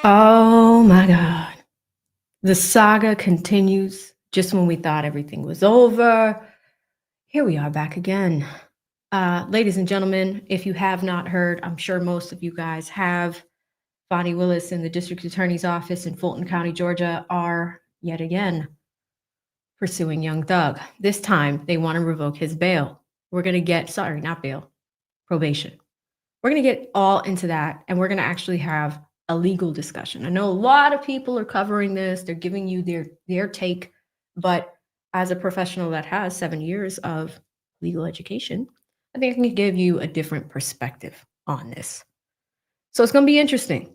Oh my God. The saga continues just when we thought everything was over. Here we are back again. Ladies and gentlemen, if you have not heard, I'm sure most of you guys have, Fani Willis and the District Attorney's Office in Fulton County, Georgia, are yet again pursuing Young Thug. This time, they want to revoke his bail. We're going to get, sorry, not bail, probation. We're going to get all into that, and we're going to actually have a legal discussion. I know a lot of people are covering this. They're giving you their take, but as a professional that has 7 years of legal education, I think I can give you a different perspective on this. So it's going to be interesting.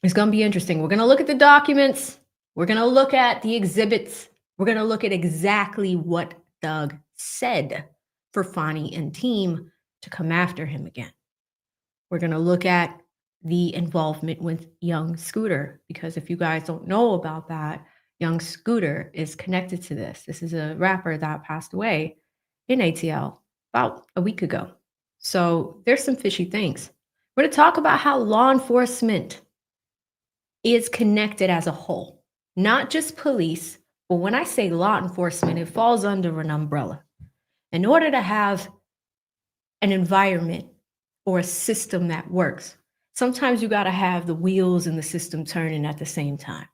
It's going to be interesting. We're going to look at the documents. We're going to look at the exhibits. We're going to look at exactly what Thug said for Fani and team to come after him again. We're going to look at the involvement with Young Scooter, because if you guys don't know about that, Young Scooter is connected to this. This is a rapper that passed away in ATL about a week ago. So there's some fishy things. We're going to talk about how law enforcement is connected as a whole, not just police, but when I say law enforcement, it falls under an umbrella. In order to have an environment or a system that works, sometimes you got to have the wheels in the system turning at the same time.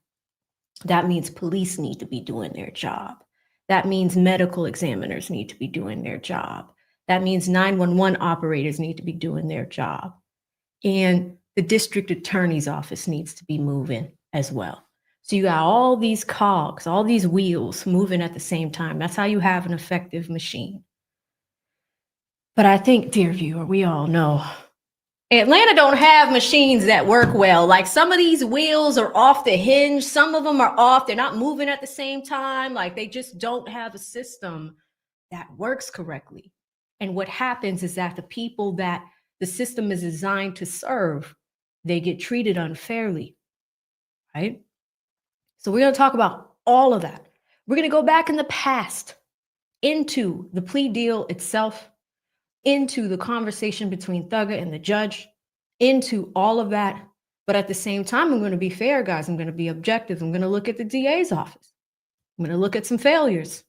That means police need to be doing their job. That means medical examiners need to be doing their job. That means 911 operators need to be doing their job. And the district attorney's office needs to be moving as well. So you got all these cogs, all these wheels moving at the same time. That's how you have an effective machine. But I think, dear viewer, we all know Atlanta don't have machines that work well. Like, some of these wheels are off the hinge. Some of them are off. They're not moving at the same time. Like, they just don't have a system that works correctly. And what happens is that the people that the system is designed to serve, they get treated unfairly, right? So we're going to talk about all of that. We're going to go back in the past into the plea deal itself, into the conversation between Thugger and the judge, into all of that. But at the same time, I'm going to be fair, guys. I'm going to be objective. I'm going to look at the DA's office. I'm going to look at some failures.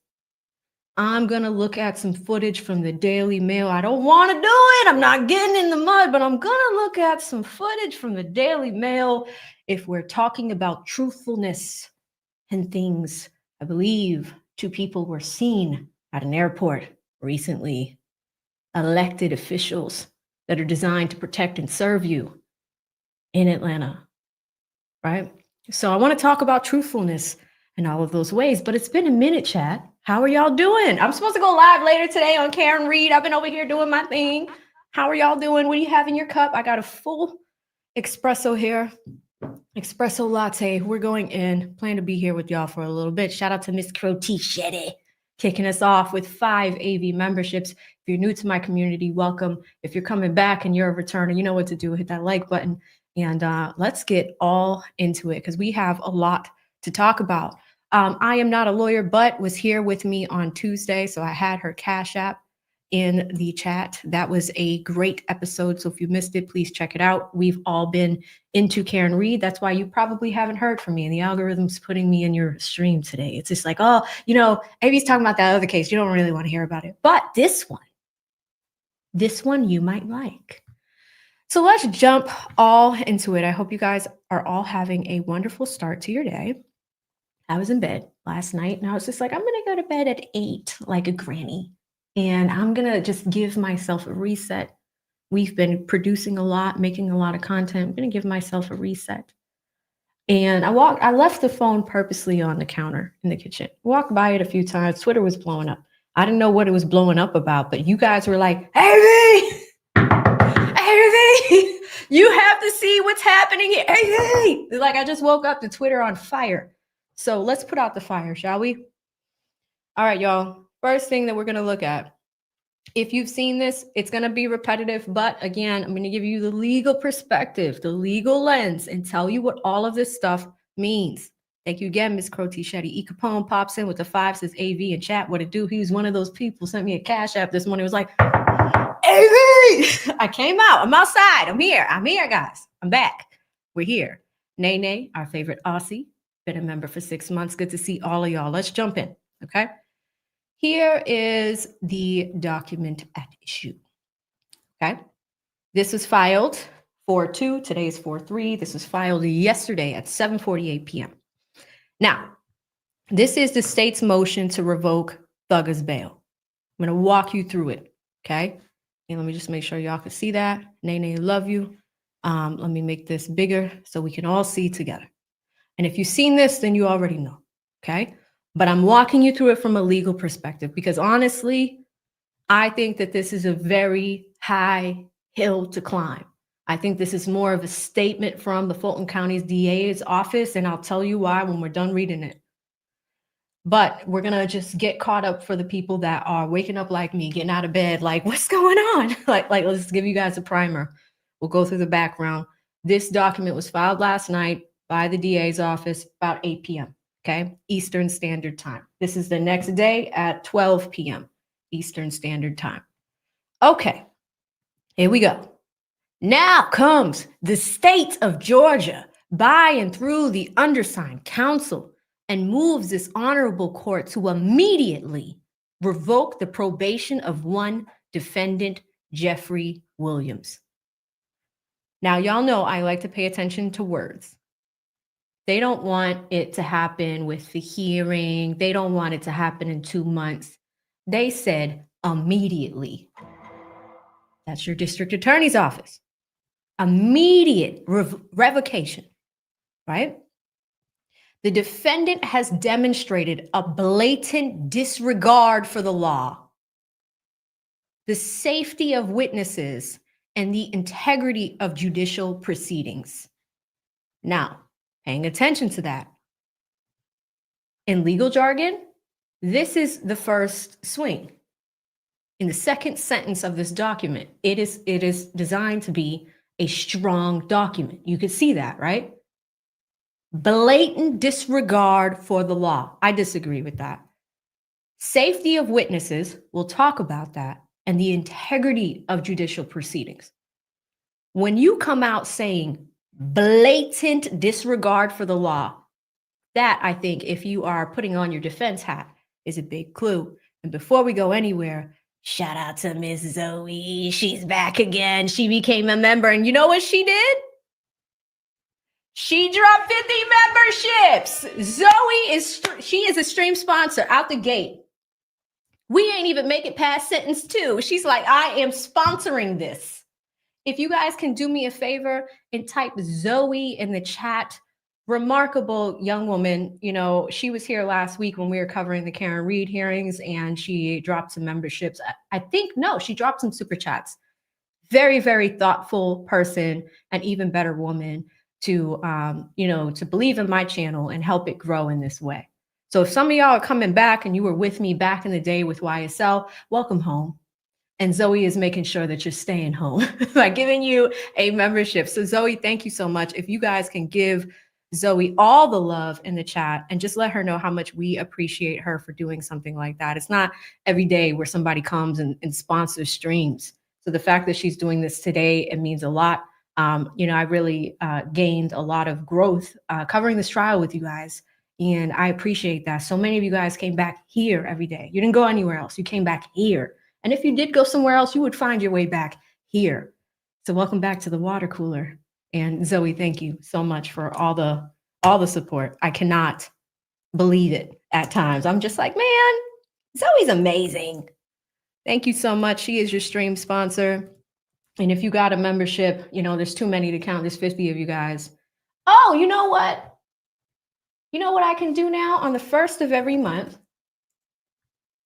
I'm going to look at some footage from the Daily Mail. I don't want to do it. I'm not getting in the mud, but I'm going to look at some footage from the Daily Mail if we're talking about truthfulness and things. I believe 2 people were seen at an airport recently. Elected officials that are designed to protect and serve you in Atlanta, right? So I want to talk about truthfulness in all of those ways, but it's been a minute, chat. How are y'all doing? I'm supposed to go live later today on Karen Reed. I've been over here doing my thing. How are y'all doing? What do you have in your cup? I got a full espresso here, espresso latte. We're going in. Plan to be here with y'all for a little bit. Shout out to Miss Crotty Shetty, kicking us off with 5 AV memberships. If you're new to my community, welcome. If you're coming back and you're a returner, you know what to do. Hit that like button. And let's get all into it, because we have a lot to talk about. I am not a lawyer, but was here with me on Tuesday. So I had her Cash App in the chat. That was a great episode. So if you missed it, please check it out. We've all been into Karen Reed. That's why you probably haven't heard from me. And the algorithm's putting me in your stream today. It's just like, oh, you know, Amy's talking about that other case. You don't really want to hear about it. But this one you might like. So let's jump all into it. I hope you guys are all having a wonderful start to your day. I was in bed last night and I was just like, I'm going to go to bed at 8 like a granny. And I'm going to just give myself a reset. We've been producing a lot, making a lot of content. I'm going to give myself a reset. And I left the phone purposely on the counter in the kitchen. Walked by it a few times. Twitter was blowing up. I didn't know what it was blowing up about, but you guys were like, hey, you have to see what's happening here. Hey, like, I just woke up to Twitter on fire. So let's put out the fire, shall we? All right, y'all. First thing that we're going to look at. If you've seen this, it's going to be repetitive. But again, I'm going to give you the legal perspective, the legal lens, and tell you what all of this stuff means. Thank you again, Miss Crotty Shetty. E. Capone pops in with the 5, says AV in chat. What it do? He was one of those people, sent me a Cash App this morning. It was like, AV! I came out. I'm outside. I'm here, guys. I'm back. We're here. Nene, our favorite Aussie, been a member for 6 months. Good to see all of y'all. Let's jump in, okay? Here is the document at issue, okay? This was filed 4/2. Today is 4/3. This was filed yesterday at 7:48 p.m. Now, this is the state's motion to revoke Thugger's bail. I'm going to walk you through it, okay? And let me just make sure y'all can see that. Nene, love you. Let me make this bigger so we can all see together. And if you've seen this, then you already know, okay? But I'm walking you through it from a legal perspective because honestly, I think that this is a very high hill to climb. I think this is more of a statement from the Fulton County's DA's office, and I'll tell you why when we're done reading it. But we're going to just get caught up for the people that are waking up like me, getting out of bed, like, what's going on? like, let's give you guys a primer. We'll go through the background. This document was filed last night by the DA's office about 8 p.m., okay? Eastern Standard Time. This is the next day at 12 p.m. Eastern Standard Time. Okay, here we go. Now comes the state of Georgia by and through the undersigned counsel and moves this honorable court to immediately revoke the probation of one defendant, Jeffrey Williams. Now, y'all know I like to pay attention to words. They don't want it to happen with the hearing. They don't want it to happen in 2 months. They said immediately. That's your district attorney's office. Immediate revocation, right? The defendant has demonstrated a blatant disregard for the law, the safety of witnesses, and the integrity of judicial proceedings. Now, paying attention to that. In legal jargon, this is the first swing. In the second sentence of this document, it is designed to be a strong document. You can see that, right? Blatant disregard for the law. I disagree with that. Safety of witnesses, we'll talk about that, and the integrity of judicial proceedings. When you come out saying blatant disregard for the law, that I think if you are putting on your defense hat is a big clue. And before we go anywhere, shout out to Miss Zoe. She's back again. She became a member. And you know what she did? She dropped 50 memberships. She is a stream sponsor out the gate. We ain't even make it past sentence 2. She's like, I am sponsoring this. If you guys can do me a favor and type Zoe in the chat, remarkable young woman. You know, she was here last week when we were covering the Karen Reed hearings and she dropped some memberships. She dropped some super chats. Very, very thoughtful person and even better woman to believe in my channel and help it grow in this way. So if some of y'all are coming back and you were with me back in the day with YSL, welcome home. And Zoe is making sure that you're staying home by giving you a membership. So Zoe, thank you so much. If you guys can give Zoe all the love in the chat and just let her know how much we appreciate her for doing something like that. It's not every day where somebody comes and sponsors streams. So the fact that she's doing this today, it means a lot. I really gained a lot of growth covering this trial with you guys. And I appreciate that. So many of you guys came back here every day. You didn't go anywhere else. You came back here. And if you did go somewhere else, you would find your way back here. So welcome back to the water cooler. And Zoe, thank you so much for all the support. I cannot believe it at times. I'm just like, man, Zoe's amazing. Thank you so much. She is your stream sponsor. And if you got a membership, there's too many to count. There's 50 of you guys. Oh, you know what? You know what I can do now on the 1st of every month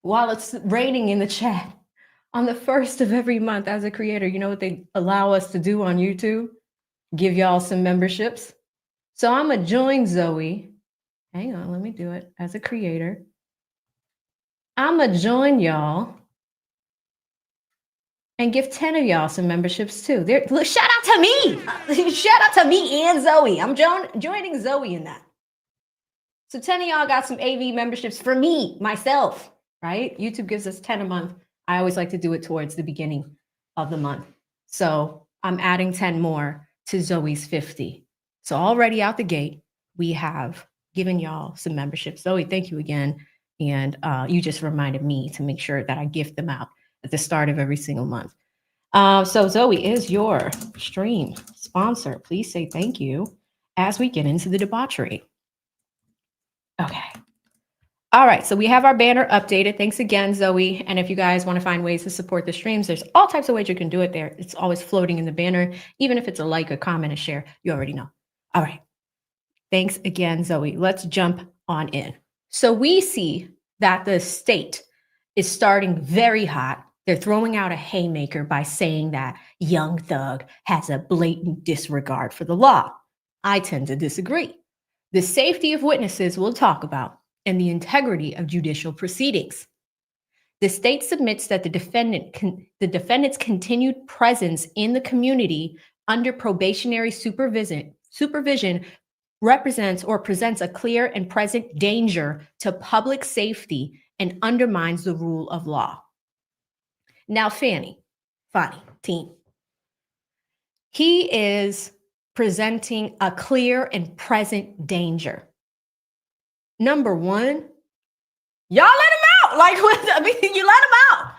while it's raining in the chat? On the 1st of every month as a creator, you know what they allow us to do on YouTube? Give y'all some memberships. So I'm going to join Zoe. Hang on, let me do it as a creator. I'm going to join y'all and give 10 of y'all some memberships too. Shout out to me. Shout out to me and Zoe. I'm joining Zoe in that. So 10 of y'all got some AV memberships for me, myself, right? YouTube gives us 10 a month. I always like to do it towards the beginning of the month. So I'm adding 10 more to Zoe's 50. So already out the gate, we have given y'all some memberships. Zoe, thank you again. And you just reminded me to make sure that I gift them out at the start of every single month. So Zoe is your stream sponsor. Please say thank you as we get into the debauchery. Okay. All right, so we have our banner updated. Thanks again, Zoe. And if you guys want to find ways to support the streams, there's all types of ways you can do it there. It's always floating in the banner, even if it's a like, a comment, a share, you already know. All right. Thanks again, Zoe. Let's jump on in. So we see that the state is starting very hot. They're throwing out a haymaker by saying that Young Thug has a blatant disregard for the law. I tend to disagree. The safety of witnesses we'll talk about, and the integrity of judicial proceedings. The state submits that the defendant's continued presence in the community under probationary supervision represents or presents a clear and present danger to public safety and undermines the rule of law. Now, Fani, team, he is presenting a clear and present danger. Number one, y'all let him out. Like, you let him out.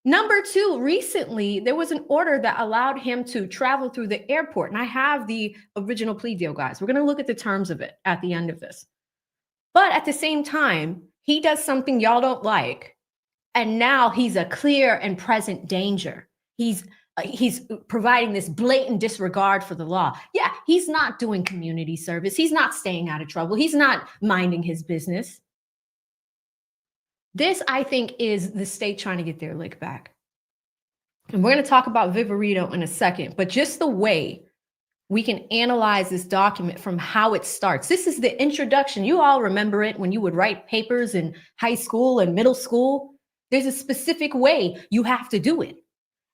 Number two, recently, there was an order that allowed him to travel through the airport. And I have the original plea deal, guys. We're going to look at the terms of it at the end of this. But at the same time, he does something y'all don't like. And now he's a clear and present danger. He's providing this blatant disregard for the law. Yeah, he's not doing community service. He's not staying out of trouble. He's not minding his business. This, I think, is the state trying to get their lick back. And we're going to talk about Viverito in a second, but just the way we can analyze this document from how it starts. This is the introduction. You all remember it when you would write papers in high school and middle school. There's a specific way you have to do it.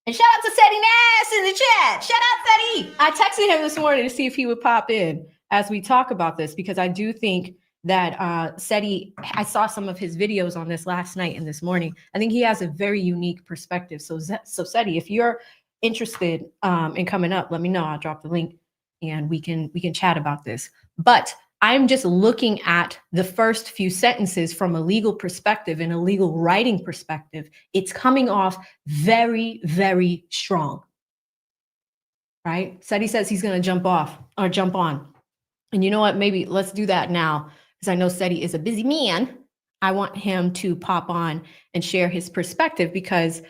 And shout out to Seti Nass in the chat. Shout out, Seti. I texted him this morning to see if he would pop in as we talk about this, because I do think that Seti, I saw some of his videos on this last night and this morning. I think he has a very unique perspective. So Seti, if you're interested in coming up, let me know. I'll drop the link and we can chat about this. But I'm just looking at the first few sentences from a legal perspective and a legal writing perspective. It's coming off very, very strong, right? Seti says he's going to jump on. And you know what? Maybe let's do that now, because I know Seti is a busy man. I want him to pop on and share his perspective, because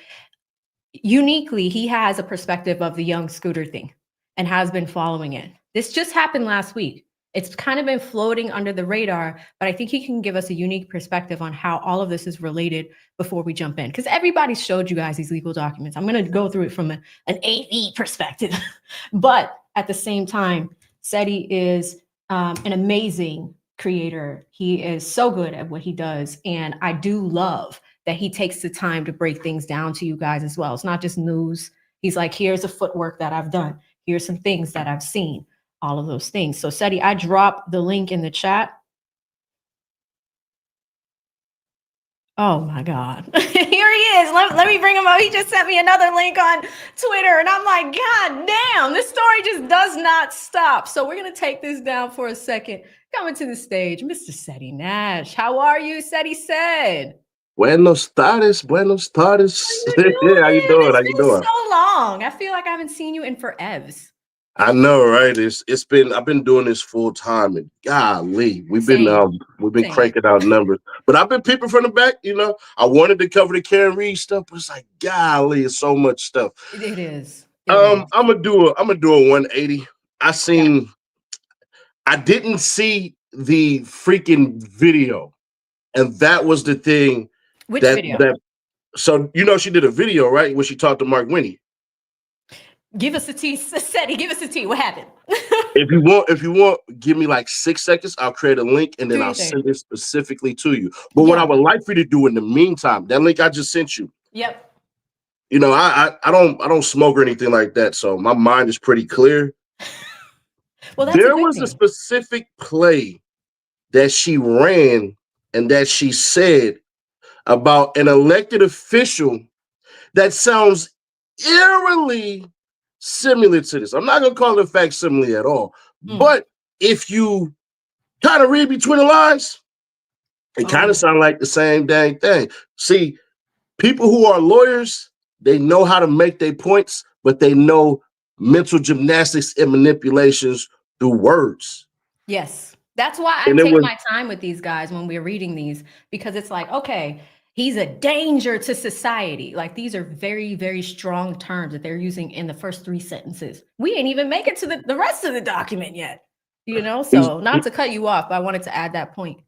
uniquely, he has a perspective of the young Scooter thing and has been following it. This just happened last week. It's kind of been floating under the radar, but I think he can give us a unique perspective on how all of this is related before we jump in. Because everybody showed you guys these legal documents. I'm going to go through it from an AV perspective. But at the same time, Seti is an amazing creator. He is so good at what he does. And I do love that he takes the time to break things down to you guys as well. It's not just news. He's like, here's the footwork that I've done. Here's some things that I've seen. All of those things. So Seti, I dropped the link in the chat. Oh my God. Here he is. Let me bring him up. He just sent me another link on Twitter and I'm like, God damn, this story just does not stop. So we're going to take this down for a second. Coming to the stage, Mr. Seti Nash. How are you? Seti said. Buenos tardes, buenos tardes. Yeah, how you doing? How you doing? So long. I feel like I haven't seen you in forevs. I know, right? I've been doing this full time, and golly, we've been cranking out numbers. But I've been peeping from the back. I wanted to cover the Karen Reed stuff, but it's like, golly, it's so much stuff. It is. I'm gonna do a 180. I didn't see the freaking video, and that was the thing. Which video? So she did a video, right, when she talked to Mark Winnie. Give us a tea, Seti. Give us a tea. What happened? If you want, give me like 6 seconds. I'll create a link and then I'll send it specifically to you. But what I would like for you to do in the meantime, that link I just sent you. Yep. I don't smoke or anything like that, so my mind is pretty clear. Well, that's there was a specific play that she ran and that she said about an elected official that sounds eerily similar to this. I'm not going to call it a facsimile at all, but if you kind of read between the lines, it kind of sounds like the same dang thing. See, people who are lawyers, they know how to make their points, but they know mental gymnastics and manipulations through words. Yes. That's why I take my time with these guys when we're reading these, because it's like, okay, he's a danger to society. Like, these are very, very strong terms that they're using in the first 3 sentences. We ain't even make it to the rest of the document yet, you know? So not to cut you off, but I wanted to add that point.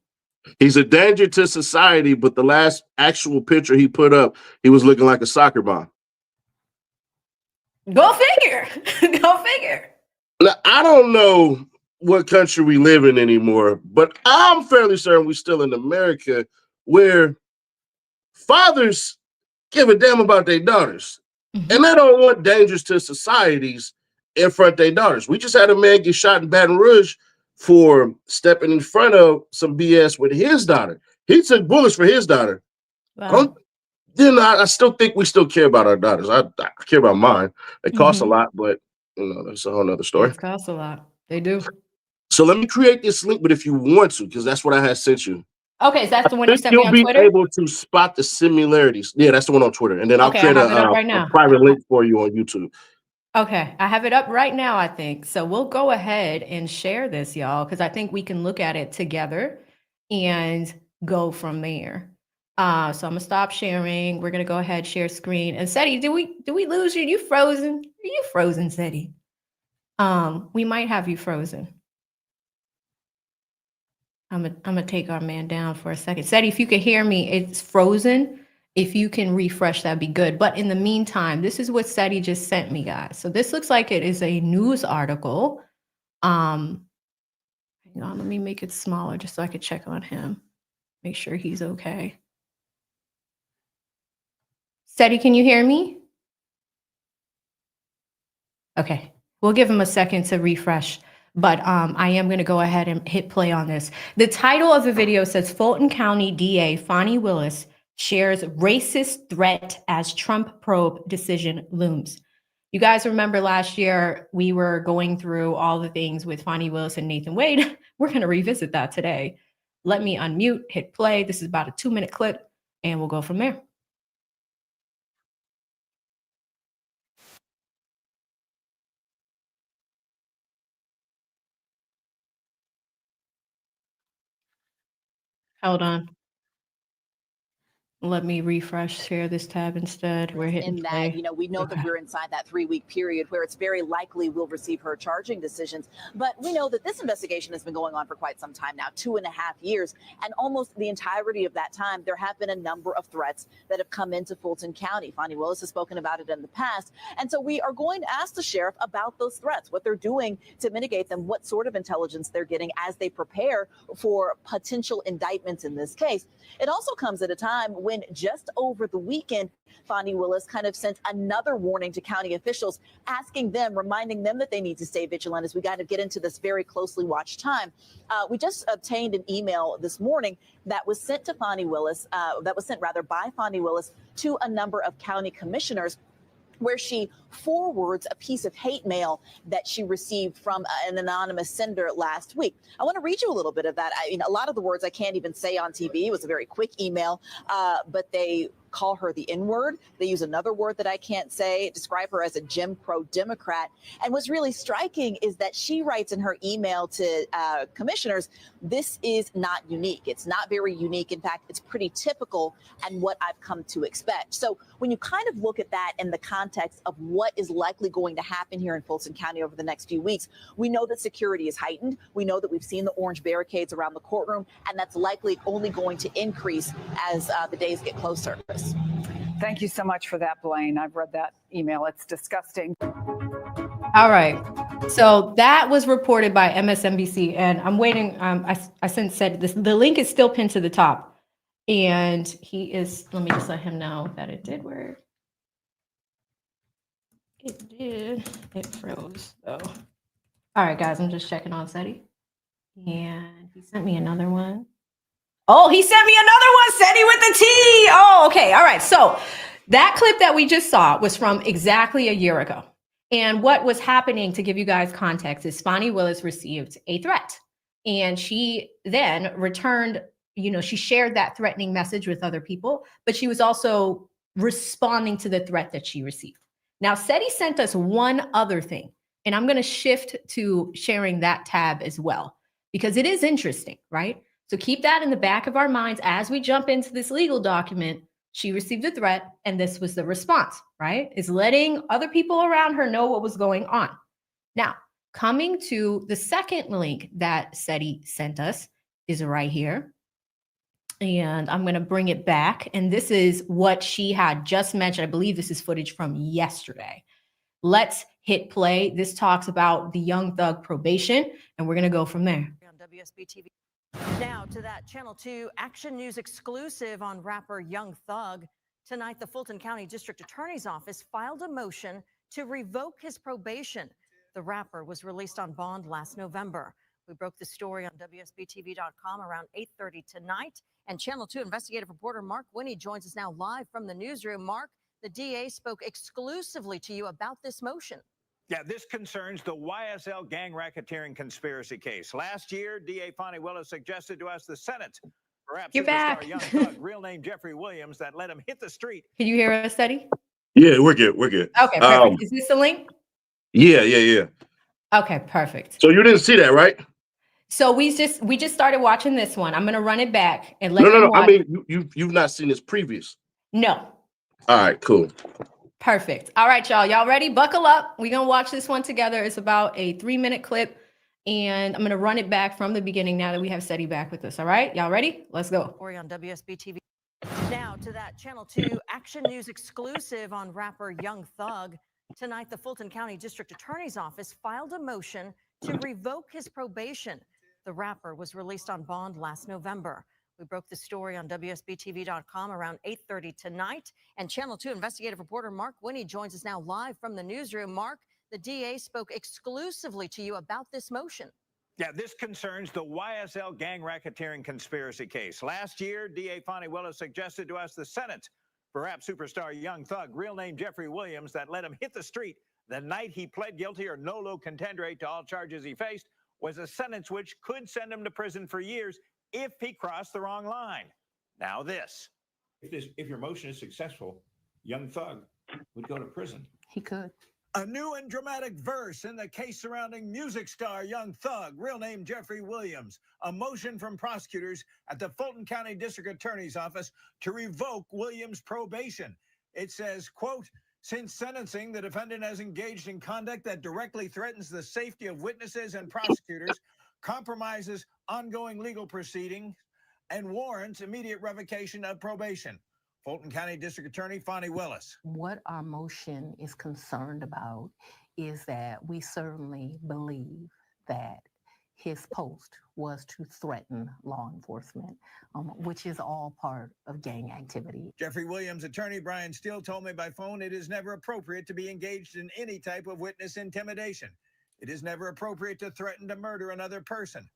He's a danger to society, but the last actual picture he put up, he was looking like a soccer mom. Go figure. Go figure. Now, I don't know what country we live in anymore, but I'm fairly certain we're still in America where fathers give a damn about their daughters. Mm-hmm. And they don't want dangers to societies in front of their daughters. We just had a man get shot in Baton Rouge for stepping in front of some BS with his daughter. He took bullets for his daughter. Wow. I still think we still care about our daughters. I care about mine. They cost a lot, but that's a whole nother story. It costs a lot. They do. So let me create this link, but if you want to, because that's what I had sent you. Okay, so that's the one you sent me on Twitter? You'll be able to spot the similarities. Yeah, that's the one on Twitter. And then I'll create a private link for you on YouTube. Okay, I have it up right now, I think. So we'll go ahead and share this, y'all, because I think we can look at it together and go from there. So I'm gonna stop sharing. We're gonna go ahead, share screen. And Seti, do we lose you? You frozen? Are you frozen, Seti? We might have you frozen. I'm gonna take our man down for a second. Seti, if you can hear me, it's frozen. If you can refresh, that'd be good. But in the meantime, this is what Seti just sent me, guys. So this looks like it is a news article. Hang on, let me make it smaller just so I could check on him. Make sure he's okay. Seti, can you hear me? Okay, we'll give him a second to refresh. But I am going to go ahead and hit play on this. The title of the video says, Fulton County DA Fani Willis shares racist threat as Trump probe decision looms. You guys remember last year, we were going through all the things with Fani Willis and Nathan Wade. We're going to revisit that today. Let me unmute, hit play. This is about a 2-minute clip, and we'll go from there. Hold on. Let me refresh, share this tab instead. We're hitting play. You know, we know that we're inside that 3-week period where it's very likely we'll receive her charging decisions. But we know that this investigation has been going on for quite some time now, 2.5 years. And almost the entirety of that time, there have been a number of threats that have come into Fulton County. Fani Willis has spoken about it in the past. And so we are going to ask the sheriff about those threats, what they're doing to mitigate them, what sort of intelligence they're getting as they prepare for potential indictments in this case. It also comes at a time when just over the weekend, Fani Willis kind of sent another warning to county officials, asking them, reminding them that they need to stay vigilant as we got to get into this very closely watched time. We just obtained an email this morning that was sent to Fani Willis, by Fani Willis to a number of county commissioners, where she forwards a piece of hate mail that she received from an anonymous sender last week. I want to read you a little bit of that. I mean, a lot of the words I can't even say on TV. It was a very quick email, but they call her the N-word. They use another word that I can't say, describe her as a Jim Crow Democrat. And what's really striking is that she writes in her email to commissioners, this is not unique. It's not very unique. In fact, it's pretty typical and what I've come to expect. So when you kind of look at that in the context of what is likely going to happen here in Fulton County over the next few weeks, we know that security is heightened. We know that we've seen the orange barricades around the courtroom, and that's likely only going to increase as the days get closer. Thank you so much for that, Blaine. I've read that email. It's disgusting. All right. So that was reported by MSNBC, and I'm waiting. I said this. The link is still pinned to the top, and he is. Let me just let him know that it did work. It did. It froze though. All right, guys. I'm just checking on Seti, and he sent me another one. Oh, he sent me another one, Seti with the T. Oh, okay. All right. So that clip that we just saw was from exactly a year ago. And what was happening, to give you guys context, is Fani Willis received a threat. And she then returned, she shared that threatening message with other people, but she was also responding to the threat that she received. Now, SETI sent us one other thing, and I'm going to shift to sharing that tab as well, because it is interesting, right? So keep that in the back of our minds as we jump into this legal document. She received a threat, and this was the response, right? Is letting other people around her know what was going on. Now, coming to the second link that SETI sent us is right here. And I'm going to bring it back. And this is what she had just mentioned. I believe this is footage from yesterday. Let's hit play. This talks about the Young Thug probation, and we're going to go from there. On WSB TV. Now to that Channel 2 Action News exclusive on rapper Young Thug. Tonight, the Fulton County District Attorney's Office filed a motion to revoke his probation. The rapper was released on bond last November. We broke the story on WSBTV.com around 8:30 tonight. And Channel 2 investigative reporter Mark Winnie joins us now live from the newsroom. Mark, the DA spoke exclusively to you about this motion. Yeah, this concerns the YSL gang racketeering conspiracy case. Last year, DA Fani Willis suggested to us the Senate, perhaps You're superstar back. Young Thug, real name Jeffrey Williams, that let him hit the street. Can you hear us, SETI? Yeah, we're good. We're good. Okay, perfect. Is this the link? Yeah. Okay, perfect. So you didn't see that, right? So we just started watching this one. I'm gonna run it back and let No. watch. I mean, you've not seen this previous. No. All right, cool. Perfect. All right, y'all. Y'all ready? Buckle up. We're gonna watch this one together. It's about a 3-minute clip, and I'm gonna run it back from the beginning now that we have SETI back with us. All right, y'all ready? Let's go. Story on WSB TV. Now to that Channel 2 Action News exclusive on rapper Young Thug. Tonight, the Fulton County District Attorney's Office filed a motion to revoke his probation. The rapper was released on bond last November. We broke the story on WSBTV.com around 8:30 tonight. And Channel 2 investigative reporter Mark Winnie joins us now live from the newsroom. Mark, the DA spoke exclusively to you about this motion. Yeah, this concerns the YSL gang racketeering conspiracy case. Last year, DA Fani Willis suggested to us the Senate, perhaps superstar Young Thug, real name Jeffrey Williams, that let him hit the street the night he pled guilty or nolo contendere to all charges he faced, was a sentence which could send him to prison for years if he crossed the wrong line. Now this. If your motion is successful, Young Thug would go to prison. He could. A new and dramatic verse in the case surrounding music star Young Thug, real name Jeffrey Williams. A motion from prosecutors at the Fulton County District Attorney's Office to revoke Williams' probation. It says, quote, since sentencing, the defendant has engaged in conduct that directly threatens the safety of witnesses and prosecutors, compromises ongoing legal proceedings, and warrants immediate revocation of probation. Fulton County District Attorney Fani Willis. What our motion is concerned about is that we certainly believe that his post was to threaten law enforcement, which is all part of gang activity. Jeffrey Williams' attorney Brian Steele told me by phone it is never appropriate to be engaged in any type of witness intimidation. It is never appropriate to threaten to murder another person.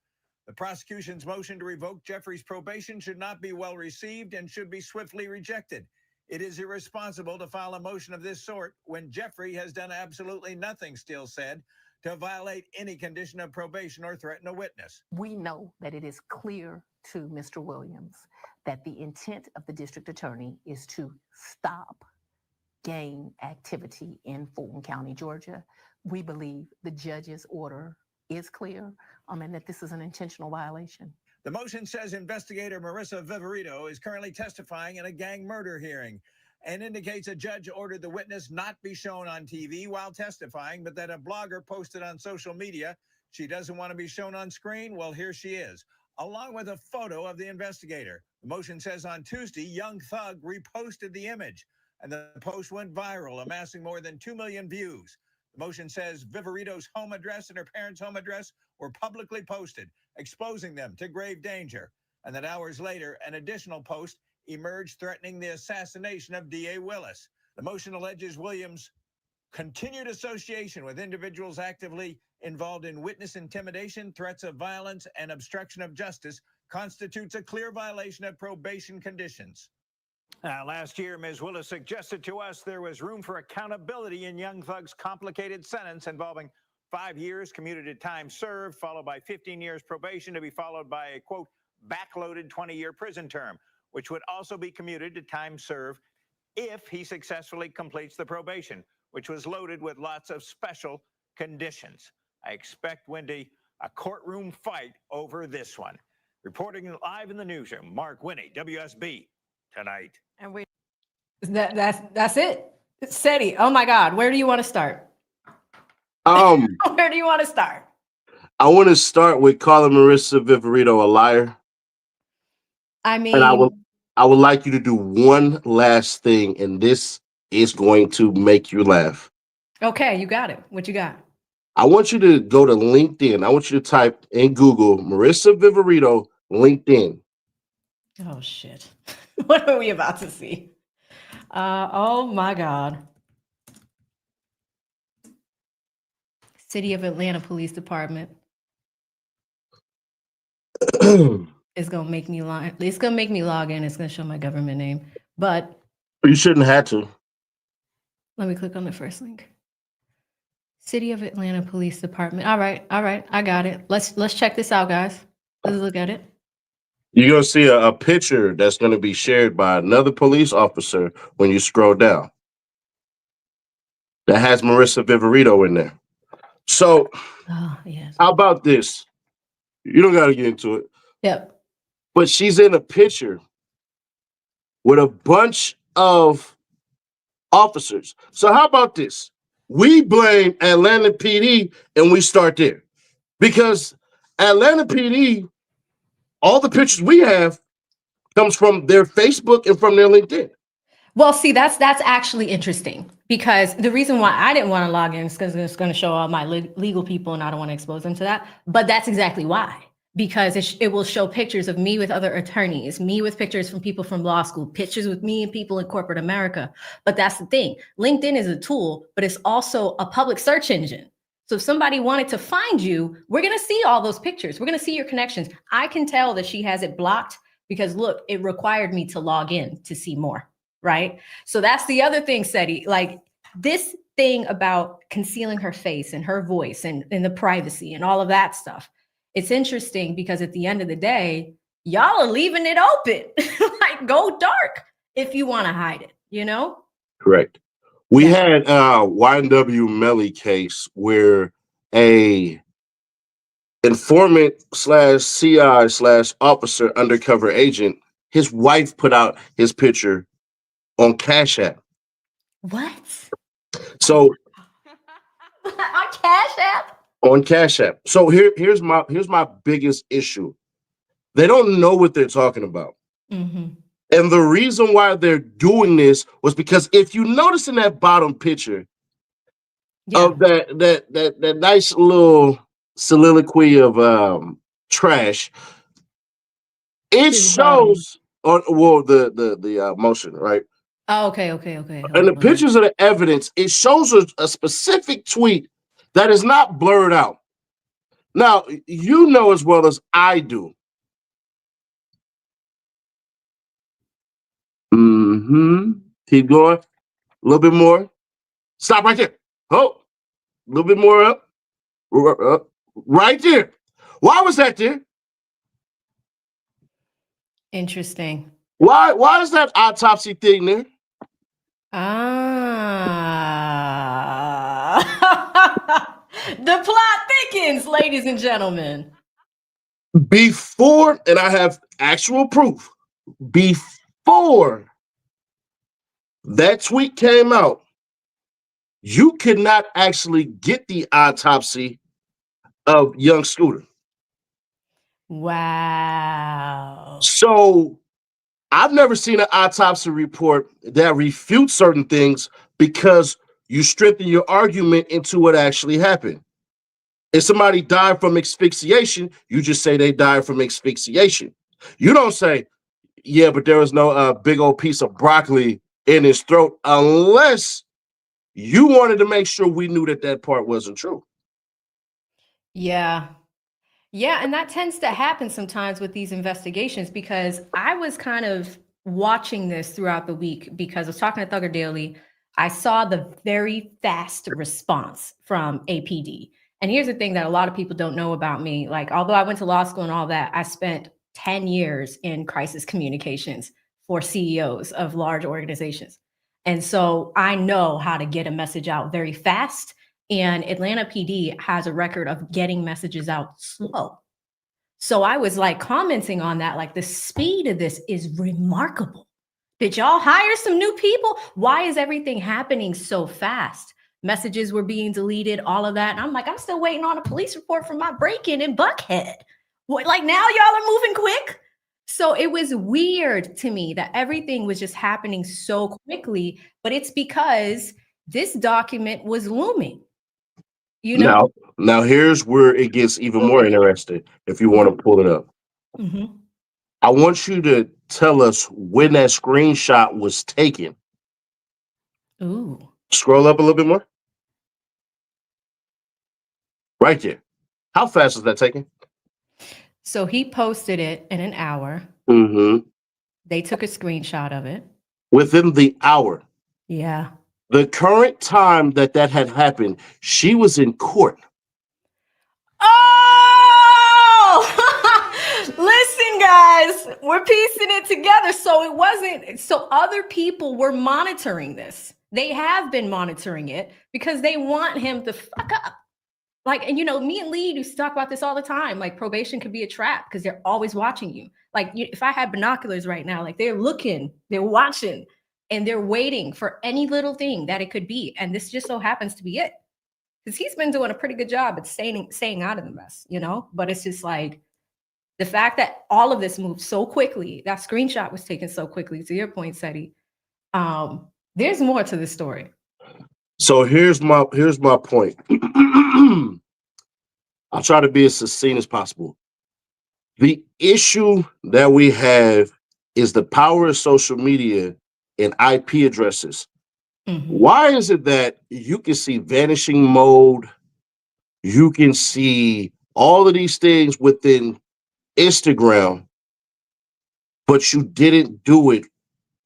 The prosecution's motion to revoke Jeffrey's probation should not be well received and should be swiftly rejected. It is irresponsible to file a motion of this sort when Jeffrey has done absolutely nothing, Steele said, to violate any condition of probation or threaten a witness. We know that it is clear to Mr. Williams that the intent of the district attorney is to stop gang activity in Fulton County, Georgia. We believe the judge's order is clear, and that this is an intentional violation. The motion says investigator Marissa Viverito is currently testifying in a gang murder hearing and indicates a judge ordered the witness not be shown on TV while testifying, but that a blogger posted on social media she doesn't want to be shown on screen. Well, here she is, along with a photo of the investigator. The motion says on Tuesday, Young Thug reposted the image, and the post went viral, amassing more than 2 million views. The motion says Viverito's home address and her parents' home address were publicly posted, exposing them to grave danger, and that hours later, an additional post emerged threatening the assassination of DA Willis. The motion alleges Williams' continued association with individuals actively involved in witness intimidation, threats of violence, and obstruction of justice constitutes a clear violation of probation conditions. Last year, Ms. Willis suggested to us there was room for accountability in Young Thug's complicated sentence involving 5 years commuted time served, followed by 15 years probation, to be followed by a, quote, backloaded 20-year prison term, which would also be commuted to time served if he successfully completes the probation, which was loaded with lots of special conditions. I expect, Wendy, a courtroom fight over this one. Reporting live in the newsroom, Mark Winnie, WSB Tonight. And we That's it. SETI. Oh my God. Where do you want to start? Where do you want to start? I want to start with calling Marissa Viverito a liar. I mean, And I would like you to do one last thing, and this is going to make you laugh. okay, you got it. What you got? I want you to go to LinkedIn. I want you to type in Google Marissa Viverito LinkedIn. Oh shit. What are we about to see? Oh my God. City of Atlanta Police Department. It's gonna make me log. It's gonna make me log in. It's gonna show my government name, but You shouldn't have to. let me click on the first link. City of Atlanta Police Department. All right, I got it. Let's check this out, guys. Let's look at it. You're gonna see a picture that's gonna be shared by another police officer when you scroll down. That has Marissa Viverito in there. So, Oh yes. how about this? You don't got to get into it. Yep. But she's in a picture with a bunch of officers. So how about this? We blame Atlanta PD and we start there. Because Atlanta PD, all the pictures we have comes from their Facebook and from their LinkedIn. Well, see, that's actually interesting because the reason why I didn't want to log in is because it's going to show all my legal people and I don't want to expose them to that. But that's exactly why, because it will show pictures of me with other attorneys, me with pictures from people from law school, pictures with me and people in corporate America. But that's the thing. LinkedIn is a tool, but it's also a public search engine. So if somebody wanted to find you, we're going to see all those pictures. We're going to see your connections. I can tell that she has it blocked because look, it required me to log in to see more. Right. So that's the other thing, SETI, like this thing about concealing her face and her voice and the privacy and all of that stuff. It's interesting because at the end of the day, y'all are leaving it open. Like go dark if you want to hide it, you know? Correct. We had YNW Melly case where a informant / CI / officer undercover agent, his wife put out his picture on Cash App. What? So on Cash App? On Cash App. So here's my biggest issue. They don't know what they're talking about. Mm-hmm. And the reason why they're doing this was because if you notice in that bottom picture of that nice little soliloquy of trash, it shows on the motion, right? Oh, okay. And the pictures of the evidence, it shows a specific tweet that is not blurred out. Now, you know as well as I do. Keep going. A little bit more. Stop right there. Oh, a little bit more up. Right there. Why was that there? Interesting. Why is that autopsy thing there? The plot thickens, ladies and gentlemen. Before, and I have actual proof, before that tweet came out, you could not actually get the autopsy of young Scooter. Wow. So I've never seen an autopsy report that refutes certain things because you strengthen your argument into what actually happened. If somebody died from asphyxiation, you just say they died from asphyxiation. You don't say, yeah, but there was no big old piece of broccoli in his throat, unless you wanted to make sure we knew that part wasn't true. Yeah, and that tends to happen sometimes with these investigations because I was kind of watching this throughout the week because I was talking to Thugger Daily. I saw the very fast response from APD. And here's the thing that a lot of people don't know about me. Like, although I went to law school and all that, I spent 10 years in crisis communications for CEOs of large organizations. And so I know how to get a message out very fast. And Atlanta PD has a record of getting messages out slow. So I was like commenting on that, like the speed of this is remarkable. Did y'all hire some new people? Why is everything happening so fast? Messages were being deleted, all of that. And I'm like, I'm still waiting on a police report for my break-in in Buckhead. What, like now y'all are moving quick? So it was weird to me that everything was just happening so quickly, but it's because this document was looming. You know? Now here's where it gets even more interesting if you want to pull it up. Mm-hmm. I want you to tell us when that screenshot was taken. Ooh. Scroll up a little bit more. Right there. How fast is that taken? So he posted it in an hour. Mm-hmm. They took a screenshot of it. Within the hour. Yeah. The current time that had happened, she was in court. Oh, listen, guys, we're piecing it together. So it wasn't, so other people were monitoring this. They have been monitoring it because they want him to fuck up. Like, and you know, me and Lee used to talk about this all the time. Like, probation could be a trap because they're always watching you. Like, if I had binoculars right now, like they're looking, they're watching, and they're waiting for any little thing that it could be. And this just so happens to be it. Because he's been doing a pretty good job at staying out of the mess, you know? But it's just like the fact that all of this moved so quickly, that screenshot was taken so quickly, to your point, Seti. There's more to this story. So here's my point. I'll try to be as succinct as possible. The issue that we have is the power of social media and IP addresses. Mm-hmm. Why is it that you can see vanishing mode, you can see all of these things within Instagram, but you didn't do it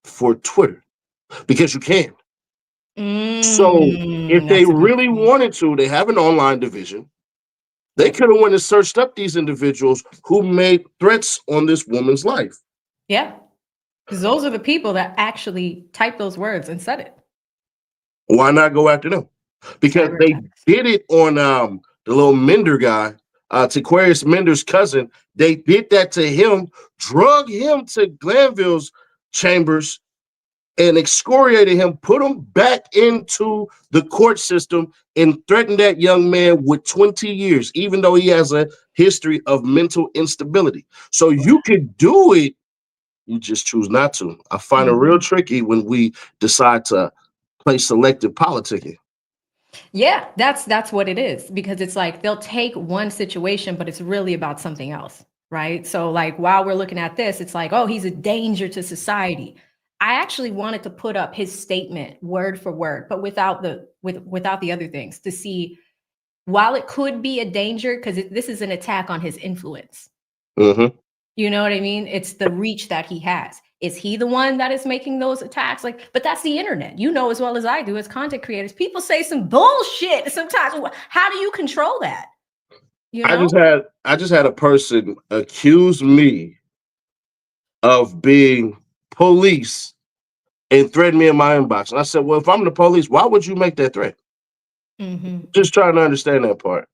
for Twitter? Because you can. So if they really wanted to, they have an online division. They could have went and searched up these individuals who made threats on this woman's life. Yeah, because those are the people that actually typed those words and said it. Why not go after them? Because they did it on the little Mender guy, Taquarius Mender's cousin. They did that to him, drug him to Glanville's chambers, and excoriated him, put him back into the court system, and threatened that young man with 20 years, even though he has a history of mental instability. So you could do it, you just choose not to. I find it real tricky when we decide to play selective politicking. Yeah, that's what it is, because it's like they'll take one situation, but it's really about something else, right? So like while we're looking at this, it's like, oh, he's a danger to society. I actually wanted to put up his statement word for word, but without the other things, to see while it could be a danger, because this is an attack on his influence. Mm-hmm. You know what I mean? It's the reach that he has. Is he the one that is making those attacks? Like, but that's the internet. You know as well as I do as content creators. People say some bullshit sometimes. How do you control that? You know? I just had a person accuse me of being police and threaten me in my inbox. And I said, well, if I'm the police, why would you make that threat? Mm-hmm. Just trying to understand that part.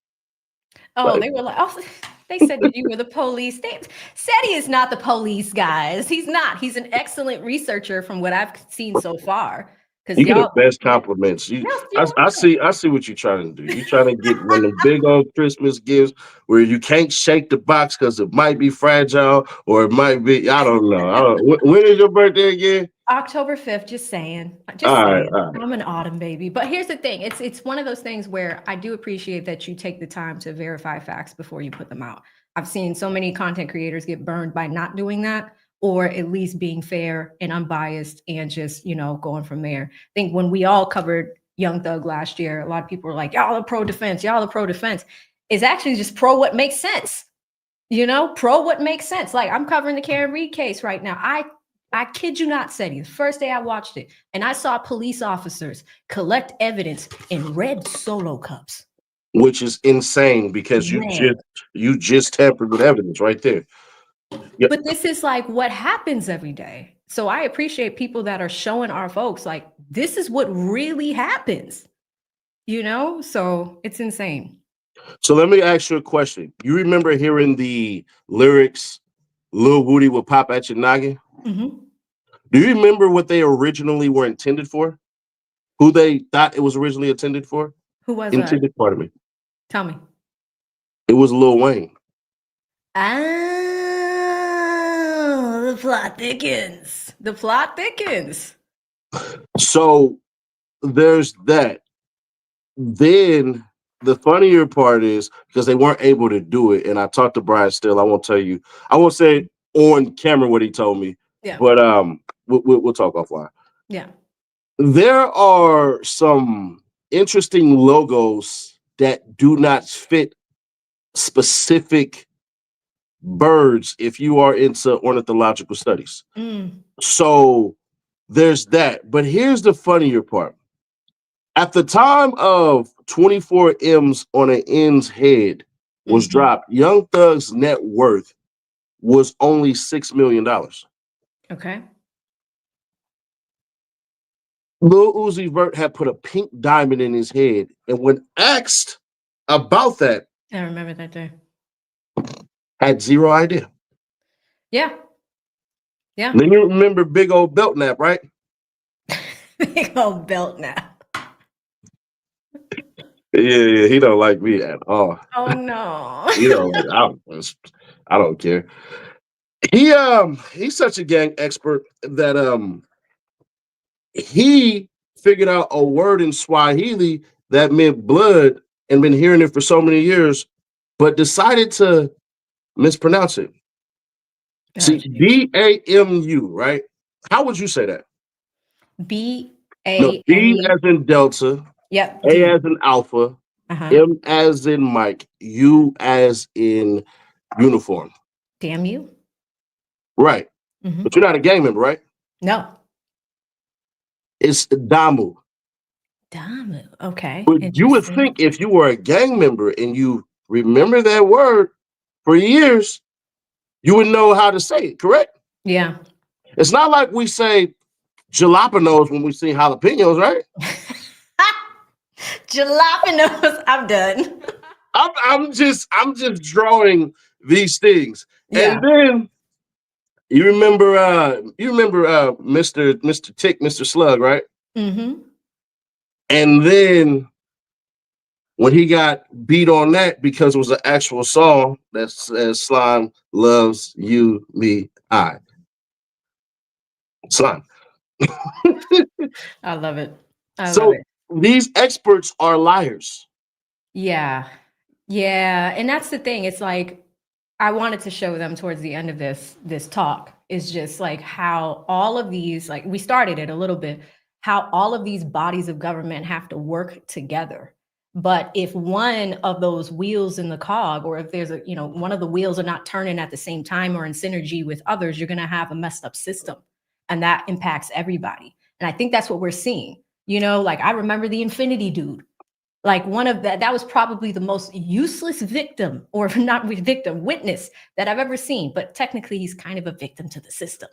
Oh, they were like, oh, they said that you were the police. Seti is not the police, guys. He's not. He's an excellent researcher from what I've seen so far. You get the best compliments. I see what you're trying to do. You're trying to get one of the big old Christmas gifts where you can't shake the box because it might be fragile or it might be, I don't know. When is your birthday again? October 5th, just saying. All right. I'm an autumn baby. But here's the thing. It's one of those things where I do appreciate that you take the time to verify facts before you put them out. I've seen so many content creators get burned by not doing that, or at least being fair and unbiased and just, going from there. I think when we all covered Young Thug last year, a lot of people were like, y'all are pro-defense, y'all are pro-defense. It's actually just pro what makes sense. Pro what makes sense. Like I'm covering the Karen Reed case right now. I kid you not, Seti, the first day I watched it, and I saw police officers collect evidence in red Solo cups. Which is insane because you just tampered with evidence right there. Yep. But this is like what happens every day. So I appreciate people that are showing our folks like this is what really happens. You know, so it's insane. So let me ask you a question. You remember hearing the lyrics, Lil Woody will pop at your noggin? Mm-hmm. Do you remember what they originally were intended for? Who they thought it was originally intended for? Who was intended, that? Pardon me. Tell me. It was Lil Wayne. Oh, the plot thickens. The plot thickens. So there's that. Then the funnier part is because they weren't able to do it, and I talked to Brian Still. I won't tell you. I won't say on camera what he told me. Yeah. But we'll talk offline. Yeah. There are some interesting logos that do not fit specific birds if you are into ornithological studies. So there's that. But here's the funnier part. At the time of 24 M's on an N's head was dropped, Young Thug's net worth was only $6 million. Okay. Lil Uzi Vert had put a pink diamond in his head, and when asked about that, I remember that day. had zero idea. Yeah. Yeah. Then you remember Big Old Belknap, right? Big old belt now. Yeah, he don't like me at all. Oh no. You know, like, I don't care. He's such a gang expert that he figured out a word in Swahili that meant blood and been hearing it for so many years, but decided to mispronounce it. See, DAMU, right? How would you say that? B-A-M-U. B as in Delta. Yep. A as in Alpha. M as in Mike. U as in uniform. Damn you. Right. But you're not a gang member, right? No. It's Damu. Damu. Okay. But you would think if you were a gang member and you remember that word for years, you would know how to say it, correct? Yeah. It's not like we say jalapenos when we see jalapenos, right? Jalapenos. I'm done. I'm just drawing these things. Yeah. And then you remember Mr. Tick, Mr. Slug, right? And then when he got beat on that because it was an actual song that says Slime loves you, me, I. Slime. I love it. I So love it. these experts are liars. Yeah. Yeah. And that's the thing. It's like, I wanted to show them towards the end of this talk is just like how all of these, like we started it a little bit, how all of these bodies of government have to work together. But if one of those wheels in the cog, or if there's one of the wheels are not turning at the same time or in synergy with others, you're going to have a messed up system, and that impacts everybody. And I think that's what we're seeing. Like I remember the Infinity dude, like one of that was probably the most useless victim, or not victim, witness that I've ever seen. But technically he's kind of a victim to the system,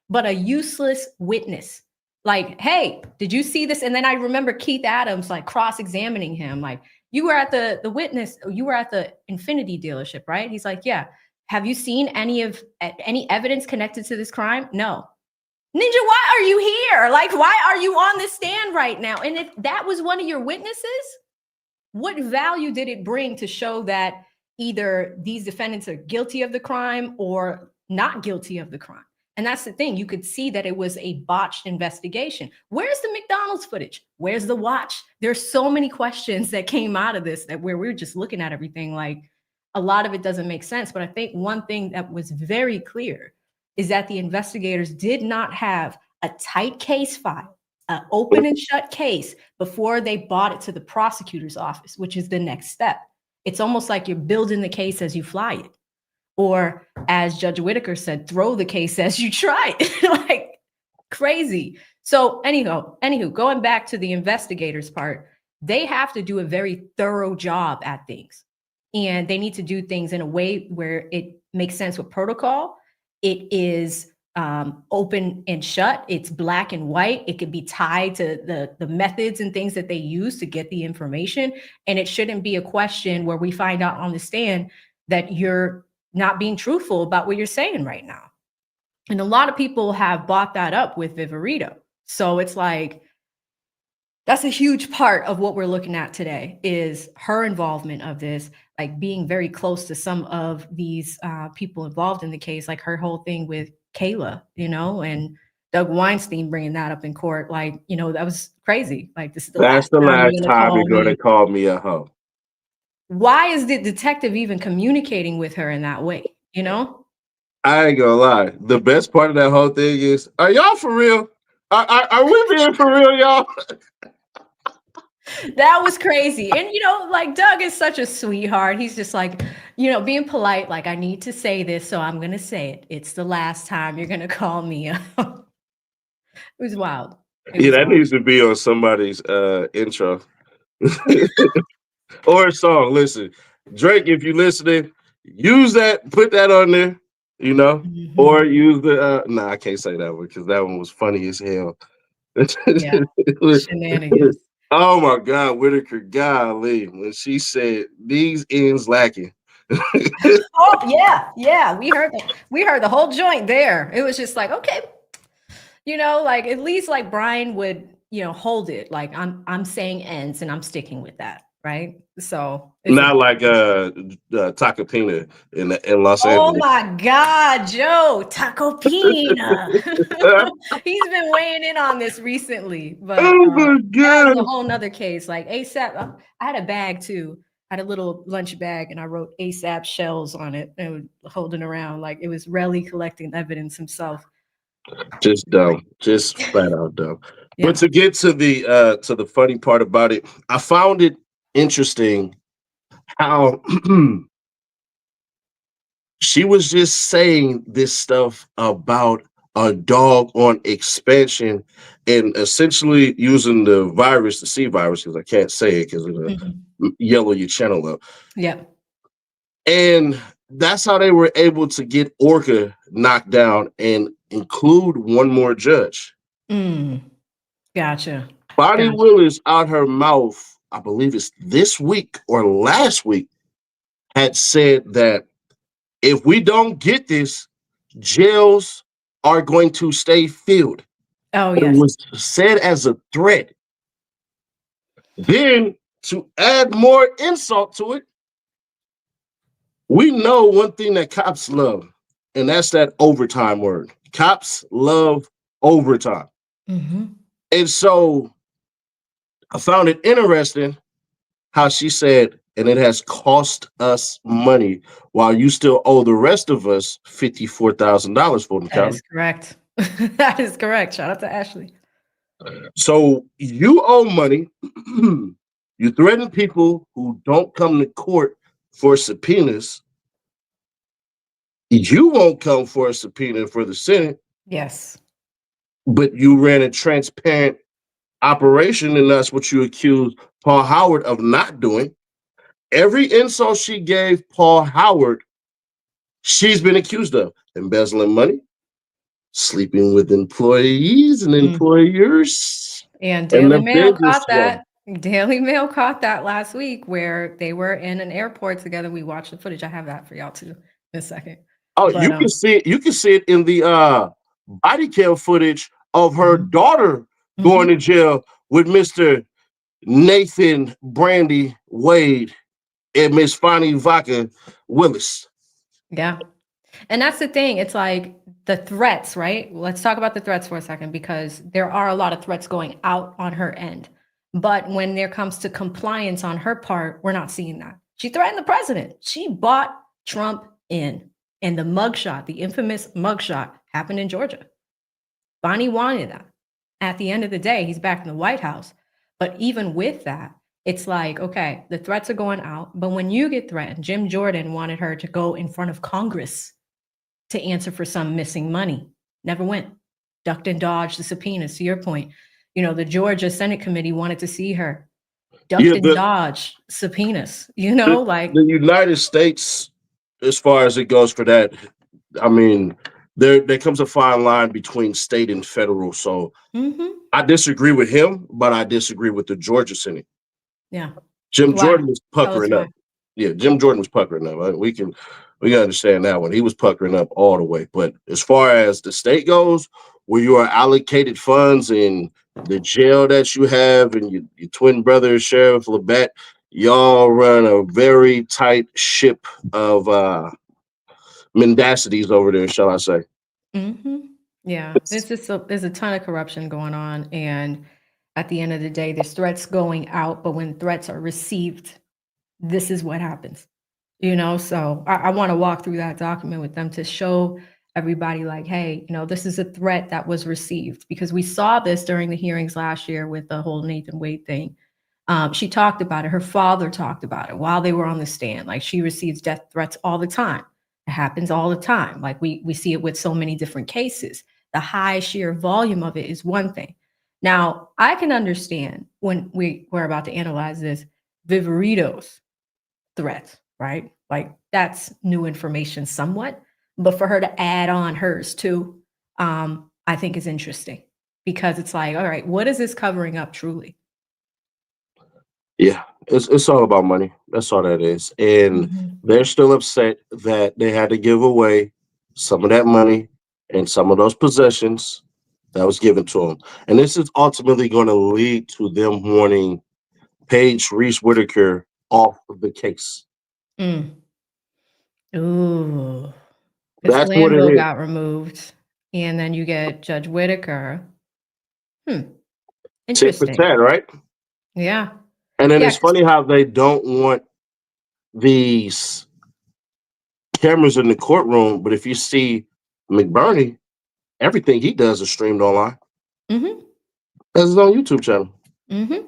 but a useless witness. Like, hey, did you see this? And then I remember Keith Adams like cross-examining him. Like, you were at the witness, you were at the Infinity dealership, right? He's like, yeah. Have you seen any evidence connected to this crime? No. Ninja, why are you here? Like, why are you on this stand right now? And if that was one of your witnesses, what value did it bring to show that either these defendants are guilty of the crime or not guilty of the crime? And that's the thing. You could see that it was a botched investigation. Where's the McDonald's footage? Where's the watch? There's so many questions that came out of this that where we're just looking at everything like a lot of it doesn't make sense. But I think one thing that was very clear is that the investigators did not have a tight case file, an open and shut case before they brought it to the prosecutor's office, which is the next step. It's almost like you're building the case as you fly it. Or as Judge Whitaker said, throw the case as you try it. Like crazy. So anywho, going back to the investigators part, they have to do a very thorough job at things. And they need to do things in a way where it makes sense with protocol. It is open and shut. It's black and white. It could be tied to the methods and things that they use to get the information. And it shouldn't be a question where we find out on the stand that you're not being truthful about what you're saying right now. And a lot of people have bought that up with Viverito. So it's like, that's a huge part of what we're looking at today is her involvement of this, like being very close to some of these people involved in the case, like her whole thing with Kayla, and Doug Weinstein bringing that up in court. Like, that was crazy. Like, this is the That's last the time last you're time you're going to call me a hoe. Why is the detective even communicating with her in that way? I ain't gonna lie. The best part of that whole thing is, are y'all for real? Are we being for real, y'all? That was crazy. And, like Doug is such a sweetheart. He's just like, being polite, like, I need to say this, so I'm going to say it. It's the last time you're going to call me. It was wild. That needs to be on somebody's intro or a song. Listen, Drake, if you're listening, use that, put that on there, or use the, I can't say that one because that one was funny as hell. Yeah. Shenanigans. Oh my God, Whitaker, golly, when she said these ends lacking. Oh yeah, we heard that. We heard the whole joint there. It was just like, okay, like at least like Brian would, hold it. Like I'm saying ends and I'm sticking with that, right? So it's not like Tacopina in Los Angeles. Oh my God, Joe, Tacopina. He's been weighing in on this recently, but oh my God, that was a whole nother case. Like ASAP, I had a bag too. I had a little lunch bag and I wrote ASAP shells on it and holding around like it was Relly collecting evidence himself. Just dumb, just flat out dumb. Yeah. But to get to the funny part about it, I found it interesting how she was just saying this stuff about a dog on expansion and essentially using the virus, the C virus, because I can't say it because it'll yellow your channel up. Yeah. And that's how they were able to get Orca knocked down and include one more judge. Gotcha. Fani Willis out her mouth, I believe it's this week or last week, had said that if we don't get this, jails are going to stay filled. Oh, yes. It was said as a threat. Then, to add more insult to it, we know one thing that cops love, and that's that overtime word. Cops love overtime. And so I found it interesting how she said, and it has cost us money while you still owe the rest of us $54,000 for the county. That is correct. That is correct. Shout out to Ashley. So you owe money. You threaten people who don't come to court for subpoenas. You won't come for a subpoena for the Senate. Yes. But you ran a transparent operation, and that's what you accused Paul Howard of not doing. Every insult she gave Paul Howard, she's been accused of embezzling money, sleeping with employees and employers. And Daily Mail caught that. Daily Mail caught that last week where they were in an airport together. We watched the footage. I have that for y'all too in a second. Oh, but, you can see it. You can see it in the body cam footage of her daughter going to jail with Mr. Nathan Brandy Wade and Miss Fani Vaca Willis. Yeah. And that's the thing. It's like the threats, right? Let's talk about the threats for a second, because there are a lot of threats going out on her end. But when there comes to compliance on her part, we're not seeing that. She threatened the president. She bought Trump in. And the mugshot, the infamous mugshot, happened in Georgia. Bonnie wanted that. At the end of the day, he's back in the White House. But even with that, it's like, okay, the threats are going out, but when you get threatened, Jim Jordan wanted her to go in front of Congress to answer for some missing money. Never went. Ducked and dodged the subpoenas, to your point. You know, the Georgia Senate Committee wanted to see her. Ducked Yeah, and dodged subpoenas, you know, like. the United States, as far as it goes for that, I mean, there comes a fine line between state and federal. So I disagree with him, but I disagree with the Georgia Senate. Yeah. Jim Why? Jordan was Tell us puckering why. up. Yeah, Jim Jordan was puckering up. We can understand that one. He was puckering up all the way. But as far as the state goes, where you are allocated funds and the jail that you have and your twin brother, Sheriff Labette, y'all run a very tight ship of mendacities over there, shall I say. Yeah, there's a ton of corruption going on, and at the end of the day, there's threats going out, but when threats are received, this is what happens. You know, so I want to walk through that document with them to show everybody, like, hey, you know, this is a threat that was received, because we saw this during the hearings last year with the whole Nathan Wade thing. She talked about it. Her father talked about it while they were on the stand. Like, she receives death threats all the time. It happens all the time. Like, we see it with so many different cases. The high sheer volume of it is one thing. Now, I can understand when we're about to analyze this, Viverito's threats, right? Like, that's new information somewhat, but for her to add on hers too, I think is interesting, because it's like, all right, what is this covering up truly? Yeah, it's all about money. That's all that is. And they're still upset that they had to give away some of that money and some of those possessions that was given to them. And this is ultimately going to lead to them wanting Paige Reese Whitaker off of the case. Mm. Ooh, because That's what it Glanville is. got removed, and then you get Judge Whitaker. Tit for Interesting. tat, right? Yeah. And then Yeah. it's funny how they don't want these cameras in the courtroom, but if you see McBurney, everything he does is streamed online. Mm-hmm. That's his own YouTube channel. Mm-hmm.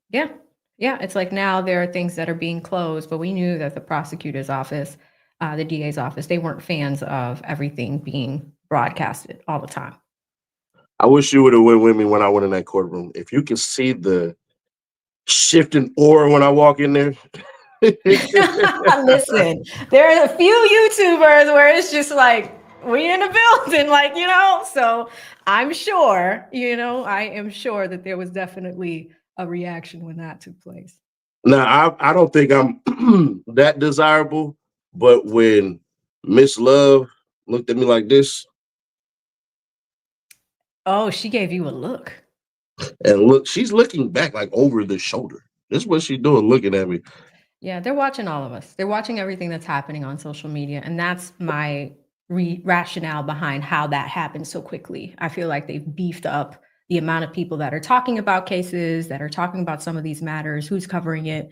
Yeah. Yeah. It's like now there are things that are being closed, but we knew that the prosecutor's office, the DA's office, they weren't fans of everything being broadcasted all the time. I wish you would have went with me when I went in that courtroom. If you can see the shifting aura when I walk in there. Listen, there are a few YouTubers where it's just like, we in the building, like, you know, so I'm sure, you know, I am sure that there was definitely a reaction when that took place. Now, I don't think I'm that desirable, but when Miss Love looked at me like this, Oh, she gave you a look. and look, she's looking back like over the shoulder. This is what she's doing, looking at me. Yeah, they're watching all of us. They're watching everything that's happening on social media. And that's my rationale behind how that happened so quickly. I feel like they've beefed up the amount of people that are talking about cases, that are talking about some of these matters, who's covering it,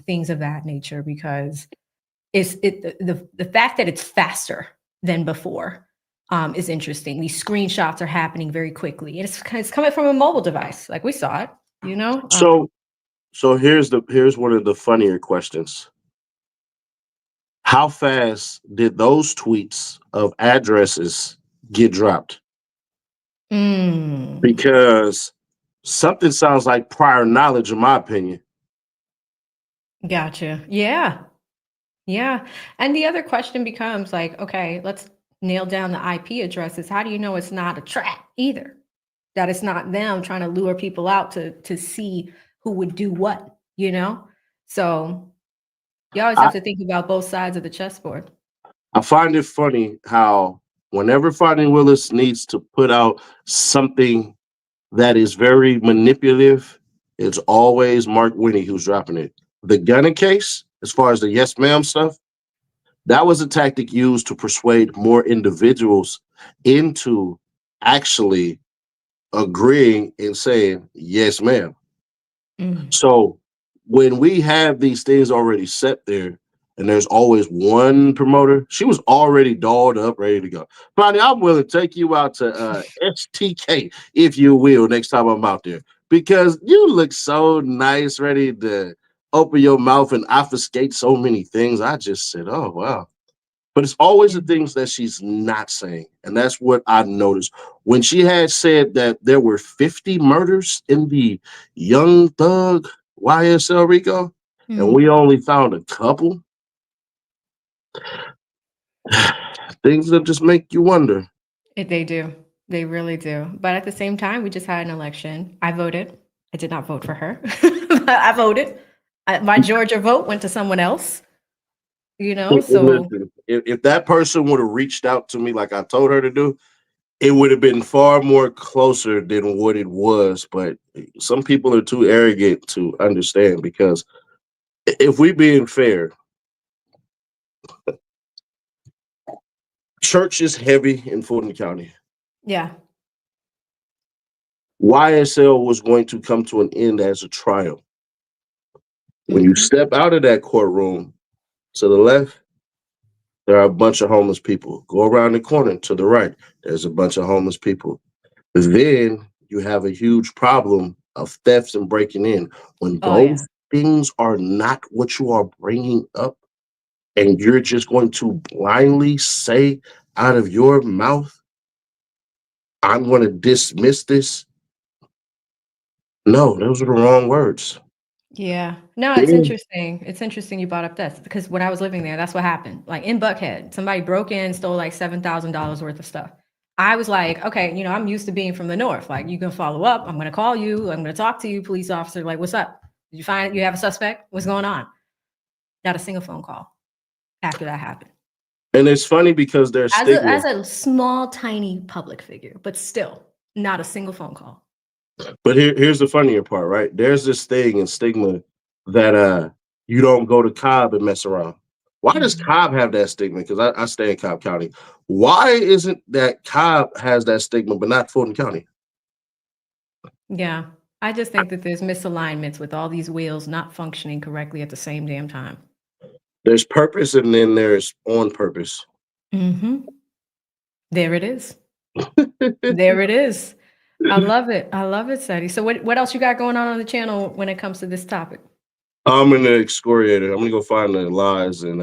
things of that nature, because the fact that it's faster than before is interesting. These screenshots are happening very quickly. And it's coming from a mobile device. Like, we saw it, you know? So here's one of the funnier questions. How fast did those tweets of addresses get dropped? Because something sounds like prior knowledge, in my opinion. Gotcha. Yeah. Yeah. And the other question becomes like, okay, let's nail down the IP addresses. How do you know it's not a trap either? That it's not them trying to lure people out to see who would do what, you know? So you always have to think about both sides of the chessboard. I find it funny how whenever Fani Willis needs to put out something that is very manipulative, it's always Mark Winnie who's dropping it. The Gunna case, as far as the yes ma'am stuff, that was a tactic used to persuade more individuals into actually agreeing and saying yes ma'am. So when we have these things already set there, and there's always one promoter, she was already dolled up, ready to go. Fani, I'm willing to take you out to STK, if you will, next time I'm out there. because you look so nice, ready to open your mouth and obfuscate so many things. I just said, oh, wow. But it's always the things that she's not saying. And that's what I noticed. When she had said that there were 50 murders in the Young Thug YSL Rico, and we only found a couple, things that just make you wonder. They do. They really do. But at the same time, we just had an election. I voted. I did not vote for her. I voted. My Georgia vote went to someone else. You know, so Listen, if that person would have reached out to me like I told her to do, it would have been far more closer than what it was. But some people are too arrogant to understand, because if we being fair, church is heavy in Fulton County. yeah. YSL was going to come to an end as a trial. When you step out of that courtroom, to the left, there are a bunch of homeless people. Go around the corner to the right, there's a bunch of homeless people. Then you have a huge problem of thefts and breaking in. When those things are not what you are bringing up, and you're just going to blindly say out of your mouth, I'm going to dismiss this. No, those are the wrong words. Yeah. No, it's interesting. It's interesting you brought up this, because when I was living there, that's what happened. Like in Buckhead, somebody broke in, stole like $7,000 worth of stuff. I was like, okay, you know, I'm used to being from the north. Like, you can follow up. I'm going to call you. I'm going to talk to you, police officer. Like, what's up? Did you find you have a suspect? What's going on? Not a single phone call after that happened. And it's funny because there's as a small, tiny public figure, but still not a single phone call. But here's the funnier part, right? There's this thing and stigma that you don't go to Cobb and mess around. Why does Cobb have that stigma? Because I stay in Cobb County. Why isn't that Cobb has that stigma, but not Fulton County? Yeah. I just think that there's misalignments with all these wheels not functioning correctly at the same damn time. There's purpose, and then there's on purpose. There it is. There it is. I love it. I love it, Sadie. So what else you got going on the channel when it comes to this topic? I'm gonna excoriate it. I'm gonna go find the lies and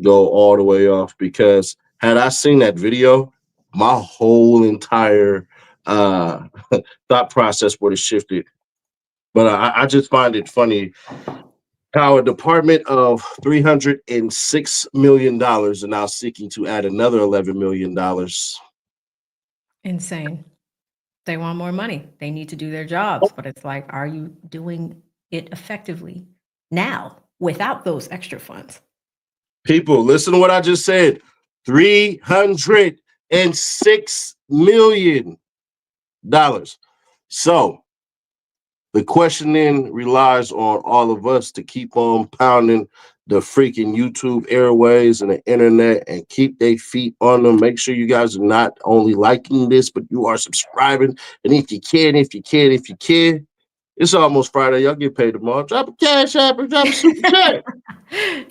go all the way off, because had I seen that video, my whole entire thought process would have shifted. But I just find it funny how a department of $306 million are now seeking to add another $11 million. Insane. They want more money. They need to do their jobs. But it's like, are you doing it effectively now without those extra funds? People, listen to what I just said. $306 million. So the question then relies on all of us to keep on pounding the freaking YouTube airways and the internet and keep their feet on them. Make sure you guys are not only liking this, but you are subscribing. And if you can, it's almost Friday. Y'all get paid tomorrow. Drop a cash app or drop a super chat.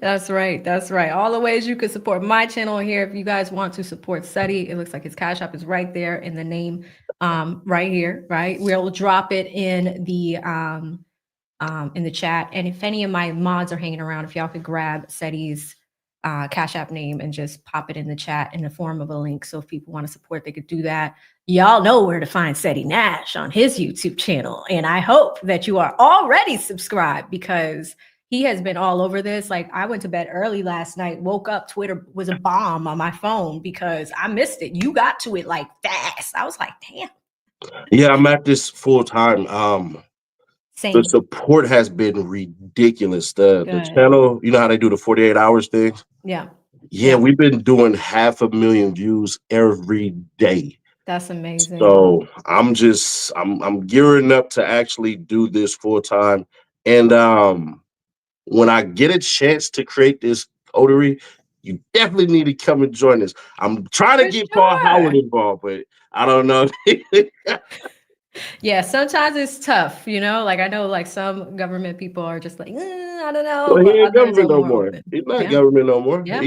That's right. That's right. All the ways you could support my channel here. If you guys want to support Seti, it looks like his cash app is right there in the name, right here, right? We'll drop it in the chat. And if any of my mods are hanging around, if y'all could grab Seti's cash app name and just pop it in the chat in the form of a link. So if people want to support, they could do that. Y'all know where to find Seti Nash on his YouTube channel. And I hope that you are already subscribed, because he has been all over this. Like, I went to bed early last night, woke up, Twitter was a bomb on my phone because I missed it. You got to it like fast. I was like, damn. Yeah, I'm at this full time. Same. The support has been ridiculous. The channel, you know how they do the 48 hours thing? Yeah. Yeah, we've been doing 500,000 views every day. That's amazing. So I'm gearing up to actually do this full time. And when I get a chance to create this coterie, you definitely need to come and join us. I'm trying to get Paul Howard involved, but I don't know. Yeah, sometimes it's tough, you know. Like, I know, like, some government people are just like, I don't know. Well, he but ain't government no more. open. He's not government no more. Yeah.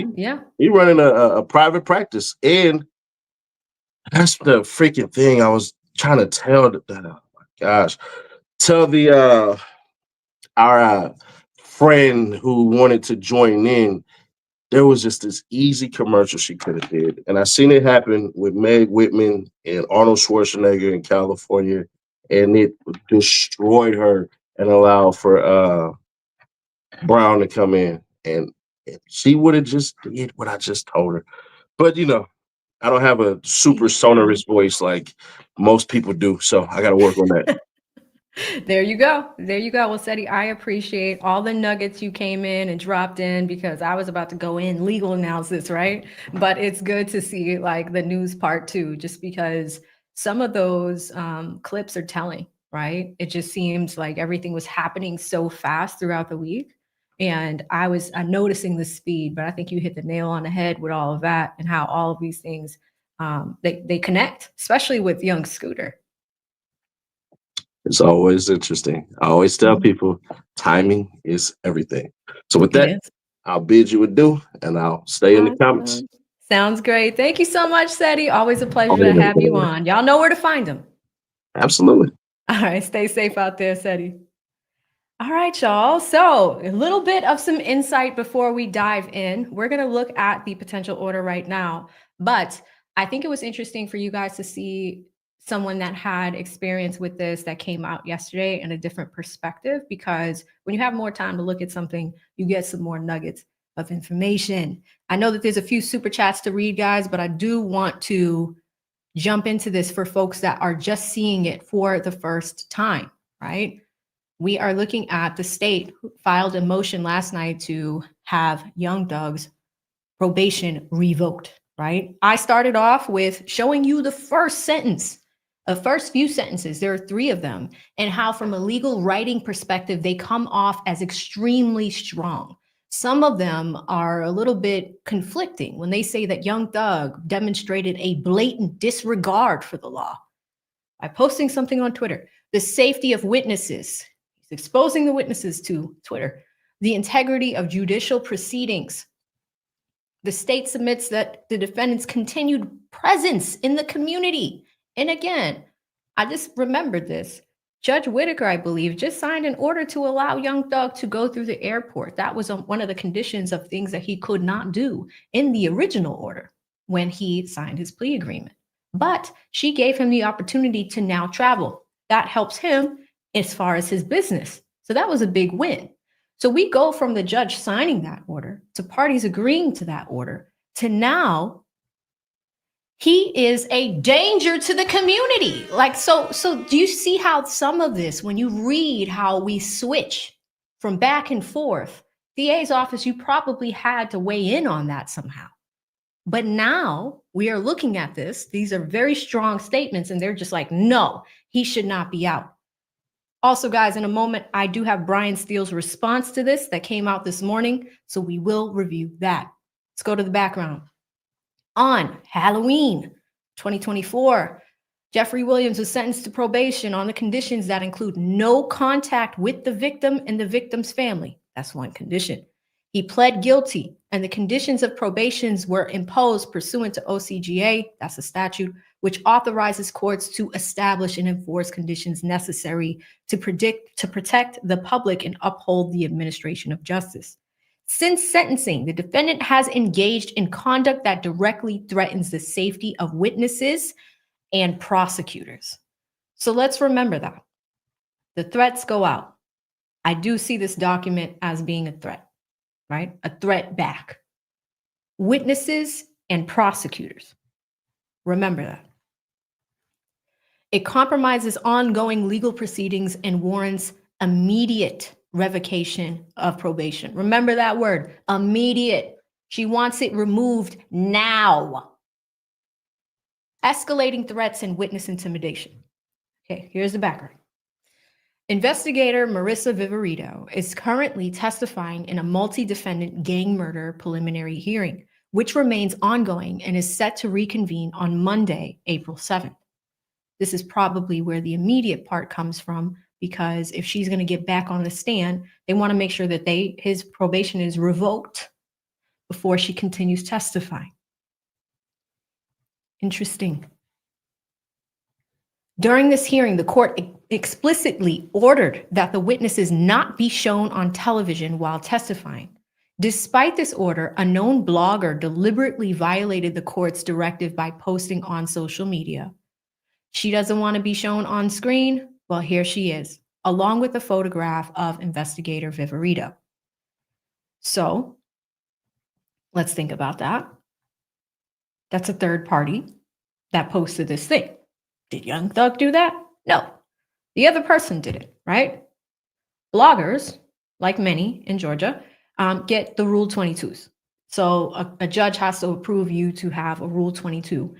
He's running a private practice, and that's the freaking thing I was trying to tell. Oh my Gosh, tell the our friend who wanted to join in, there was just this easy commercial she could have did, and I seen it happen with Meg Whitman and Arnold Schwarzenegger in California, and it destroyed her and allowed for Brown to come in, and she would have just did what I just told her. But I don't have a super sonorous voice like most people do, so I got to work on that. There you go. There you go. Well, Seti, I appreciate all the nuggets you came in and dropped in because I was about to go in legal analysis, right? But it's good to see like the news part too, just because some of those clips are telling, right? It just seems like everything was happening so fast throughout the week. And I was noticing the speed, but I think you hit the nail on the head with all of that and how all of these things, they connect, especially with young Scooter. It's always interesting. I always tell people timing is everything. So with that, I'll bid you adieu and I'll stay in the comments. Sounds great. Thank you so much, Seti. Always a pleasure to have you on. Y'all know where to find him. Absolutely. All right. Stay safe out there, Seti. All right, y'all. So a little bit of some insight before we dive in. We're going to look at the potential order right now, but I think it was interesting for you guys to see someone that had experience with this that came out yesterday in a different perspective, because when you have more time to look at something, you get some more nuggets of information. I know that there's a few super chats to read, guys, but I do want to jump into this for folks that are just seeing it for the first time, right? We are looking at the state filed a motion last night to have Young Thug's probation revoked, right? I started off with showing you the first sentence, the first few sentences. There are 3 of them, and how from a legal writing perspective, they come off as extremely strong. Some of them are a little bit conflicting when they say that Young Thug demonstrated a blatant disregard for the law by posting something on Twitter. The safety of witnesses, he's exposing the witnesses to Twitter. The integrity of judicial proceedings. The state submits that the defendant's continued presence in the community. And again, I just remembered this. Judge Whitaker, I believe, just signed an order to allow Young Thug to go through the airport. That was one of the conditions of things that he could not do in the original order when he signed his plea agreement. But she gave him the opportunity to now travel. That helps him as far as his business. So that was a big win. So we go from the judge signing that order to parties agreeing to that order to now he is a danger to the community. Like, so do you see how some of this, when you read how we switch from back and forth, DA's office, you probably had to weigh in on that somehow. But now we are looking at this. These are very strong statements, and they're just like, no, he should not be out. Also, guys, in a moment, I do have Brian Steele's response to this that came out this morning, so we will review that. Let's go to the background. On Halloween 2024, Jeffrey Williams was sentenced to probation on the conditions that include no contact with the victim and the victim's family. That's one condition. He pled guilty, and the conditions of probations were imposed pursuant to OCGA, that's a statute, which authorizes courts to establish and enforce conditions necessary to protect the public and uphold the administration of justice. Since sentencing, the defendant has engaged in conduct that directly threatens the safety of witnesses and prosecutors. So let's remember that. The threats go out. I do see this document as being a threat, right? A threat back. Witnesses and prosecutors. Remember that. It compromises ongoing legal proceedings and warrants immediate revocation of probation. Remember that word, immediate. She wants it removed now. Escalating threats and witness intimidation. Okay, here's the background. Investigator Marissa Viverito is currently testifying in a multi-defendant gang murder preliminary hearing, which remains ongoing and is set to reconvene on Monday, April 7th. This is probably where the immediate part comes from, because if she's going to get back on the stand, they want to make sure that his probation is revoked before she continues testifying. Interesting. During this hearing, the court explicitly ordered that the witnesses not be shown on television while testifying. Despite this order, a known blogger deliberately violated the court's directive by posting on social media. She doesn't want to be shown on screen. Well, here she is, along with a photograph of investigator Viverito. So let's think about that. That's a third party that posted this thing. Did Young Thug do that? No. The other person did it, right? Bloggers, like many in Georgia, get the Rule 22s. So a judge has to approve you to have a Rule 22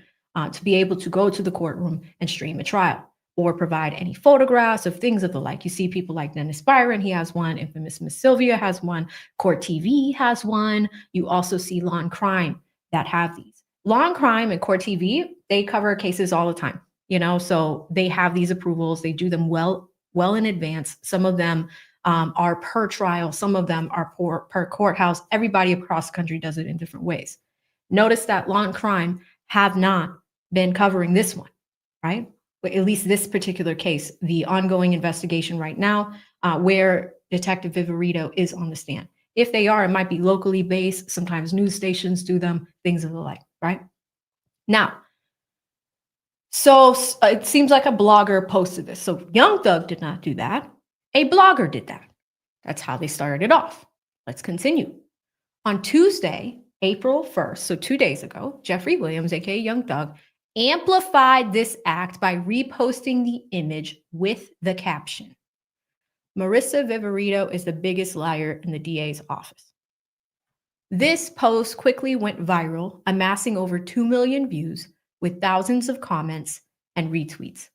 to be able to go to the courtroom and stream a trial or provide any photographs of things of the like. You see people like Dennis Byron, he has one. Infamous Miss Sylvia has one. Court TV has one. You also see Law and Crime that have these. Law and Crime and Court TV, they cover cases all the time, so they have these approvals. They do them well in advance. Some of them are per trial. Some of them are per courthouse. Everybody across the country does it in different ways. Notice that Law and Crime have not been covering this one, right? But at least this particular case, the ongoing investigation right now, where Detective Viverito is on the stand. If they are, it might be locally based. Sometimes news stations do them, things of the like, right? Now, so it seems like a blogger posted this. So Young Thug did not do that. A blogger did that. That's how they started it off. Let's continue. On Tuesday, April 1st, so 2 days ago, Jeffrey Williams, aka Young Thug, amplified this act by reposting the image with the caption, "Marissa Viverito is the biggest liar in the DA's office." This post quickly went viral, amassing over 2 million views with thousands of comments and retweets,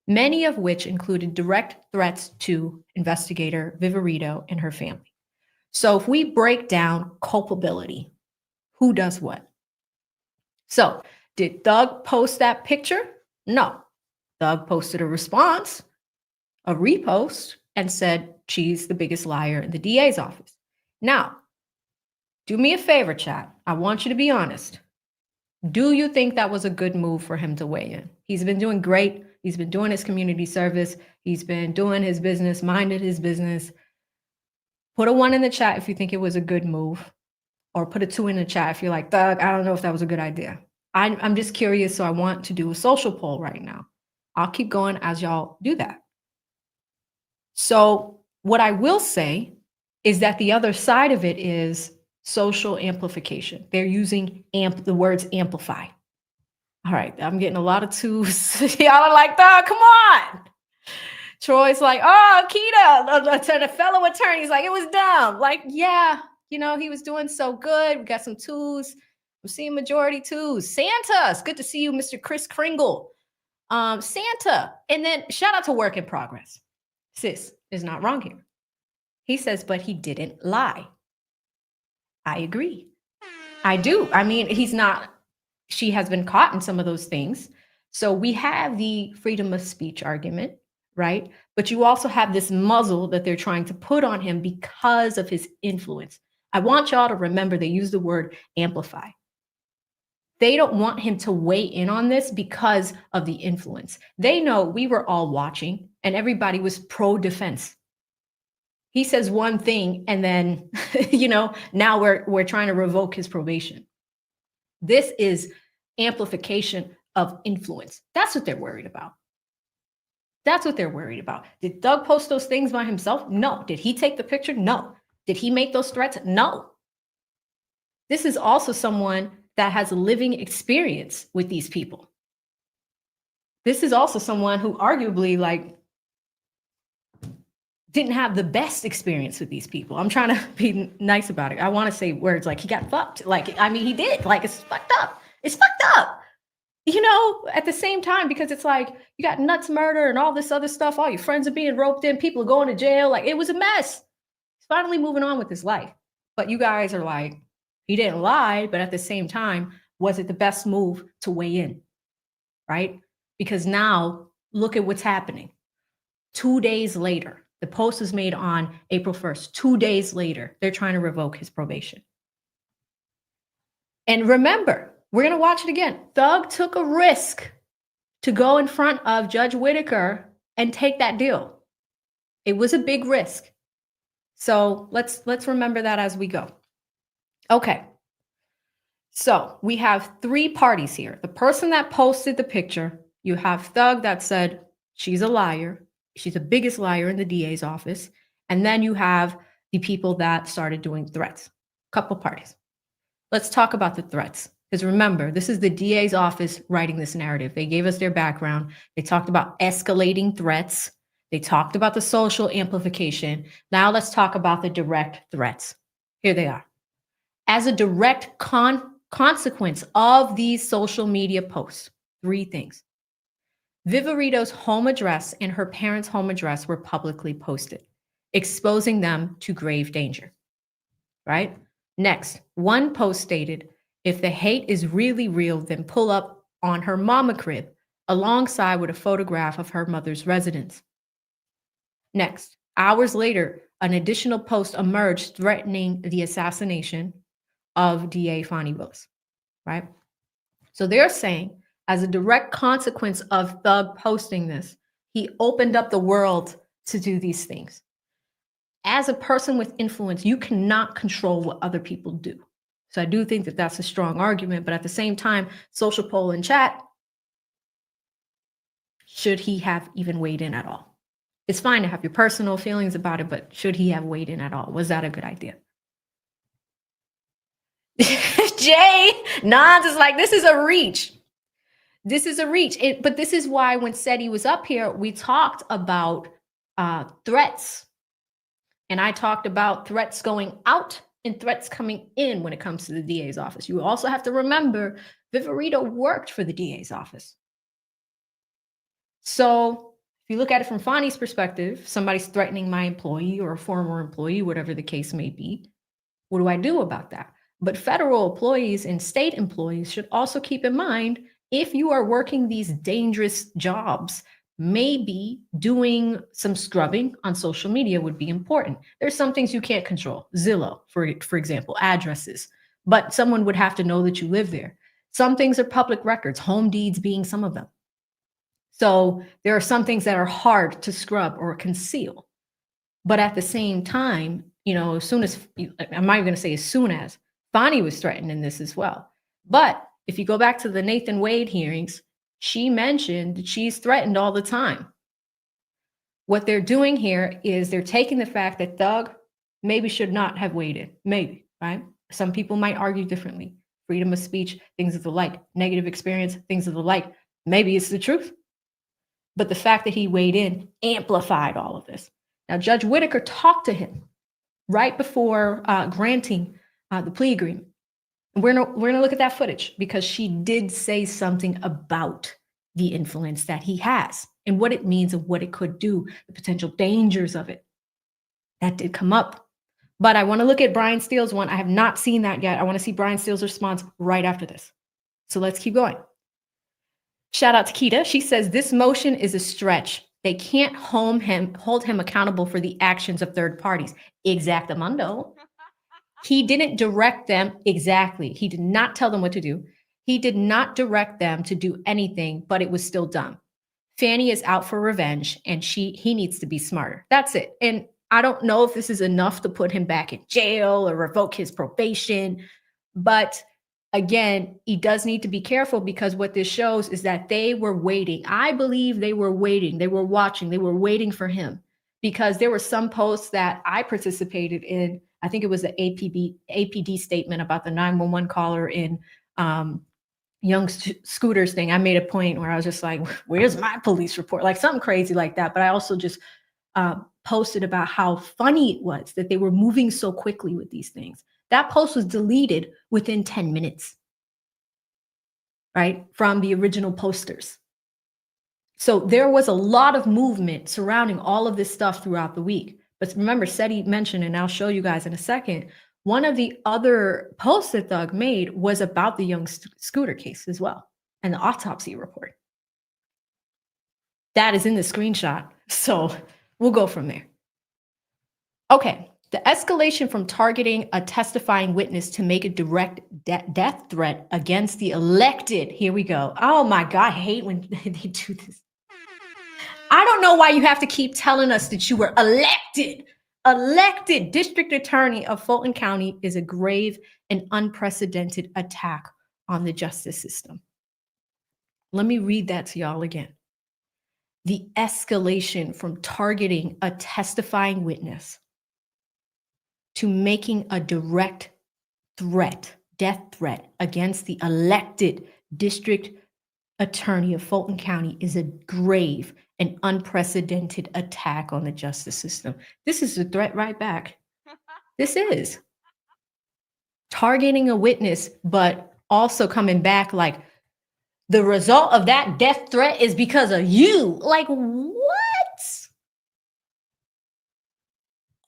many of which included direct threats to investigator Viverito and her family. So if we break down culpability, who does what? So did Thug post that picture? No. Thug posted a response, a repost, and said she's the biggest liar in the DA's office. Now, do me a favor, chat. I want you to be honest. Do you think that was a good move for him to weigh in? He's been doing great. He's been doing his community service. He's been doing his business, minded his business. Put a 1 in the chat if you think it was a good move, or put a 2 in the chat if you're like, Thug, I don't know if that was a good idea. I'm just curious, so I want to do a social poll right now. I'll keep going as y'all do that. So what I will say is that the other side of it is social amplification. They're using the words amplify. All right, I'm getting a lot of twos. Y'all are like, Thug, come on. Troy's like, oh, Keita, the fellow attorney's like, it was dumb. Like, yeah, he was doing so good. We got some twos. I'm seeing majority twos. Santa, it's good to see you, Mr. Chris Kringle. Santa. And then shout out to Work in Progress. Sis is not wrong here. He says, but he didn't lie. I agree. I do. I mean, she has been caught in some of those things. So we have the freedom of speech argument, right? But you also have this muzzle that they're trying to put on him because of his influence. I want y'all to remember they use the word amplify. They don't want him to weigh in on this because of the influence. They know we were all watching and everybody was pro-defense. He says one thing and then, now we're trying to revoke his probation. This is amplification of influence. That's what they're worried about. That's what they're worried about. Did Thug post those things by himself? No. Did he take the picture? No. Did he make those threats? No. This is also someone that has a living experience with these people. This is also someone who arguably didn't have the best experience with these people. I'm trying to be nice about it. I want to say words like he got fucked. He did. It's fucked up. It's fucked up. At the same time, because it's like you got nuts murder and all this other stuff. All your friends are being roped in. People are going to jail. It was a mess. He's finally moving on with his life. But you guys are like, he didn't lie. But at the same time, was it the best move to weigh in? Right? Because now look at what's happening. 2 days later, the post was made on April 1st. 2 days later, they're trying to revoke his probation. And remember, we're going to watch it again. Thug took a risk to go in front of Judge Whitaker and take that deal. It was a big risk. So let's remember that as we go. Okay. So we have three parties here. The person that posted the picture, you have Thug that said she's a liar. She's the biggest liar in the DA's office. And then you have the people that started doing threats. Couple parties. Let's talk about the threats. Because remember, this is the DA's office writing this narrative. They gave us their background. They talked about escalating threats. They talked about the social amplification. Now let's talk about the direct threats. Here they are. As a direct consequence of these social media posts, three things. Viverito's home address and her parents' home address were publicly posted, exposing them to grave danger, right? Next, one post stated, if the hate is really real, then pull up on her mama crib alongside with a photograph of her mother's residence. Next, hours later, an additional post emerged threatening the assassination of DA Fani Willis, right? So they're saying, as a direct consequence of Thug posting this, he opened up the world to do these things. As a person with influence, you cannot control what other people do. So I do think that that's a strong argument, but at the same time, social poll in chat, should he have even weighed in at all? It's fine to have your personal feelings about it, but should he have weighed in at all? Was that a good idea? Jay Nons is like, this is a reach. This is a reach. But this is why when Seti was up here, we talked about threats. And I talked about threats going out and threats coming in when it comes to the DA's office. You also have to remember, Viverito worked for the DA's office. So if you look at it from Fani's perspective, somebody's threatening my employee or a former employee, whatever the case may be. What do I do about that? But federal employees and state employees should also keep in mind, if you are working these dangerous jobs, maybe doing some scrubbing on social media would be important. There's some things you can't control. Zillow, for example, addresses. But someone would have to know that you live there. Some things are public records, home deeds being some of them. So there are some things that are hard to scrub or conceal. But at the same time, you know, as soon as, I'm not even going to say as soon as, Fani was threatened in this as well. But if you go back to the Nathan Wade hearings, she mentioned that she's threatened all the time. What they're doing here is they're taking the fact that Thug maybe should not have waited, maybe, right? Some people might argue differently. Freedom of speech, things of the like, negative experience, things of the like. Maybe it's the truth. But the fact that he weighed in amplified all of this. Now, Judge Whitaker talked to him right before granting the plea agreement. And we're gonna look at that footage because she did say something about the influence that he has and what it means and what it could do, the potential dangers of it. That did come up. But I want to look at Brian Steele's one. I have not seen that yet. I want to see Brian Steele's response right after this. So let's keep going. Shout out to Keita. She says, this motion is a stretch. They can't hold him accountable for the actions of third parties. Exactamundo. He didn't direct them. Exactly. He did not tell them what to do. He did not direct them to do anything, but it was still done. Fani is out for revenge and he needs to be smarter. That's it. And I don't know if this is enough to put him back in jail or revoke his probation, but again, he does need to be careful because what this shows is that they were waiting. I believe they were waiting. They were watching. They were waiting for him because there were some posts that I participated in. I think it was the APD statement about the 911 caller in Young Scooter's thing. I made a point where I was just like, where's my police report? Like something crazy like that. But I also just posted about how funny it was that they were moving so quickly with these things. That post was deleted within 10 minutes, right? From the original posters. So there was a lot of movement surrounding all of this stuff throughout the week. But remember, Seti mentioned, and I'll show you guys in a second, one of the other posts that Thug made was about the Young Scooter case as well, and the autopsy report. That is in the screenshot. So we'll go from there. Okay, The escalation from targeting a testifying witness to make a direct death threat against the elected. Here we go. Oh my God, I hate when they do this. I don't know why you have to keep telling us that you were elected. Elected district attorney of Fulton County is a grave and unprecedented attack on the justice system. Let me read that to y'all again. The escalation from targeting a testifying witness to making a direct threat, death threat against the elected district attorney of Fulton County is a grave and unprecedented attack on the justice system. This is a threat right back. This is targeting a witness, but also coming back like the result of that death threat is because of you. Like, what?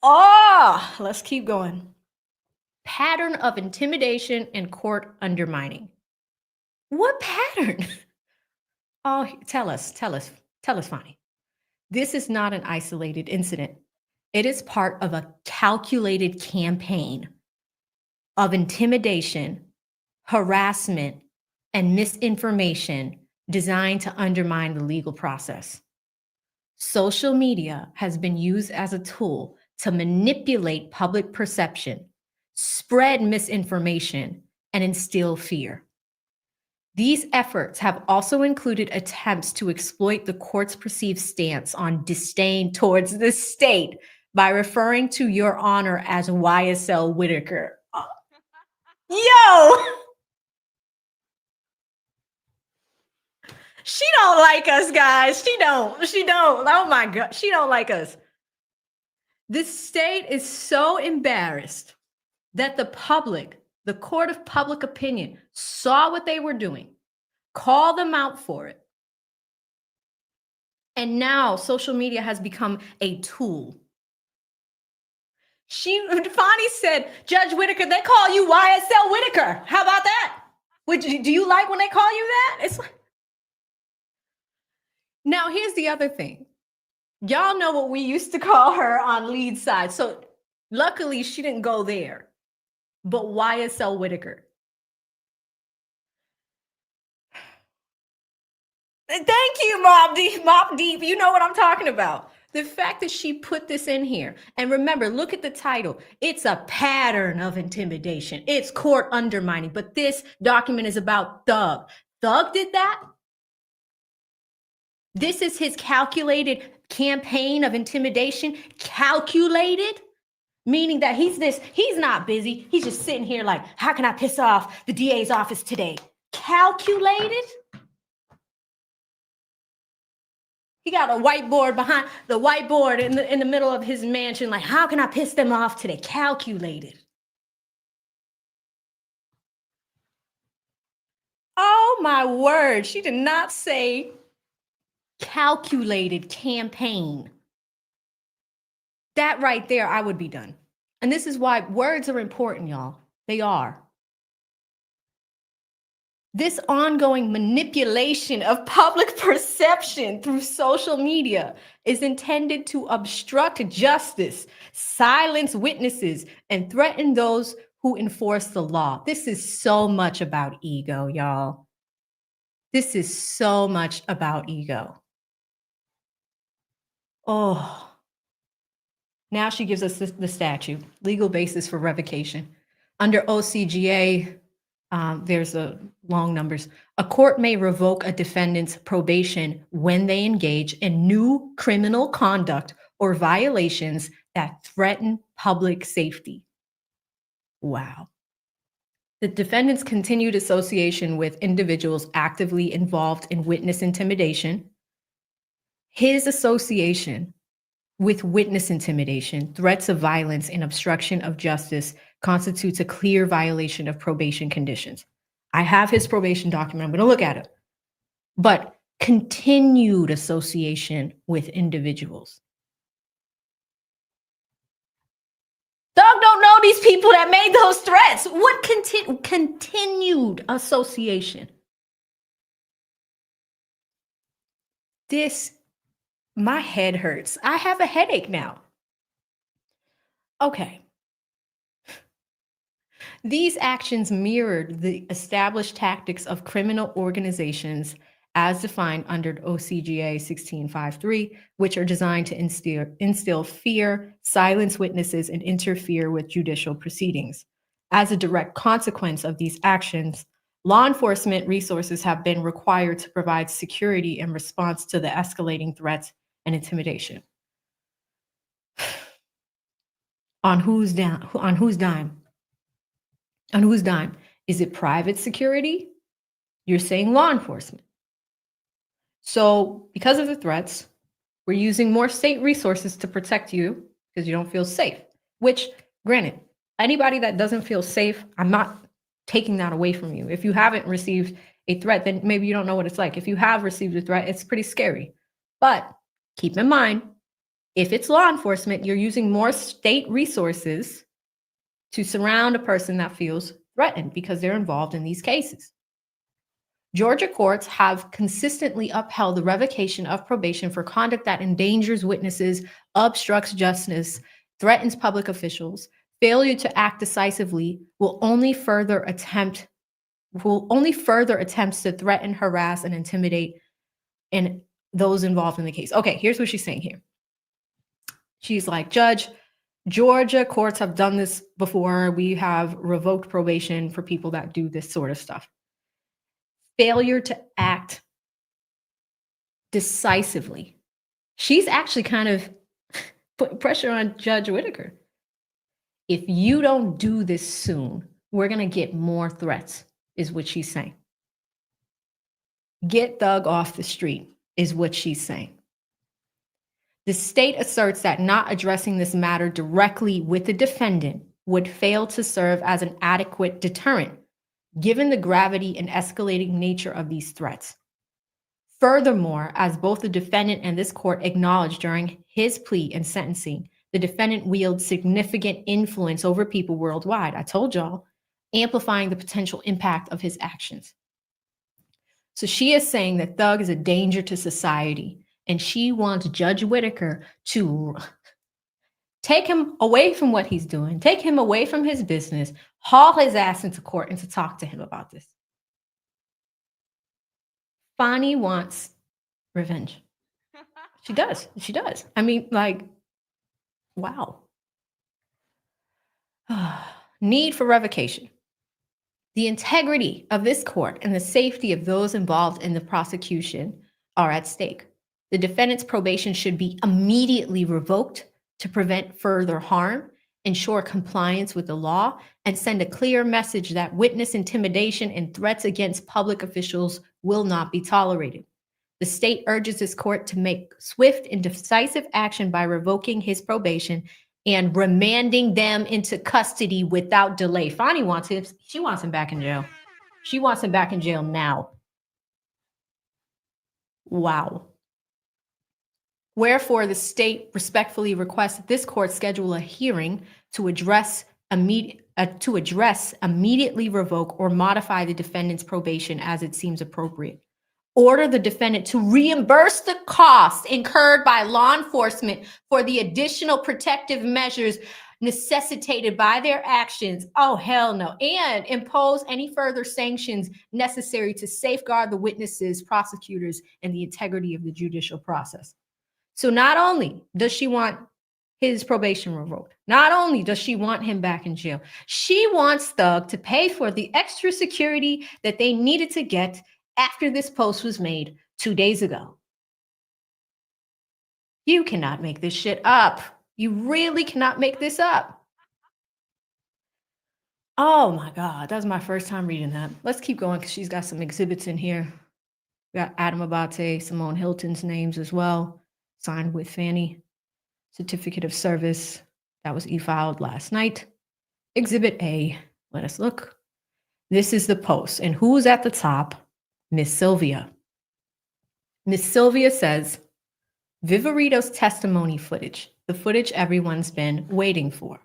Oh, let's keep going. Pattern of intimidation and court undermining. What pattern? Oh, tell us, Fani. This is not an isolated incident. It is part of a calculated campaign of intimidation, harassment, and misinformation designed to undermine the legal process. Social media has been used as a tool to manipulate public perception, spread misinformation, and instill fear. These efforts have also included attempts to exploit the court's perceived stance on disdain towards the state by referring to Your Honor as YSL Whitaker. Yo! She don't like us, guys. She don't. Oh my God. She don't like us. The state is so embarrassed that the public, the court of public opinion, saw what they were doing, called them out for it. And now social media has become a tool. Fani said, Judge Whitaker, they call you YSL Whitaker. How about that? Do you like when they call you that? It's like... Now, here's the other thing. Y'all know what we used to call her on lead side. So luckily she didn't go there. But YSL Whitaker. Thank you, Mob Deep. You know what I'm talking about. The fact that she put this in here. And remember, look at the title. It's a pattern of intimidation. It's court undermining. But this document is about Thug. Thug did that? This is his calculated campaign of intimidation. Calculated? Meaning that he's not busy. He's just sitting here like, how can I piss off the DA's office today? Calculated? He got a whiteboard behind the whiteboard in the middle of his mansion. Like, how can I piss them off today? Calculated. Oh my word. She did not say calculated campaign. That right there, I would be done. And this is why words are important, y'all. They are. This ongoing manipulation of public perception through social media is intended to obstruct justice, silence witnesses, and threaten those who enforce the law. This is so much about ego, y'all. This is so much about ego. Oh. Now she gives us the statute, legal basis for revocation. Under OCGA, there's a long numbers. A court may revoke a defendant's probation when they engage in new criminal conduct or violations that threaten public safety. Wow. The defendant's continued association with individuals actively involved in witness intimidation, his association with witness intimidation, threats of violence, and obstruction of justice constitutes a clear violation of probation conditions. I have his probation document. I'm going to look at it. But continued association with individuals. Thug don't know these people that made those threats. What continued association? My head hurts. I have a headache now. Okay. These actions mirrored the established tactics of criminal organizations as defined under OCGA 1653, which are designed to instill fear, silence witnesses, and interfere with judicial proceedings. As a direct consequence of these actions, law enforcement resources have been required to provide security in response to the escalating threats and intimidation. On whose dime? On whose dime? On whose dime? Is it private security? You're saying law enforcement. So because of the threats, we're using more state resources to protect you because you don't feel safe, which granted, anybody that doesn't feel safe, I'm not taking that away from you. If you haven't received a threat, then maybe you don't know what it's like. If you have received a threat, it's pretty scary. But keep in mind, if it's law enforcement, you're using more state resources to surround a person that feels threatened because they're involved in these cases. Georgia courts have consistently upheld the revocation of probation for conduct that endangers witnesses, obstructs justice, threatens public officials. Failure to act decisively will only further attempts to threaten, harass, and intimidate and those involved in the case. Okay, here's what she's saying here. She's like, Judge, Georgia courts have done this before. We have revoked probation for people that do this sort of stuff. Failure to act decisively. She's actually kind of putting pressure on Judge Whitaker. If you don't do this soon, we're going to get more threats, is what she's saying. Get Thug off the street, is what she's saying. The state asserts that not addressing this matter directly with the defendant would fail to serve as an adequate deterrent, given the gravity and escalating nature of these threats. Furthermore, as both the defendant and this court acknowledged during his plea and sentencing, the defendant wields significant influence over people worldwide. I told y'all, amplifying the potential impact of his actions. So she is saying that Thug is a danger to society, and she wants Judge Whitaker to take him away from what he's doing, take him away from his business, haul his ass into court, and to talk to him about this. Fani wants revenge. She does. She does. I mean, like, wow. Need for revocation. The integrity of this court and the safety of those involved in the prosecution are at stake. The defendant's probation should be immediately revoked to prevent further harm, ensure compliance with the law, and send a clear message that witness intimidation and threats against public officials will not be tolerated. The state urges this court to make swift and decisive action by revoking his probation and remanding them into custody without delay. Fani wants him. She wants him back in jail. She wants him back in jail now. Wow. Wherefore, the state respectfully requests that this court schedule a hearing to address immediately revoke or modify the defendant's probation as it seems appropriate. Order the defendant to reimburse the costs incurred by law enforcement for the additional protective measures necessitated by their actions. Oh, hell no. And impose any further sanctions necessary to safeguard the witnesses, prosecutors, and the integrity of the judicial process. So not only does she want his probation revoked, not only does she want him back in jail, she wants Thug to pay for the extra security that they needed to get after this post was made 2 days ago. You cannot make this shit up. You really cannot make this up. Oh my God, that was my first time reading that. Let's keep going because she's got some exhibits in here. We got Adam Abate, Simone Hilton's names as well, signed with Fani. Certificate of service, that was e-filed last night. Exhibit A, let us look. This is the post, and who's at the top? Miss Sylvia. Miss Sylvia says, Viverito's testimony footage, the footage everyone's been waiting for.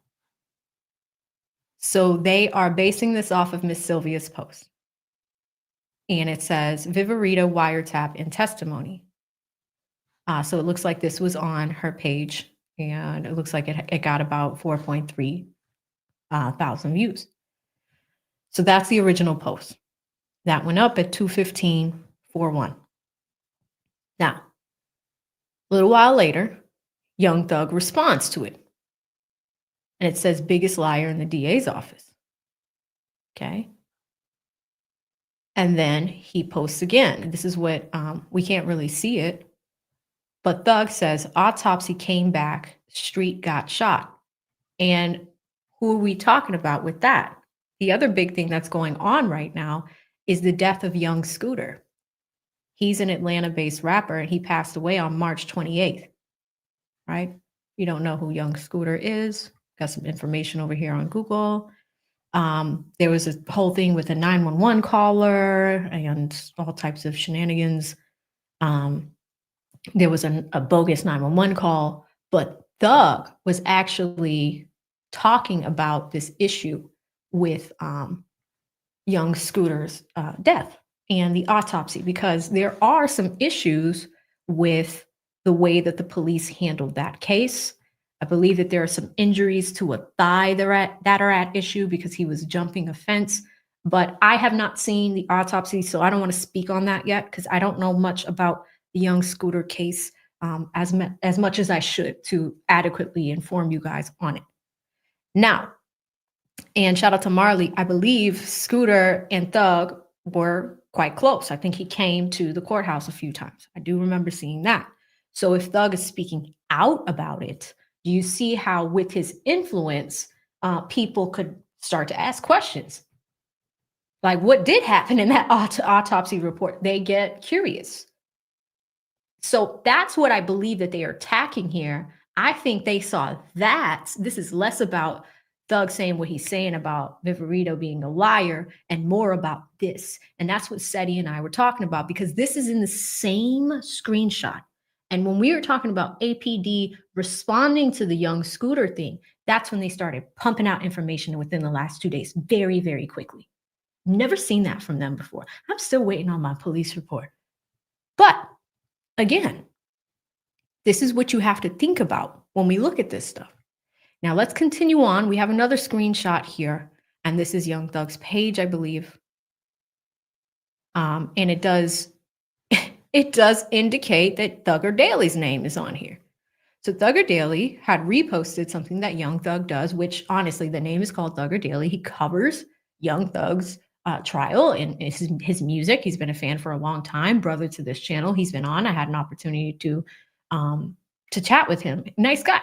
So they are basing this off of Miss Sylvia's post. And it says, Viverito wiretap in testimony. So it looks like this was on her page and it looks like it got about 4.3 thousand views. So that's the original post. That went up at 2:15:41. Now, a little while later, Young Thug responds to it. And it says biggest liar in the DA's office. Okay. And then he posts again. This is what we can't really see it. But Thug says autopsy came back, street got shot. And who are we talking about with that? The other big thing that's going on right now is the death of Young Scooter. He's an Atlanta-based rapper, and he passed away on March 28th, right? You don't know who Young Scooter is. Got some information over here on Google. There was a whole thing with a 911 caller and all types of shenanigans. There was a bogus 911 call, but Thug was actually talking about this issue with Young Scooter's death and the autopsy, because there are some issues with the way that the police handled that case. I believe that there are some injuries to a thigh that are at issue because he was jumping a fence. But I have not seen the autopsy, so I don't want to speak on that yet because I don't know much about the Young Scooter case as much as I should to adequately inform you guys on it. Now, and shout out to Marley, I believe Scooter and Thug were quite close. I think he came to the courthouse a few times. I do remember seeing that. So if Thug is speaking out about it, do you see how with his influence, people could start to ask questions? Like, what did happen in that autopsy report? They get curious. So that's what I believe that they are attacking here. I think they saw that. This is less about Thug saying what he's saying about Viverito being a liar and more about this. And that's what Seti and I were talking about, because this is in the same screenshot. And when we were talking about APD responding to the Young Scooter thing, that's when they started pumping out information within the last 2 days, very, very quickly. Never seen that from them before. I'm still waiting on my police report. But again, this is what you have to think about when we look at this stuff. Now let's continue on. We have another screenshot here, and this is Young Thug's page, I believe. And it does indicate that Thugger Daly's name is on here. So Thugger Daly had reposted something that Young Thug does, which honestly, the name is called Thugger Daly. He covers Young Thug's trial and his music. He's been a fan for a long time, brother to this channel. He's been on. I had an opportunity to chat with him. Nice guy.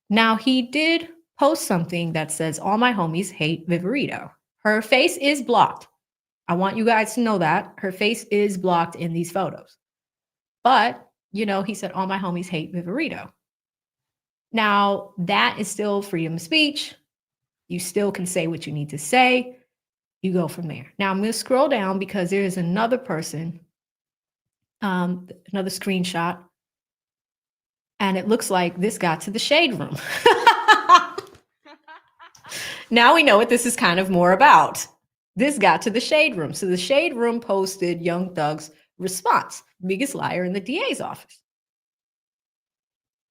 Now he did post something that says, all my homies hate Viverito. Her face is blocked. I want you guys to know that her face is blocked in these photos. But, you know, he said, all my homies hate Viverito. Now, that is still freedom of speech. You still can say what you need to say. You go from there. Now, I'm going to scroll down because there is another person, another screenshot. And it looks like this got to the shade room. Now we know what this is kind of more about. This got to the shade room. So the shade room posted Young Thug's response, biggest liar in the DA's office.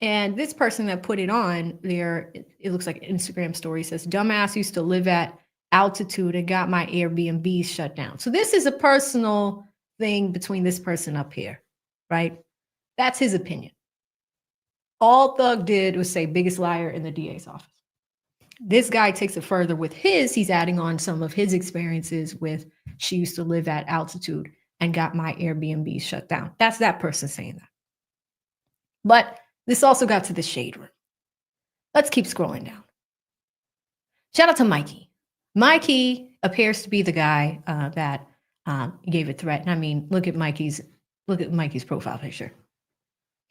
And this person that put it on there, it looks like an Instagram story, says, dumbass used to live at altitude and got my Airbnb shut down. So this is a personal thing between this person up here, right? That's his opinion. All Thug did was say biggest liar in the DA's office. This guy takes it further with he's adding on some of his experiences with she used to live at altitude and got my Airbnb shut down. That's that person saying that. But this also got to the shade room. Let's keep scrolling down. Shout out to Mikey. Mikey appears to be the guy that gave a threat. And I mean, look at Mikey's profile picture.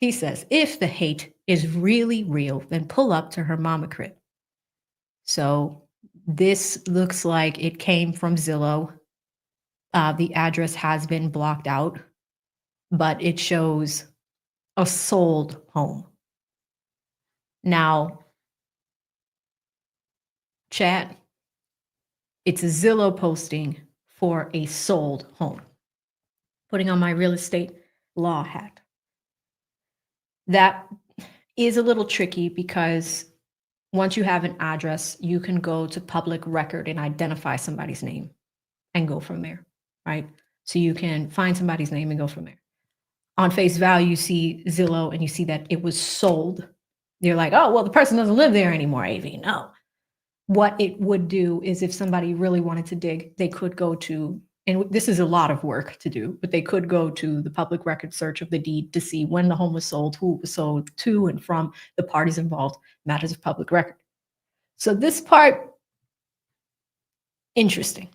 He says, if the hate is really real, then pull up to her mama crib. So this looks like it came from Zillow. The address has been blocked out, but it shows a sold home. Now, chat, it's a Zillow posting for a sold home. Putting on my real estate law hat. That is a little tricky because once you have an address, you can go to public record and identify somebody's name and go from there, right? So you can find somebody's name and go from there. On face value, you see Zillow and you see that it was sold. You're like, oh, well, the person doesn't live there anymore, AV. No. What it would do is if somebody really wanted to dig, they could go to, and this is a lot of work to do, but they could go to the public record search of the deed to see when the home was sold, who it was sold to and from, the parties involved, matters of public record. So this part, interesting,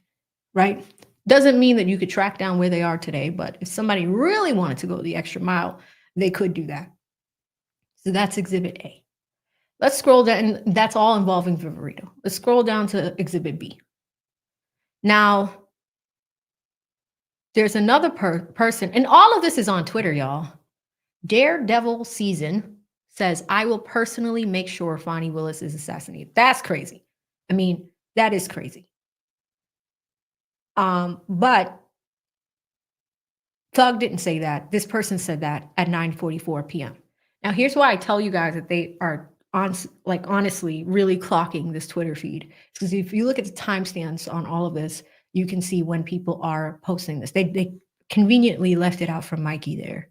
right? Doesn't mean that you could track down where they are today, but if somebody really wanted to go the extra mile, they could do that. So that's Exhibit A. Let's scroll down, and that's all involving Viverito. Let's scroll down to Exhibit B. Now, there's another person, and all of this is on Twitter, y'all. Daredevil Season says, I will personally make sure Fani Willis is assassinated. That's crazy. I mean, that is crazy. But Thug didn't say that. This person said that at 9:44 p.m. Now, here's why I tell you guys that they are honestly really clocking this Twitter feed. Because if you look at the timestamps on all of this, you can see when people are posting this. They conveniently left it out from Mikey there.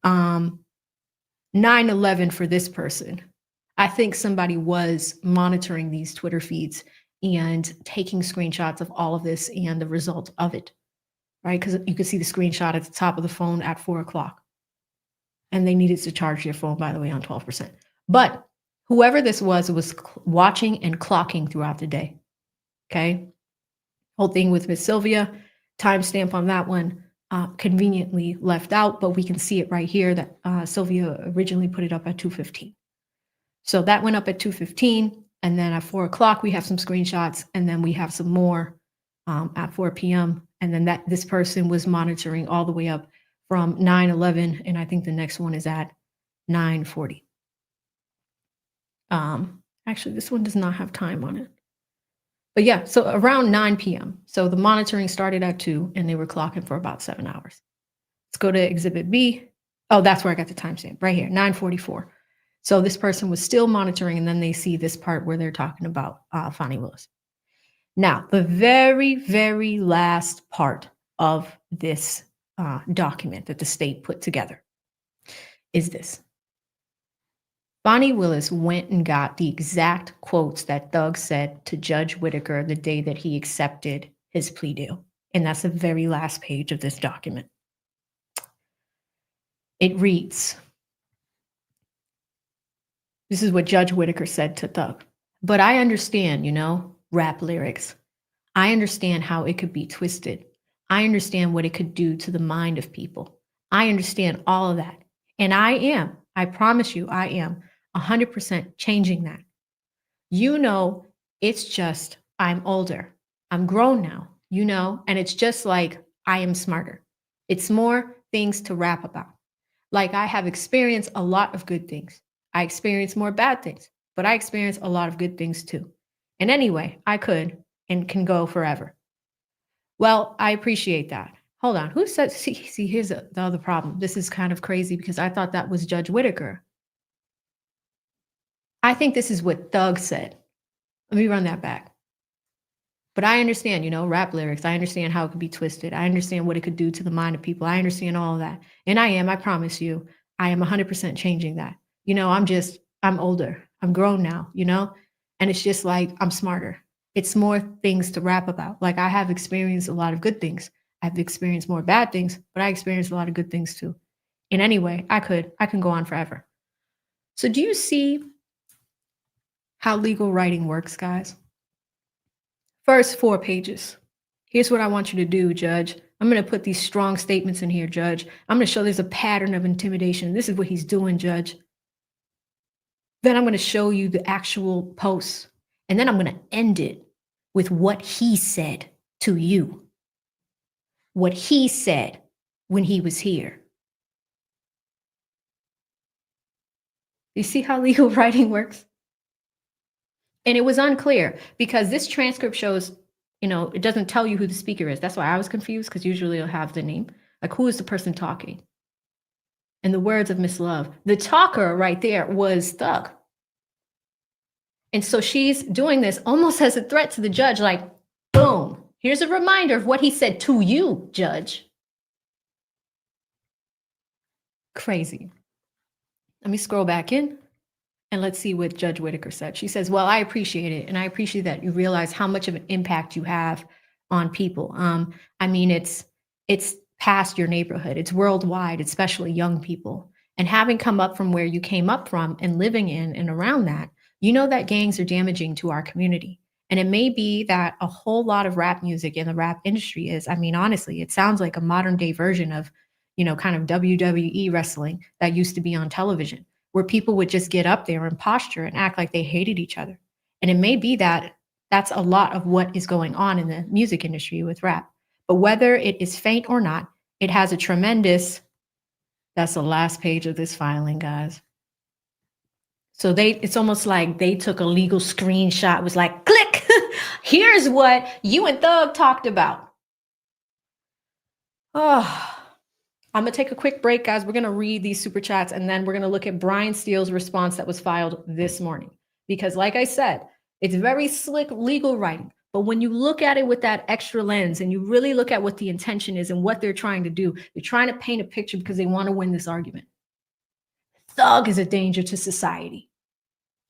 9/11 for this person. I think somebody was monitoring these Twitter feeds and taking screenshots of all of this and the result of it, right? Because you could see the screenshot at the top of the phone at 4 o'clock. And they needed to charge your phone, by the way, on 12%. But whoever this was watching and clocking throughout the day, okay? Whole thing with Miss Sylvia, timestamp on that one, conveniently left out, but we can see it right here that Sylvia originally put it up at 2:15. So that went up at 2:15, and then at 4 o'clock, we have some screenshots, and then we have some more at 4 p.m. And then this person was monitoring all the way up from 9/11, and I think the next one is at 9:40. Actually, this one does not have time on it. But yeah, so around 9 p.m. So the monitoring started at 2, and they were clocking for about 7 hours. Let's go to Exhibit B. Oh, that's where I got the timestamp, right here, 9:44. So this person was still monitoring, and then they see this part where they're talking about Fani Willis. Now, the very, very last part of this document that the state put together is this. Fani Willis went and got the exact quotes that Thug said to Judge Whitaker the day that he accepted his plea deal. And that's the very last page of this document. It reads, this is what Judge Whitaker said to Thug. But I understand, rap lyrics. I understand how it could be twisted. I understand what it could do to the mind of people. I understand all of that. And I promise you, I am 100% changing that. It's just I'm older. I'm grown now, and it's just like I am smarter. It's more things to rap about. Like I have experienced a lot of good things. I experience more bad things, but I experience a lot of good things too. And anyway, I could and can go forever. Well, I appreciate that. Hold on. Who said, see, here's the other problem. This is kind of crazy because I thought that was Judge Whitaker. I think this is what Thug said. Let me run that back. But I understand, rap lyrics. I understand how it could be twisted. I understand what it could do to the mind of people. I understand all of that. And I promise you, I am 100% changing that. I'm older. I'm grown now, and it's just like I'm smarter. It's more things to rap about. Like I have experienced a lot of good things. I've experienced more bad things, but I experienced a lot of good things too. And anyway, I can go on forever. So do you see how legal writing works, guys? First 4 pages. Here's what I want you to do, Judge. I'm going to put these strong statements in here, Judge. I'm going to show there's a pattern of intimidation. This is what he's doing, Judge. Then I'm going to show you the actual posts. And then I'm going to end it with what he said to you. What he said when he was here. You see how legal writing works? And it was unclear because this transcript shows, it doesn't tell you who the speaker is. That's why I was confused because usually it'll have the name. Like, who is the person talking? In the words of Miss Love, the talker right there was Thug. And so she's doing this almost as a threat to the judge, like, boom, here's a reminder of what he said to you, judge. Crazy. Let me scroll back in and let's see what Judge Whitaker said. She says, well, I appreciate it. And I appreciate that you realize how much of an impact you have on people. I mean, it's past your neighborhood. It's worldwide, especially young people. And having come up from where you came up from and living in and around that, you know that gangs are damaging to our community. And it may be that a whole lot of rap music in the rap industry is, I mean, honestly, it sounds like a modern day version of, you know, kind of WWE wrestling that used to be on television, where people would just get up there and posture and act like they hated each other. And it may be that that's a lot of what is going on in the music industry with rap. But whether it is faint or not, it has a tremendous, that's the last page of this filing, guys. So it's almost like they took a legal screenshot, was like, click, here's what you and Thug talked about. Oh, I'm going to take a quick break, guys. We're going to read these super chats, and then we're going to look at Brian Steele's response that was filed this morning. Because like I said, it's very slick legal writing. But when you look at it with that extra lens and you really look at what the intention is and what they're trying to do, they're trying to paint a picture because they want to win this argument. Thug is a danger to society.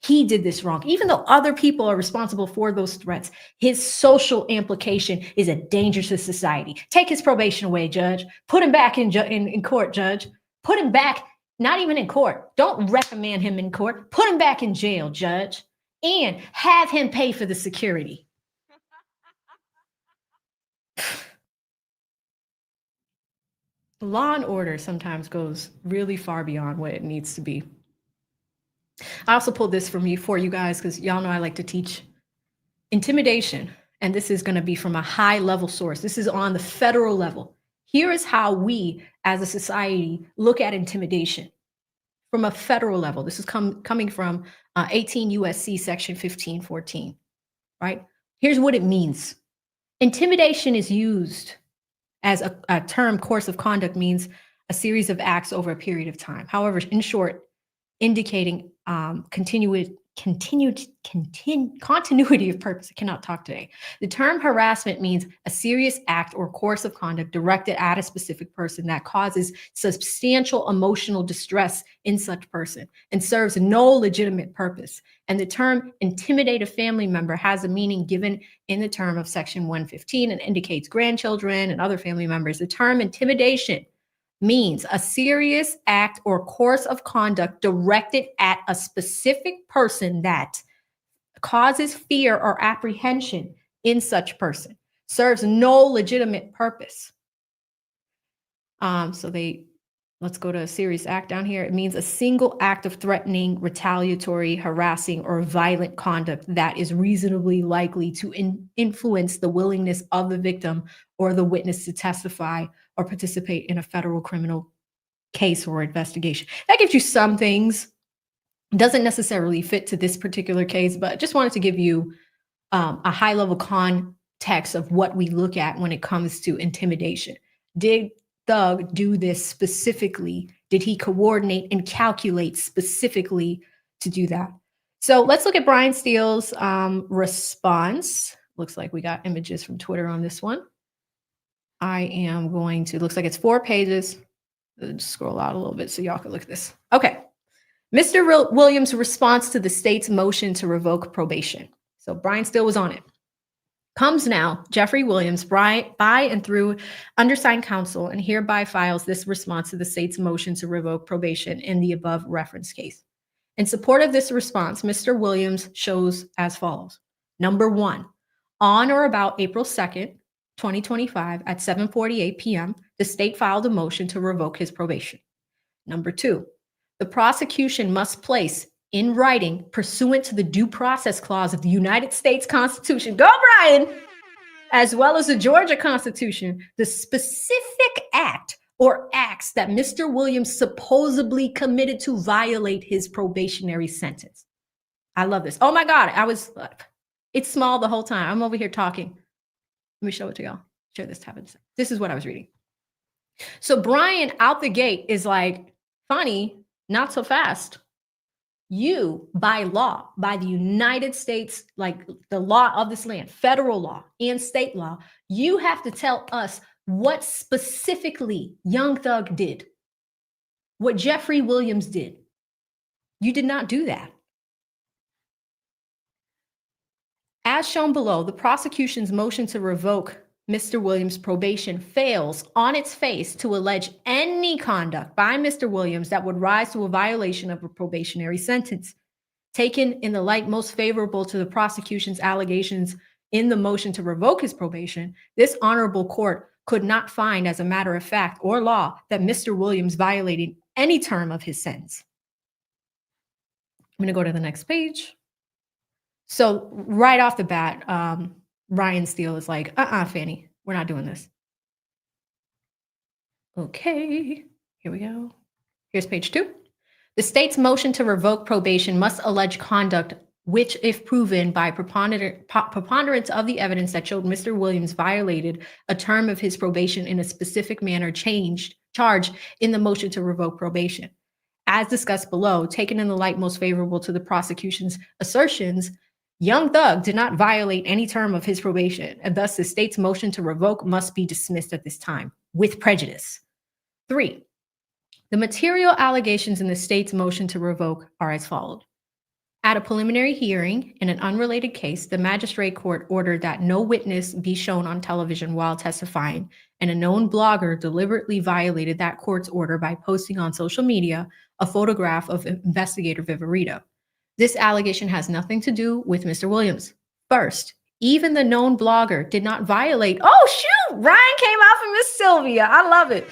He did this wrong. Even though other people are responsible for those threats, his social implication is a danger to society. Take his probation away, judge. Put him back in court, judge. Put him back, not even in court. Don't recommend him in court. Put him back in jail, judge. And have him pay for the security. Law and order sometimes goes really far beyond what it needs to be. I also pulled this for you guys, because y'all know I like to teach intimidation. And this is going to be from a high level source. This is on the federal level. Here is how we as a society look at intimidation from a federal level. This is coming from 18 USC section 1514, right? Here's what it means. Intimidation is used as a term. Course of conduct means a series of acts over a period of time. However, in short, indicating continuity of purpose. I cannot talk today. The term harassment means a serious act or course of conduct directed at a specific person that causes substantial emotional distress in such person and serves no legitimate purpose. And the term intimidate a family member has a meaning given in the term of section 115 and indicates grandchildren and other family members. The term intimidation means a serious act or course of conduct directed at a specific person that causes fear or apprehension in such person, serves no legitimate purpose. Let's go to a serious act down here. It means a single act of threatening, retaliatory, harassing, or violent conduct that is reasonably likely to influence the willingness of the victim or the witness to testify or participate in a federal criminal case or investigation. That gives you some things. Doesn't necessarily fit to this particular case, but just wanted to give you a high level context of what we look at when it comes to intimidation. Did Thug do this specifically? Did he coordinate and calculate specifically to do that? So let's look at Brian Steele's response. Looks like we got images from Twitter on this one. I am going to, looks like it's 4 pages. Just scroll out a little bit so y'all can look at this. Okay. Mr. Williams' response to the state's motion to revoke probation. So Brian Steele was on it. Comes now, Jeffrey Williams, by and through undersigned counsel, and hereby files this response to the state's motion to revoke probation in the above reference case. In support of this response, Mr. Williams shows as follows. Number 1, on or about April 2nd, 2025 at 7:48 p.m., the state filed a motion to revoke his probation. Number 2, the prosecution must place in writing, pursuant to the due process clause of the United States Constitution, go Brian, as well as the Georgia Constitution, the specific act or acts that Mr. Williams supposedly committed to violate his probationary sentence. I love this. Oh my God, it's small the whole time. I'm over here talking. Let me show it to y'all. Share this tab. This is what I was reading. So Brian out the gate is like, Fani, not so fast. You, by law, by the United States, like the law of this land, federal law and state law, you have to tell us what specifically Young Thug did, what Jeffrey Williams did. You did not do that. As shown below, the prosecution's motion to revoke Mr. Williams' probation fails on its face to allege any conduct by Mr. Williams that would rise to a violation of a probationary sentence. Taken in the light most favorable to the prosecution's allegations in the motion to revoke his probation, this honorable court could not find as a matter of fact or law that Mr. Williams violated any term of his sentence. I'm going to go to the next page. So right off the bat, Ryan Steele is like, Fanny, we're not doing this. Okay, here we go. Here's page 2. The state's motion to revoke probation must allege conduct which, if proven by preponderance of the evidence that showed Mr. Williams violated a term of his probation in a specific manner, charged in the motion to revoke probation. As discussed below, taken in the light most favorable to the prosecution's assertions, Young Thug did not violate any term of his probation, and thus the state's motion to revoke must be dismissed at this time with prejudice. 3. The material allegations in the state's motion to revoke are as follows. At a preliminary hearing in an unrelated case, the magistrate court ordered that no witness be shown on television while testifying, and a known blogger deliberately violated that court's order by posting on social media a photograph of investigator Viverito. This allegation has nothing to do with Mr. Williams. First, even the known blogger did not violate. Oh, shoot, Ryan came out for Miss Sylvia. I love it.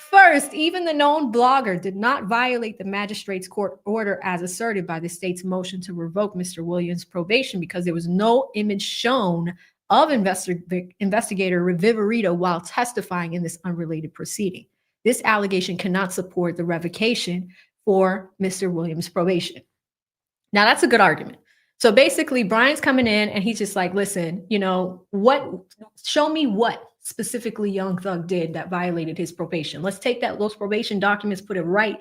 First, even the known blogger did not violate the magistrate's court order as asserted by the state's motion to revoke Mr. Williams' probation because there was no image shown of investigator Viverito while testifying in this unrelated proceeding. This allegation cannot support the revocation for Mr. Williams' probation. Now, that's a good argument. So basically, Brian's coming in and he's just like, listen, show me what specifically Young Thug did that violated his probation. Let's take those probation documents, put it right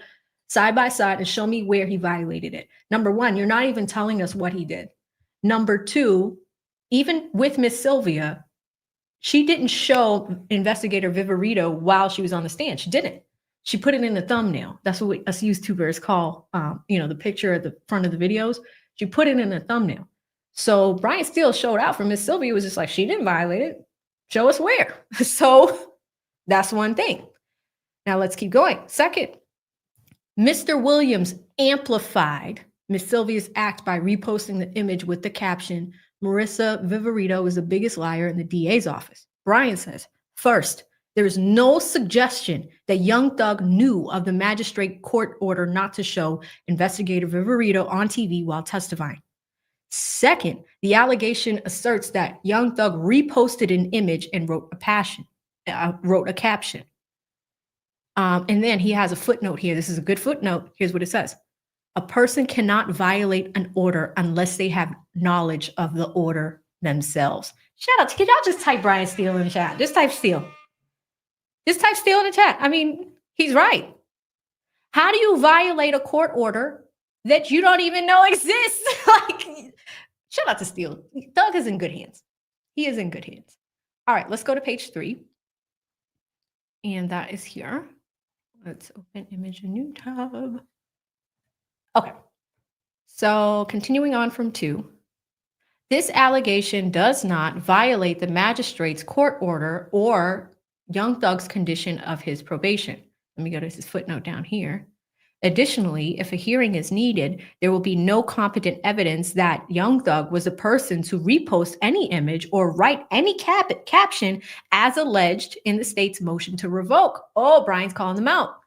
side by side and show me where he violated it. Number 1, you're not even telling us what he did. Number 2, even with Miss Sylvia, she didn't show investigator Viverito while she was on the stand. She didn't. She put it in the thumbnail. That's what us YouTubers call, the picture at the front of the videos. She put it in the thumbnail. So Brian Steele showed out for Miss Sylvia, was just like, she didn't violate it. Show us where. So that's one thing. Now let's keep going. Second, Mr. Williams amplified Miss Sylvia's act by reposting the image with the caption, Marissa Viverito is the biggest liar in the DA's office. Brian says, first, there is no suggestion that Young Thug knew of the magistrate court order not to show investigator Viverito on TV while testifying. Second, the allegation asserts that Young Thug reposted an image and wrote a caption. And then he has a footnote here. This is a good footnote. Here's what it says. A person cannot violate an order unless they have knowledge of the order themselves. Shout out. Could y'all just type Brian Steele in the chat? Just type Steele. Just type Steele in the chat. I mean, he's right. How do you violate a court order that you don't even know exists? Shout out to Steele. Thug is in good hands. He is in good hands. All right, let's go to page 3. And that is here. Let's open image a new tab. Okay. So continuing on from 2. This allegation does not violate the magistrate's court order or Young Thug's condition of his probation. Let me go to his footnote down here. Additionally, if a hearing is needed, there will be no competent evidence that Young Thug was a person to repost any image or write any caption as alleged in the state's motion to revoke. Oh, Brian's calling them out.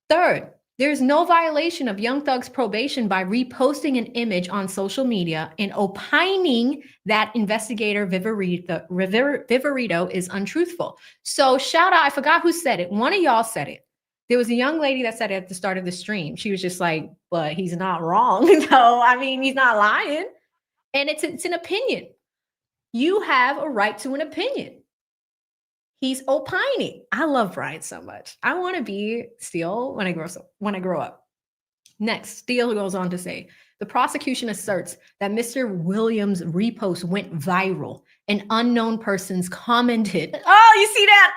Third, there is no violation of Young Thug's probation by reposting an image on social media and opining that investigator Viverito is untruthful. So shout out, I forgot who said it. One of y'all said it. There was a young lady that said it at the start of the stream. She was just like, but he's not wrong. No, I mean, he's not lying. And it's an opinion. You have a right to an opinion. He's opining. I love Brian so much. I want to be Steele when I grow up. Next, Steele goes on to say, the prosecution asserts that Mr. Williams' repost went viral and unknown persons commented. Oh, you see that?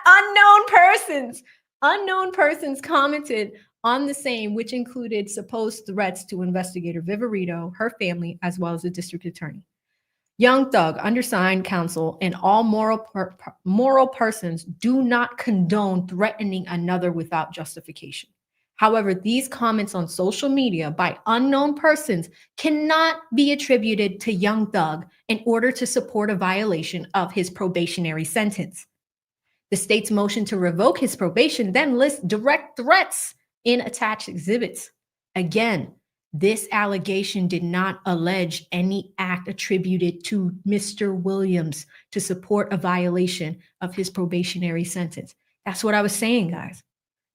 Unknown persons commented on the same, which included supposed threats to investigator Viverito, her family, as well as the district attorney. Young Thug, undersigned counsel, and all moral persons do not condone threatening another without justification. However, these comments on social media by unknown persons cannot be attributed to Young Thug in order to support a violation of his probationary sentence. The state's motion to revoke his probation then lists direct threats in attached exhibits. Again, this allegation did not allege any act attributed to Mr. Williams to support a violation of his probationary sentence. That's what I was saying, guys.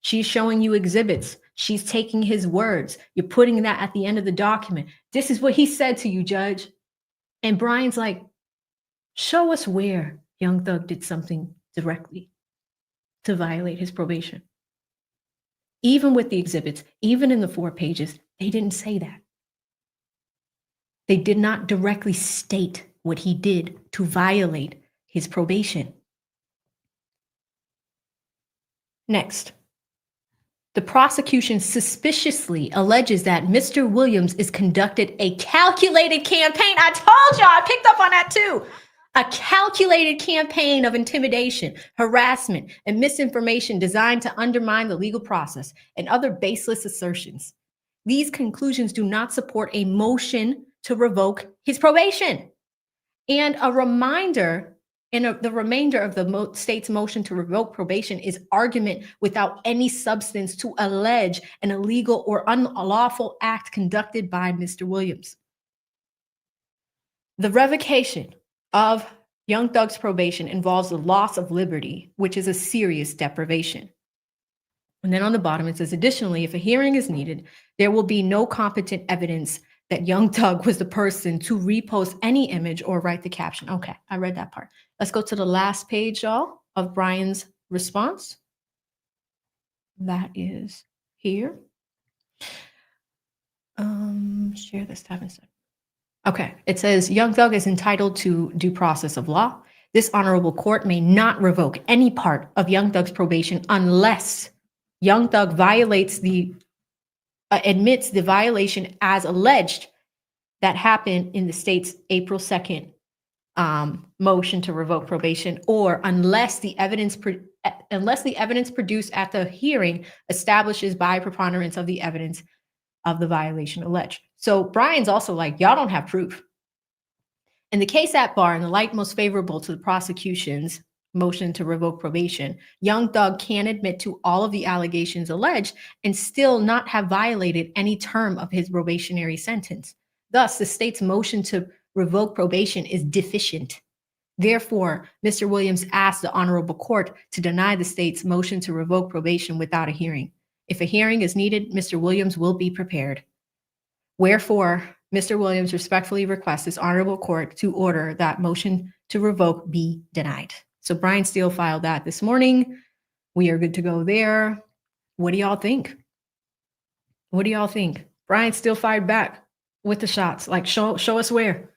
She's showing you exhibits. She's taking his words. You're putting that at the end of the document. This is what he said to you, Judge. And Brian's like, show us where Young Thug did something directly to violate his probation. Even with the exhibits, even in the 4 pages, they didn't say that. They did not directly state what he did to violate his probation. Next, the prosecution suspiciously alleges that Mr. Williams is conducted a calculated campaign. I told y'all, I picked up on that too. A calculated campaign of intimidation, harassment, and misinformation designed to undermine the legal process and other baseless assertions. These conclusions do not support a motion to revoke his probation. And a reminder, the remainder of the state's motion to revoke probation is argument without any substance to allege an illegal or unlawful act conducted by Mr. Williams. The revocation of Young Thug's probation involves the loss of liberty, which is a serious deprivation. And then on the bottom, it says, additionally, if a hearing is needed, there will be no competent evidence that Young Thug was the person to repost any image or write the caption. Okay, I read that part. Let's go to the last page, y'all, of Brian's response. That is here. Share this tab instead. Okay, it says Young Thug is entitled to due process of law. This honorable court may not revoke any part of Young Thug's probation unless Young Thug violates admits the violation as alleged that happened in the state's April 2nd motion to revoke probation, or unless the evidence produced at the hearing establishes by preponderance of the evidence of the violation alleged. So Brian's also like, y'all don't have proof. In the case at bar, in the light most favorable to the prosecution's motion to revoke probation, Young Thug can admit to all of the allegations alleged and still not have violated any term of his probationary sentence. Thus, the state's motion to revoke probation is deficient. Therefore, Mr. Williams asked the honorable court to deny the state's motion to revoke probation without a hearing. If a hearing is needed, Mr. Williams will be prepared. Wherefore, Mr. Williams respectfully requests this honorable court to order that motion to revoke be denied. So Brian Steele filed that this morning. We are good to go there. What do y'all think? What do y'all think? Brian Steele fired back with the shots. Like, show us where.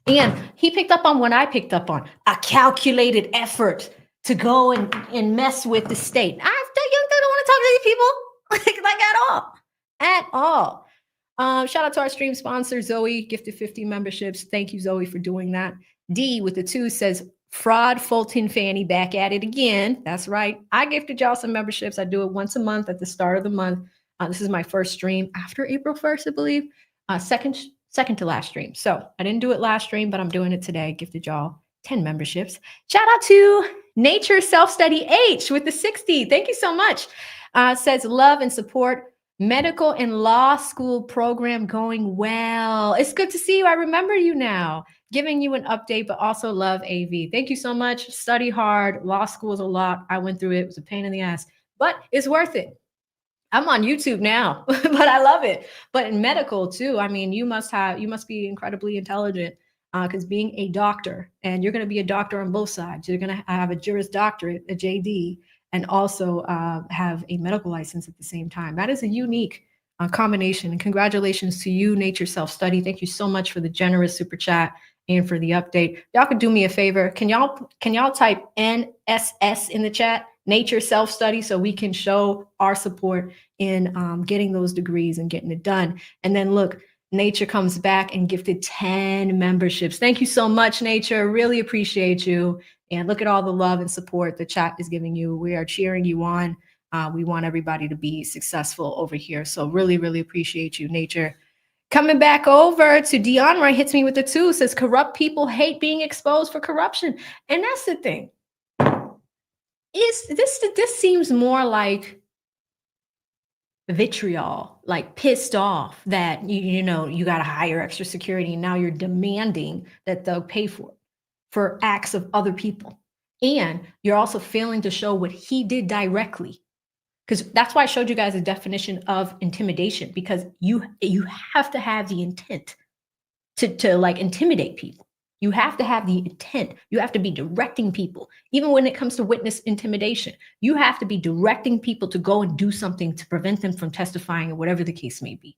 And he picked up on what I picked up on. A calculated effort to go and mess with the state. Young Thug don't want to talk to these people like at all. Shout out to our stream sponsor, Zoe, gifted 50 memberships. Thank you, Zoe, for doing that. D with the 2 says, fraud Fulton Fani back at it again. That's right. I gifted y'all some memberships. I do it once a month at the start of the month. This is my first stream after April 1st, I believe. Second to last stream. So I didn't do it last stream, but I'm doing it today. I gifted y'all 10 memberships. Shout out to Nature Self-Study H with the 60. Thank you so much. Says love and support medical and law school program going well. It's good to see you. I remember you now. Giving you an update, but also love AV. Thank you so much. Study hard. Law school is a lot. I went through it. It was a pain in the ass, but it's worth it. I'm on YouTube now, but I love it. But in medical too, I mean, you must be incredibly intelligent because being a doctor, and you're going to be a doctor on both sides, you're going to have a Juris Doctorate, a JD, and also have a medical license at the same time. That is a unique combination. And congratulations to you, Nature Self Study. Thank you so much for the generous super chat and for the update. Y'all could do me a favor. Can y'all type NSS in the chat, Nature Self Study, so we can show our support in getting those degrees and getting it done. And then look, Nature comes back and gifted 10 memberships. Thank you so much, Nature. Really appreciate you. And look at all the love and support the chat is giving you. We are cheering you on. We want everybody to be successful over here. So really, really appreciate you, Nature. Coming back over to Dion, right, hits me with the 2, says corrupt people hate being exposed for corruption. And that's the thing. This seems more like vitriol, like pissed off that you know you got to hire extra security, and now you're demanding that they'll pay for acts of other people, and you're also failing to show what he did directly, because that's why I showed you guys a definition of intimidation, because you have to have the intent to like intimidate people. You have to have the intent. You have to be directing people. Even when it comes to witness intimidation, you have to be directing people to go and do something to prevent them from testifying or whatever the case may be.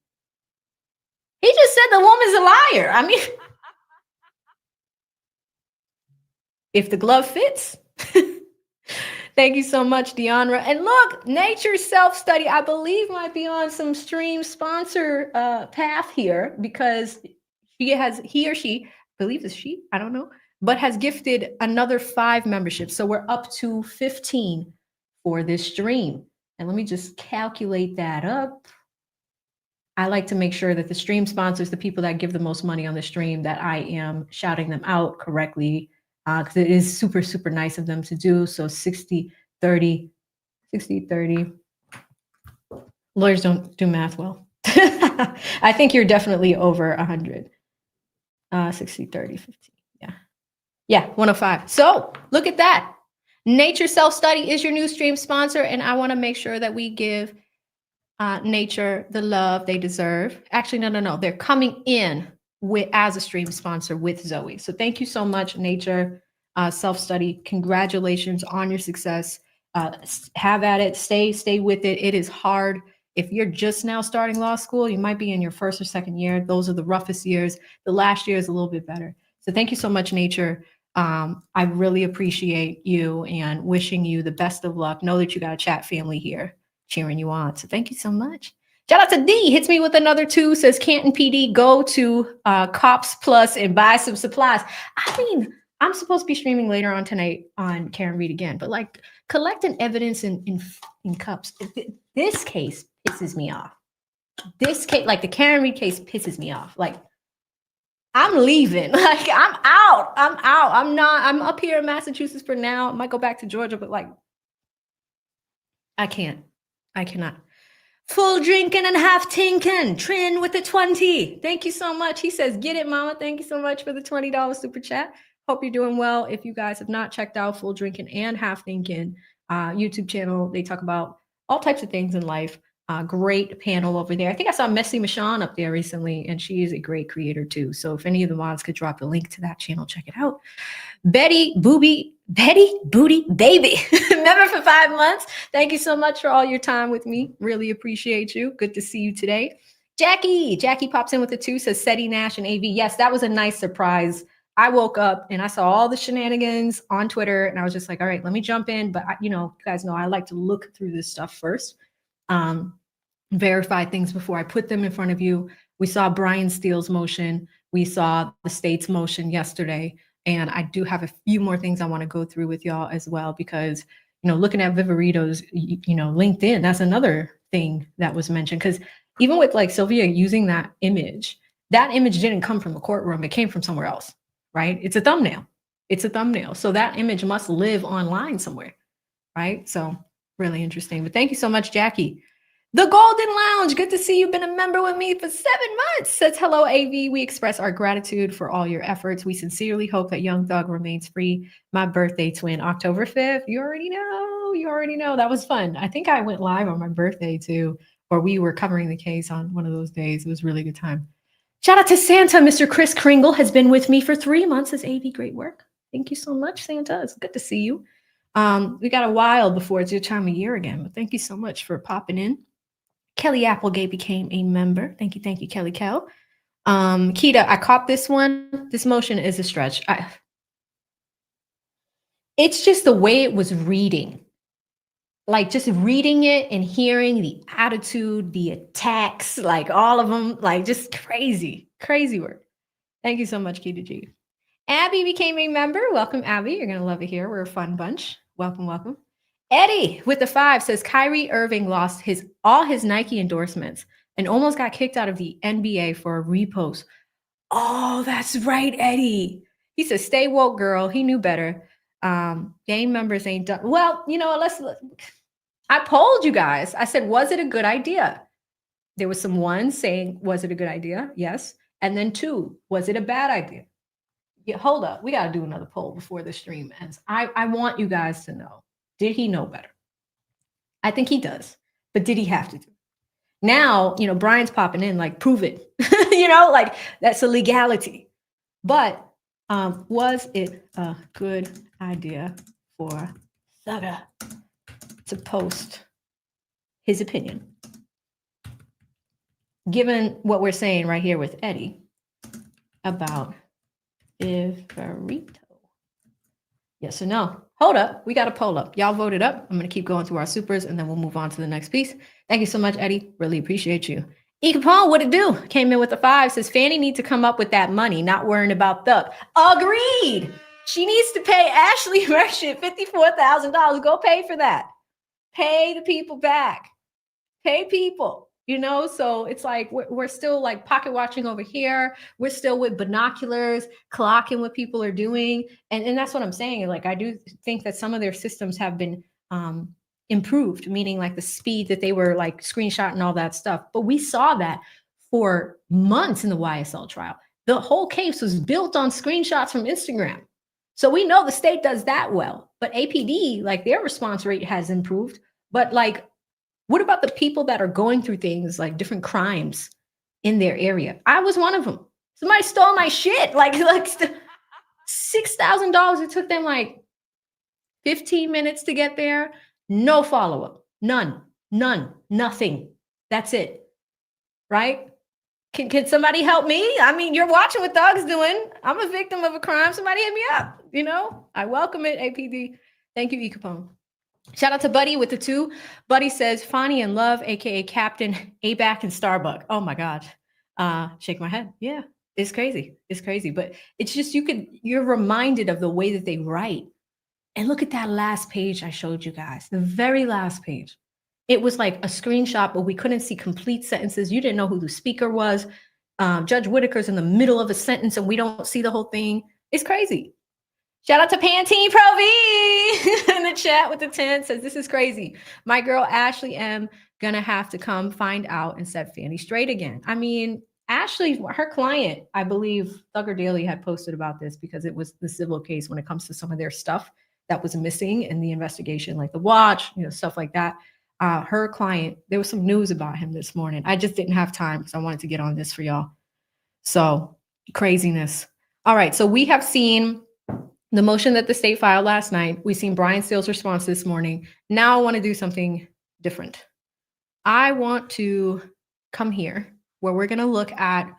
He just said the woman's a liar. I mean, if the glove fits. Thank you so much, Deandra. And look, Nature Self Study, I believe, might be on some stream sponsor path here, because he or she, I believe it's she, I don't know, but has gifted another 5 memberships. So we're up to 15 for this stream. And let me just calculate that up. I like to make sure that the stream sponsors, the people that give the most money on the stream, that I am shouting them out correctly, because it is super, super nice of them to do. So 60, 30, 60, 30. Lawyers don't do math well. I think you're definitely over 100. 60, 30, 15. Yeah, 105. So look at that. Nature Self Study is your new stream sponsor, and I want to make sure that we give Nature the love they deserve. Actually, no. They're coming in as a stream sponsor with Zoe. So thank you so much, Nature Self Study. Congratulations on your success. Have at it. Stay with it. It is hard. If you're just now starting law school, you might be in your 1st or 2nd year. Those are the roughest years. The last year is a little bit better. So thank you so much, Nature. I really appreciate you and wishing you the best of luck. Know that you got a chat family here cheering you on. So thank you so much. Shout out to D, hits me with another 2, says Canton PD, go to Cops Plus and buy some supplies. I mean, I'm supposed to be streaming later on tonight on Karen Read Again, but like collecting evidence in cups. This case pisses me off. This case, like the Karen Read case, pisses me off. Like, I'm leaving. Like, I'm out. I'm up here in Massachusetts for now. I might go back to Georgia, but like, I cannot. Full drinking and half tinkin'. Trin with the 20. Thank you so much. He says, get it, mama. Thank you so much for the $20 super chat. Hope you're doing well. If you guys have not checked out Full Drinking and Half Thinking YouTube channel, they talk about all types of things in life. Great panel over there. I think I saw Messy Michonne up there recently, and she is a great creator too. So if any of the mods could drop a link to that channel, check it out. Betty Booty Baby, member for 5 months. Thank you so much for all your time with me. Really appreciate you. Good to see you today. Jackie pops in with a 2, says Seti Nash and AV. Yes, that was a nice surprise. I woke up and I saw all the shenanigans on Twitter, and I was just like, all right, let me jump in. But you guys know I like to look through this stuff first. Verify things before I put them in front of you. We saw Brian Steele's motion. We saw the state's motion yesterday. And I do have a few more things I want to go through with y'all as well, because, looking at Viverito's, LinkedIn, that's another thing that was mentioned. Because even with like Sylvia using that image didn't come from a courtroom. It came from somewhere else, right? It's a thumbnail. So that image must live online somewhere, right? So really interesting. But thank you so much, Jackie. The Golden Lounge, good to see you. Been a member with me for 7 months. Says, hello, AV. We express our gratitude for all your efforts. We sincerely hope that Young Thug remains free. My birthday twin, October 5th. You already know. That was fun. I think I went live on my birthday too, or we were covering the case on one of those days. It was a really good time. Shout out to Santa. Mr. Chris Kringle has been with me for 3 months as AV. Great work. Thank you so much, Santa. It's good to see you. We got a while before it's your time of year again, but thank you so much for popping in. Kelly Applegate became a member. Thank you, Kelly Kell. Keita, I caught this one. This motion is a stretch. It's just the way it was reading. Like just reading it and hearing the attitude, the attacks, like all of them, like just crazy work. Thank you so much, Keita G. Abby became a member. Welcome, Abby. You're going to love it here. We're a fun bunch. Welcome. Eddie with the 5 says Kyrie Irving lost all his Nike endorsements and almost got kicked out of the NBA for a repost. Oh, that's right, Eddie. He says, stay woke, girl. He knew better. Gang members ain't done. Well, I polled you guys. I said, was it a good idea? There was some ones saying, was it a good idea? Yes. And then 2, was it a bad idea? Yeah, hold up. We got to do another poll before the stream ends. I want you guys to know, did he know better? I think he does, but did he have to do it? Now, Brian's popping in like, prove it, like that's a legality. But was it a good idea for Thugger to post his opinion? Given what we're saying right here with Eddie about Iverito. Yes or no? Hold up. We got a poll up. Y'all voted up. I'm going to keep going through our supers and then we'll move on to the next piece. Thank you so much, Eddie. Really appreciate you. E. Capone, what it do? Came in with a 5, says Fani needs to come up with that money, not worrying about Thug. Agreed. She needs to pay Ashley Merchant $54,000. Go pay for that. Pay the people back. Pay people. So it's like we're still like pocket watching over here. We're still with binoculars, clocking what people are doing. And that's what I'm saying. Like, I do think that some of their systems have been improved, meaning like the speed that they were like screenshotting all that stuff. But we saw that for months in the YSL trial. The whole case was built on screenshots from Instagram. So we know the state does that well. But APD, like their response rate has improved. But like, what about the people that are going through things like different crimes in their area? I was one of them. Somebody stole my shit. Like $6,000. It took them like 15 minutes to get there. No follow-up. None. Nothing. That's it. Right? Can somebody help me? I mean, you're watching what Thug's doing. I'm a victim of a crime. Somebody hit me up. I welcome it, APD. Thank you, E. Capone. Shout out to Buddy with the 2. Buddy says, Fani and Love, aka Captain ABAC and Starbuck. Oh my God. Shake my head. Yeah, it's crazy. It's crazy. But it's just you're reminded of the way that they write. And look at that last page I showed you guys. The very last page. It was like a screenshot, but we couldn't see complete sentences. You didn't know who the speaker was. Judge Whitaker's in the middle of a sentence and we don't see the whole thing. It's crazy. Shout out to Pantene Pro V in the chat with the 10 says, this is crazy. My girl Ashley M gonna have to come find out and set Fani straight again. I mean, Ashley, her client, I believe Thugger Daily had posted about this because it was the civil case when it comes to some of their stuff that was missing in the investigation, like the watch, stuff like that. Her client, there was some news about him this morning. I just didn't have time because I wanted to get on this for y'all. So craziness. All right, so we have seen the motion that the state filed last night. We've seen Brian Steele's response this morning. Now I want to do something different. I want to come here where we're going to look at,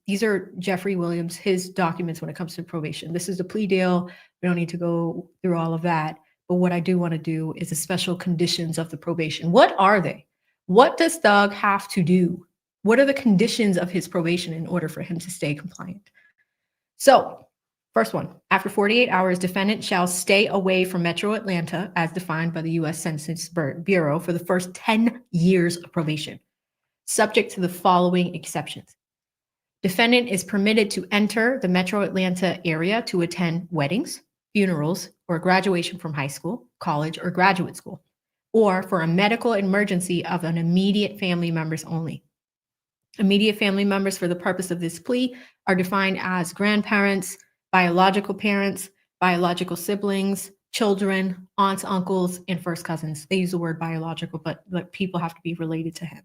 these are Jeffrey Williams, his documents when it comes to probation. This is the plea deal. We don't need to go through all of that. But what I do want to do is the special conditions of the probation. What are they? What does Thug have to do? What are the conditions of his probation in order for him to stay compliant? So, first one, after 48 hours, defendant shall stay away from Metro Atlanta as defined by the U.S. Census Bureau for the first 10 years of probation, subject to the following exceptions. Defendant is permitted to enter the Metro Atlanta area to attend weddings, funerals, or graduation from high school, college, or graduate school, or for a medical emergency of an immediate family members only. Immediate family members for the purpose of this plea are defined as grandparents, biological parents, biological siblings, children, aunts, uncles, and first cousins. They use the word biological, but people have to be related to him.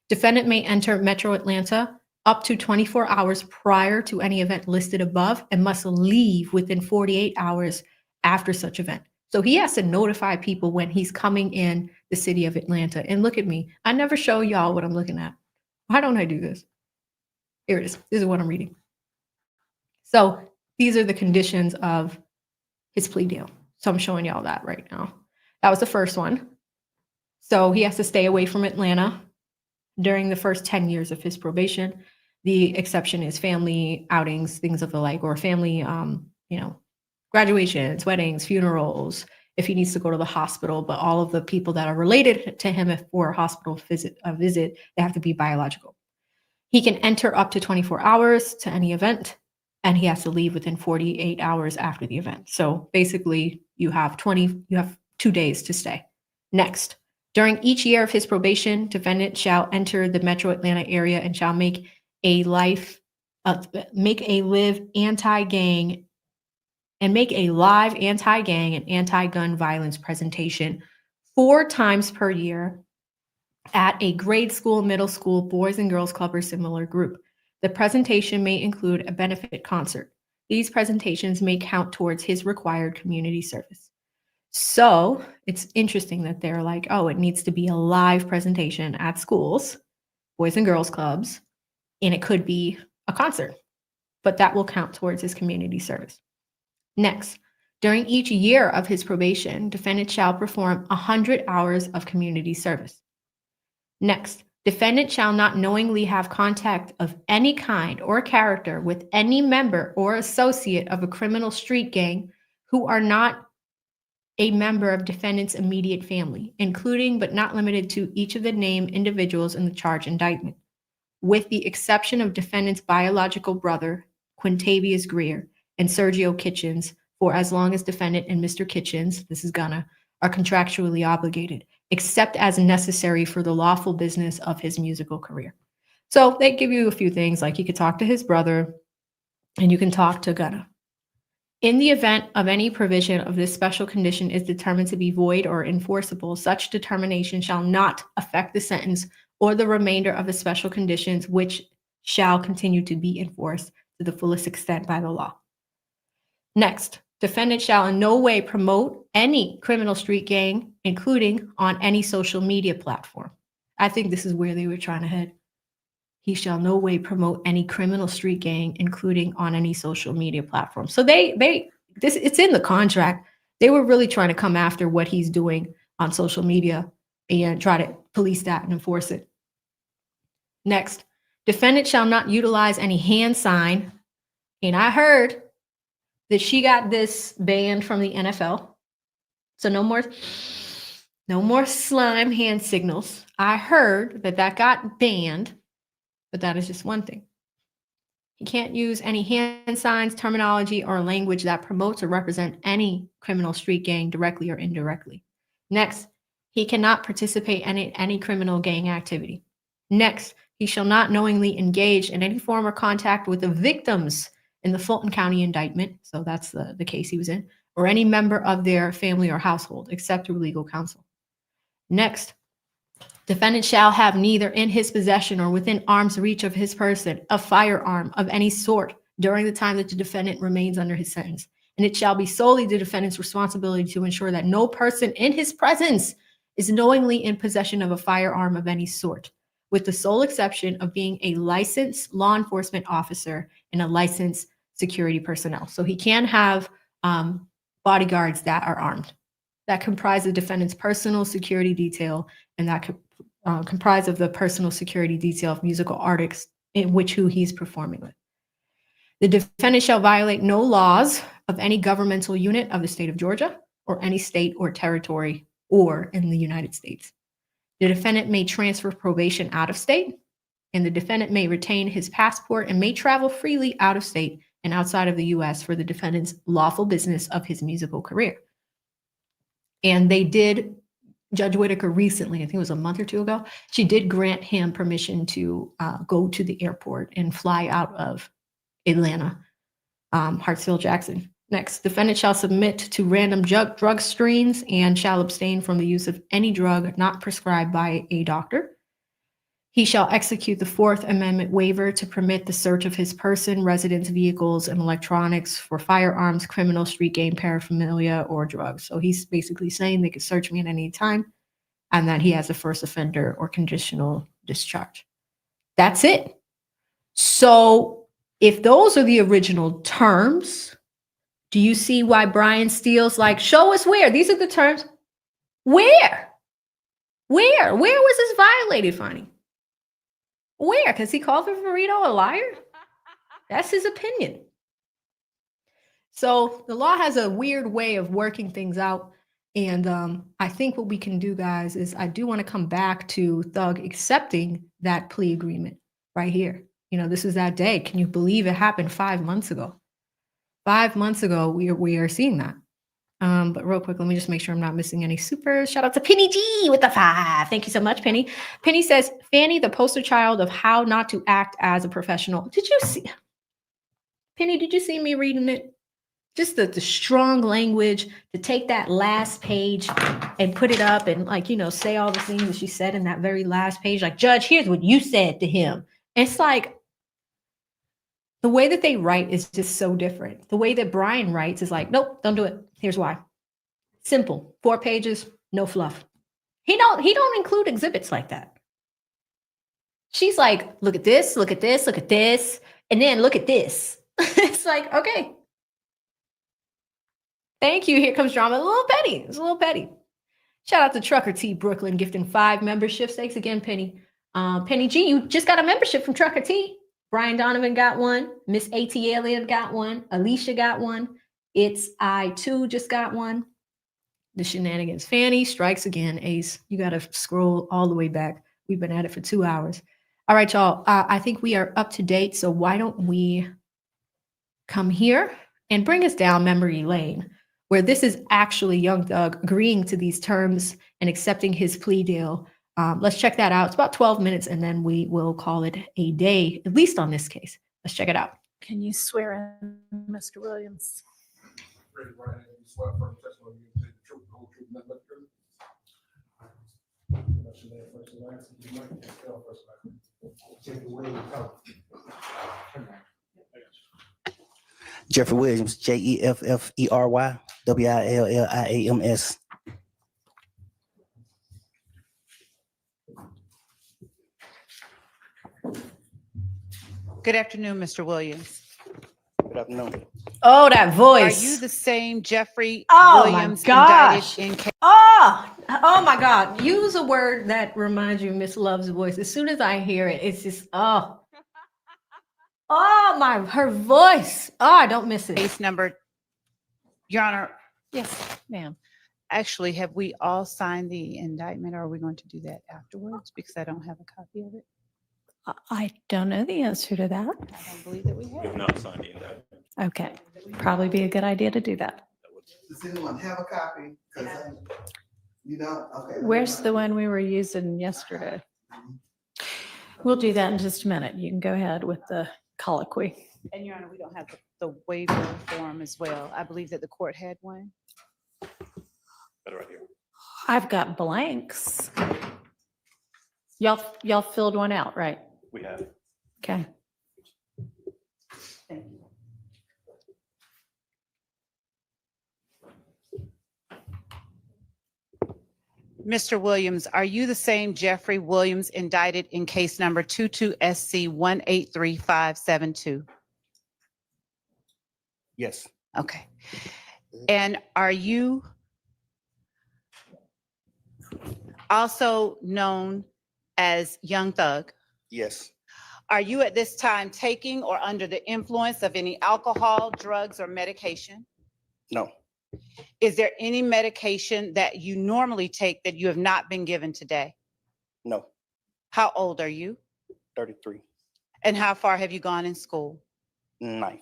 Defendant may enter Metro Atlanta up to 24 hours prior to any event listed above and must leave within 48 hours after such event. So he has to notify people when he's coming in the city of Atlanta. And look at me. I never show y'all what I'm looking at. Why don't I do this? Here it is. This is what I'm reading. So these are the conditions of his plea deal. So I'm showing y'all that right now. That was the first one. So he has to stay away from Atlanta during the first 10 years of his probation. The exception is family outings, things of the like, or family, graduations, weddings, funerals, if he needs to go to the hospital. But all of the people that are related to him for a hospital visit, they have to be biological. He can enter up to 24 hours to any event, and he has to leave within 48 hours after the event. So basically, you have 2 days to stay. Next, during each year of his probation, defendant shall enter the metro Atlanta area and shall make a live anti-gang and anti-gun violence presentation 4 times per year at a grade school, middle school, boys and girls club, or similar group. The presentation may include a benefit concert. These presentations may count towards his required community service. So it's interesting that they're like, oh, it needs to be a live presentation at schools, boys and girls clubs, and it could be a concert, but that will count towards his community service. Next, during each year of his probation, defendant shall perform 100 hours of community service. Next, defendant shall not knowingly have contact of any kind or character with any member or associate of a criminal street gang who are not a member of defendant's immediate family, including but not limited to each of the named individuals in the charge indictment, with the exception of defendant's biological brother, Quintavious Greer, and Sergio Kitchens, for as long as defendant and Mr. Kitchens, this is Gunna, are contractually obligated, except as necessary for the lawful business of his musical career. So they give you a few things, like you could talk to his brother and you can talk to Gunna. In the event of any provision of this special condition is determined to be void or enforceable, such determination shall not affect the sentence or the remainder of the special conditions, which shall continue to be enforced to the fullest extent by the law. Next, defendant shall in no way promote any criminal street gang, including on any social media platform. I think this is where they were trying to head. He shall no way promote any criminal street gang, including on any social media platform. So it's in the contract. They were really trying to come after what he's doing on social media and try to police that and enforce it. Next, defendant shall not utilize any hand sign. And I heard that she got this banned from the NFL. So no more slime hand signals. I heard that got banned. But that is just one thing. He can't use any hand signs, terminology, or language that promotes or represents any criminal street gang directly or indirectly. Next, he cannot participate in any criminal gang activity. Next, he shall not knowingly engage in any form or contact with the victims in the Fulton County indictment, so that's the case he was in, or any member of their family or household, except through legal counsel. Next, defendant shall have neither in his possession or within arm's reach of his person a firearm of any sort during the time that the defendant remains under his sentence. And it shall be solely the defendant's responsibility to ensure that no person in his presence is knowingly in possession of a firearm of any sort, with the sole exception of being a licensed law enforcement officer and a licensed security personnel. So he can have bodyguards that are armed, that comprise the defendant's personal security detail, and that comprise of the personal security detail of musical artists in which who he's performing with. The defendant shall violate no laws of any governmental unit of the state of Georgia or any state or territory or in the United States. The defendant may transfer probation out of state, and the defendant may retain his passport and may travel freely out of state and outside of the U.S. for the defendant's lawful business of his musical career. And they did, Judge Whitaker recently, I think it was a month or two ago, she did grant him permission to go to the airport and fly out of Atlanta, Hartsfield-Jackson. Next, defendant shall submit to random drug screens and shall abstain from the use of any drug not prescribed by a doctor. He shall execute the Fourth Amendment waiver to permit the search of his person, residence, vehicles, and electronics for firearms, criminal, street game, paraphernalia, or drugs. So he's basically saying they could search me at any time and that he has a first offender or conditional discharge. That's it. So if those are the original terms, do you see why Brian Steele's like, show us where? These are the terms. Where? Where was this violated, Fani? Where? Because he called Verito a liar? That's his opinion. So the law has a weird way of working things out. And I think what we can do, guys, is I do want to come back to Thug accepting that plea agreement right here. You know, this is that day. Can you believe it happened 5 months ago? 5 months ago, we are seeing that. But real quick, let me just make sure I'm not missing any supers. Shout out to Penny G with the 5. Thank you so much, Penny. Penny says, Fani, the poster child of how not to act as a professional. Did you see? Penny, did you see me reading it? Just the strong language to take that last page and put it up and, like, you know, say all the things that she said in that very last page. Like, Judge, here's what you said to him. And it's like, the way that they write is just so different. The way that Brian writes is like, nope, don't do it. Here's why. Simple. 4 pages, no fluff. He don't include exhibits like that. She's like, look at this, look at this, look at this, and then look at this. It's like, okay. Thank you. Here comes drama. A little petty. It's a little petty. Shout out to Trucker T Brooklyn gifting 5 memberships. Thanks again, Penny. Penny G, you just got a membership from Trucker T. Brian Donovan got one. Miss AT Alien got one. Alicia got one. It's I too just got one. The shenanigans. Fani strikes again. Ace, you got to scroll all the way back. We've been at it for 2 hours. All right, y'all. I think we are up to date. So why don't we come here and bring us down memory lane, where this is actually Young Thug agreeing to these terms and accepting his plea deal. Let's check that out. It's about 12 minutes, and then we will call it a day, at least on this case. Let's check it out. Can you swear in, Mr. Williams? Jeffrey Williams, Jefffery, Williams. Good afternoon, Mr. Williams. Good afternoon. Oh, that voice. Are you the same Jeffrey Oh, Williams my gosh. indicted in case? Oh my God. Use a word that reminds you of Miss Love's voice. As soon as I hear it, it's just, her voice. Oh, I don't miss it. Case number, Your Honor, Yes, ma'am. actually, have we all signed the indictment, or are we going to do that afterwards? Because I don't have a copy of it. I don't know the answer to that. I don't believe that we We have have. not signed the indictment. Okay, probably be a good idea to do that. Does anyone have a copy? You don't? Okay. Where's the one we were using yesterday? We'll do that in just a minute. You can go ahead with the colloquy. And Your Honor, we don't have the waiver form as well. I believe that the court had one. Better right here. I've got blanks. Y'all filled one out, right? We have. Okay. Thank you. Mr. Williams, are you the same Jeffrey Williams indicted in case number 22SC 183572? Yes. Okay. And are you also known as Young Thug? Yes. Are you at this time taking or under the influence of any alcohol, drugs, or medication? No. Is there any medication that you normally take that you have not been given today? No. How old are you? 33. And how far have you gone in school? 9.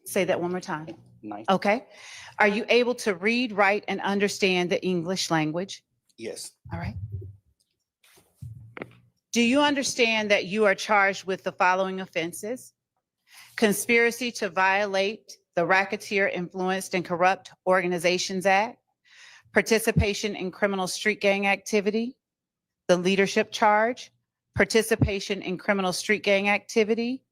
Say that one more time. 9. Okay. Are you able to read, write, and understand the English language? Yes. All right. Do you understand that you are charged with the following offenses? Conspiracy to violate the Racketeer Influenced and Corrupt Organizations Act, participation in criminal street gang activity, the leadership charge, participation in criminal street gang activity,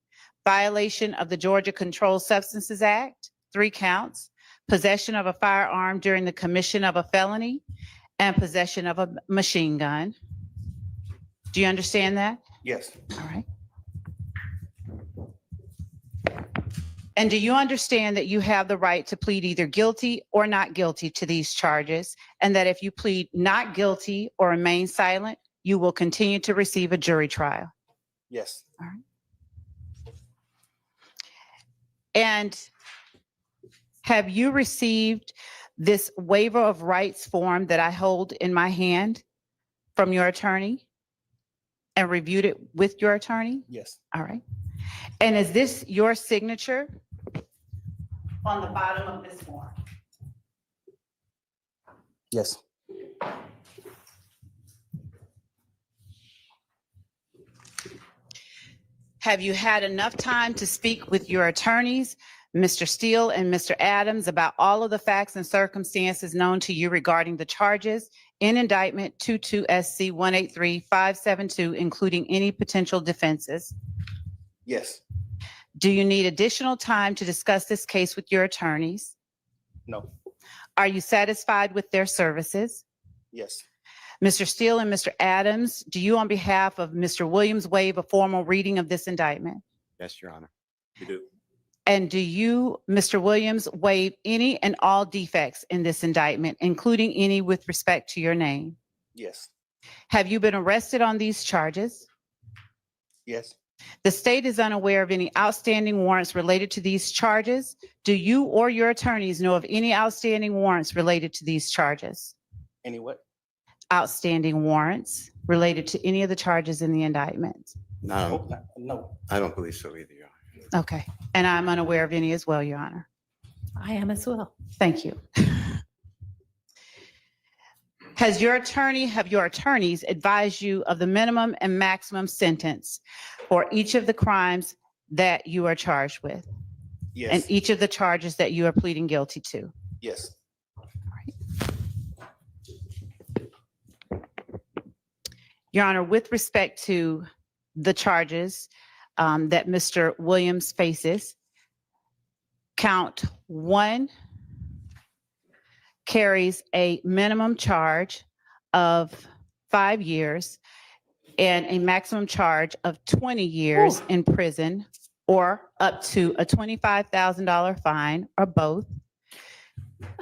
violation of the Georgia Controlled Substances Act, 3 counts, possession of a firearm during the commission of a felony, and possession of a machine gun. Do you understand that? Yes. All right. And do you understand that you have the right to plead either guilty or not guilty to these charges, and that if you plead not guilty or remain silent, you will continue to receive a jury trial? Yes. All right. And have you received this waiver of rights form that I hold in my hand from your attorney and reviewed it with your attorney? Yes. All right. And is this your signature on the bottom of this form? Yes. Have you had enough time to speak with your attorneys, Mr. Steele and Mr. Adams, about all of the facts and circumstances known to you regarding the charges in indictment 22 SC 183-572, including any potential defenses? Yes. Do you need additional time to discuss this case with your attorneys? No. Are you satisfied with their services? Yes. Mr. Steele and Mr. Adams, do you on behalf of Mr. Williams waive a formal reading of this indictment? Yes, Your Honor. You do. And do you, Mr. Williams, waive any and all defects in this indictment, including any with respect to your name? Yes. Have you been arrested on these charges? Yes. The state is unaware of any outstanding warrants related to these charges. Do you or your attorneys know of any outstanding warrants related to these charges? Any what? Outstanding warrants related to any of the charges in the indictment? No. No. I don't believe so either, Your Honor. Okay. And I'm unaware of any as well, Your Honor. I am as well. Thank you. Have your attorneys advised you of the minimum and maximum sentence for each of the crimes that you are charged with? Yes. And each of the charges that you are pleading guilty to? Yes. Your Honor, with respect to the charges that Mr. Williams faces, count 1 carries a minimum charge of 5 years and a maximum charge of 20 years in prison, or up to a $25,000 fine, or both.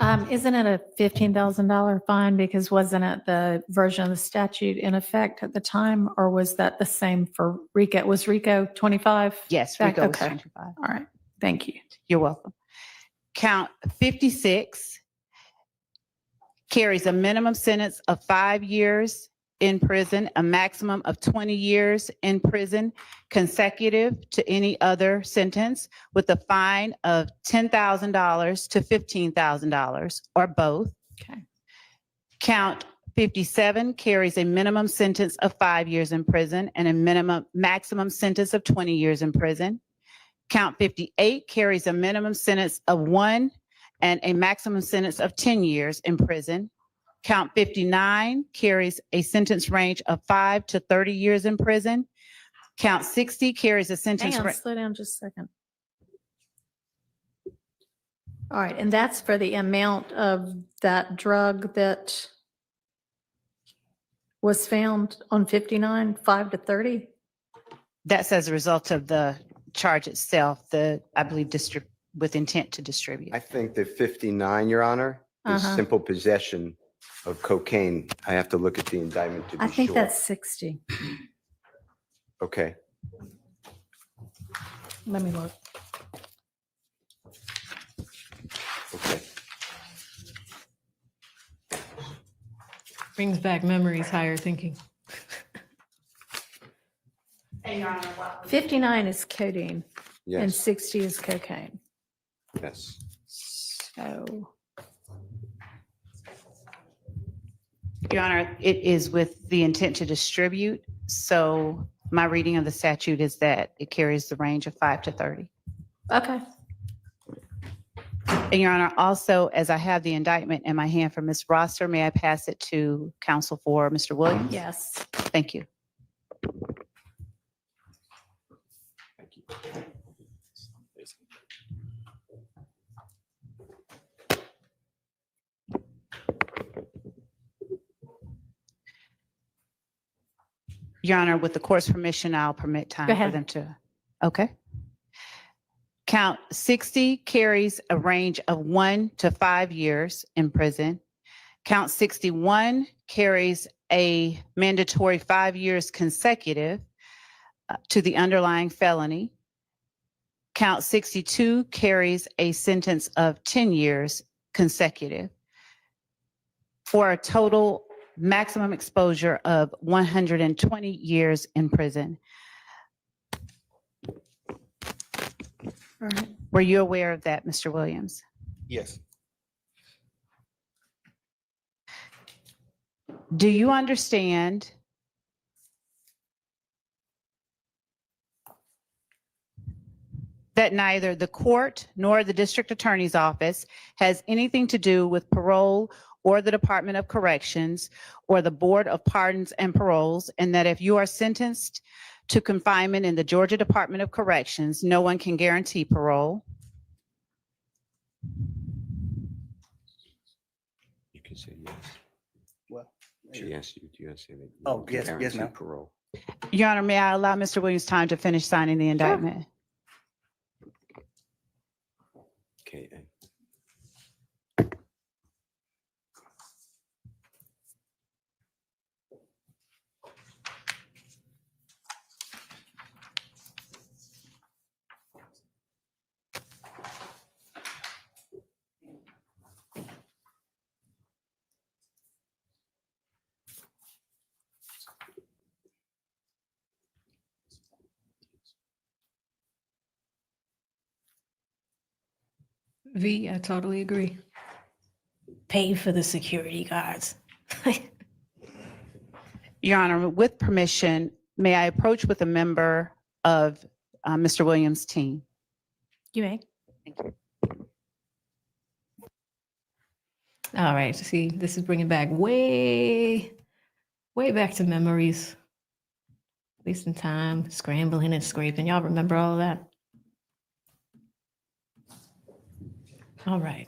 Isn't it a $15,000 fine? Because wasn't it the version of the statute in effect at the time, or was that the same for RICO? Was RICO 25? Yes, RICO was Okay. 25. All right. Thank you. You're welcome. Count 56 carries a minimum sentence of 5 years in prison, a maximum of 20 years in prison, consecutive to any other sentence, with a fine of $10,000 to $15,000, or both. Okay. Count 57 carries a minimum sentence of 5 years in prison and a maximum sentence of 20 years in prison. Count 58 carries a minimum sentence of 1 and a maximum sentence of 10 years in prison. Count 59 carries a sentence range of 5 to 30 years in prison. Count 60 carries a sentence. Hang on, slow down just a second. All right, and that's for the amount of that drug that was found on 59, 5 to 30? That's as a result of the charge itself, I believe, with intent to distribute. I think the 59, Your Honor, is simple possession of cocaine. I have to look at the indictment to be sure. I think that's 60. Okay. Let me look. Okay. Brings back memories, higher thinking. 59 is codeine and Yes. 60 is cocaine. Yes. So, Your Honor, it is with the intent to distribute. So my reading of the statute is that it carries the range of 5 to 30. okay. And Your Honor, also, as I have the indictment in my hand from Ms. Roster, may I pass it to counsel for Mr. Williams? Yes. Thank you. Your Honor, with the court's permission, I'll permit time for ahead. them to. Okay. Count 60 carries a range of 1 to 5 years in prison. Count 61 carries a mandatory 5 years consecutive to the underlying felony. Count 62 carries a sentence of 10 years consecutive for a total maximum exposure of 120 years in prison. All right. Were you aware of that, Mr. Williams? Yes. Do you understand that neither the court nor the district attorney's office has anything to do with parole or the Department of Corrections or the Board of Pardons and Paroles, and that if you are sentenced to confinement in the Georgia Department of Corrections, no one can guarantee parole? You can say yes. Well, She asked you, do you say that? Oh, yes, guarantee ma'am. Parole. Your Honor, may I allow Mr. Williams time to finish signing the indictment? Okay. V, I totally agree. Pay for the security guards. Your Honor, with permission, may I approach with a member of Mr. Williams' team? You may. Thank you. All right, see, this is bringing back way back to memories. Wasting time, scrambling and scraping. Y'all remember all of that? All right.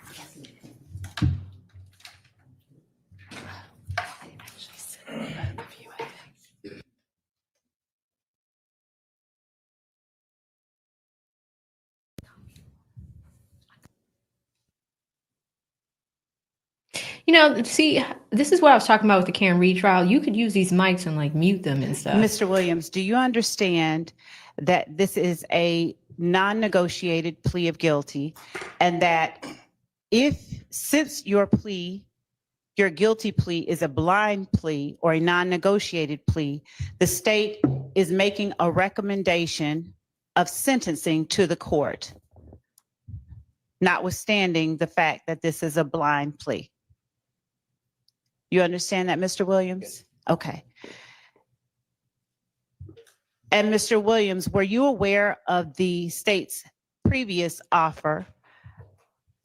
You know, see, this is what I was talking about with the Karen Reed trial. You could use these mics and like mute them and stuff. Mr. Williams, do you understand that this is a non-negotiated plea of guilty, and that since your guilty plea is a blind plea or a non-negotiated plea, the state is making a recommendation of sentencing to the court, notwithstanding the fact that this is a blind plea? You understand that, Mr. Williams? Okay. And Mr. Williams, were you aware of the state's previous offer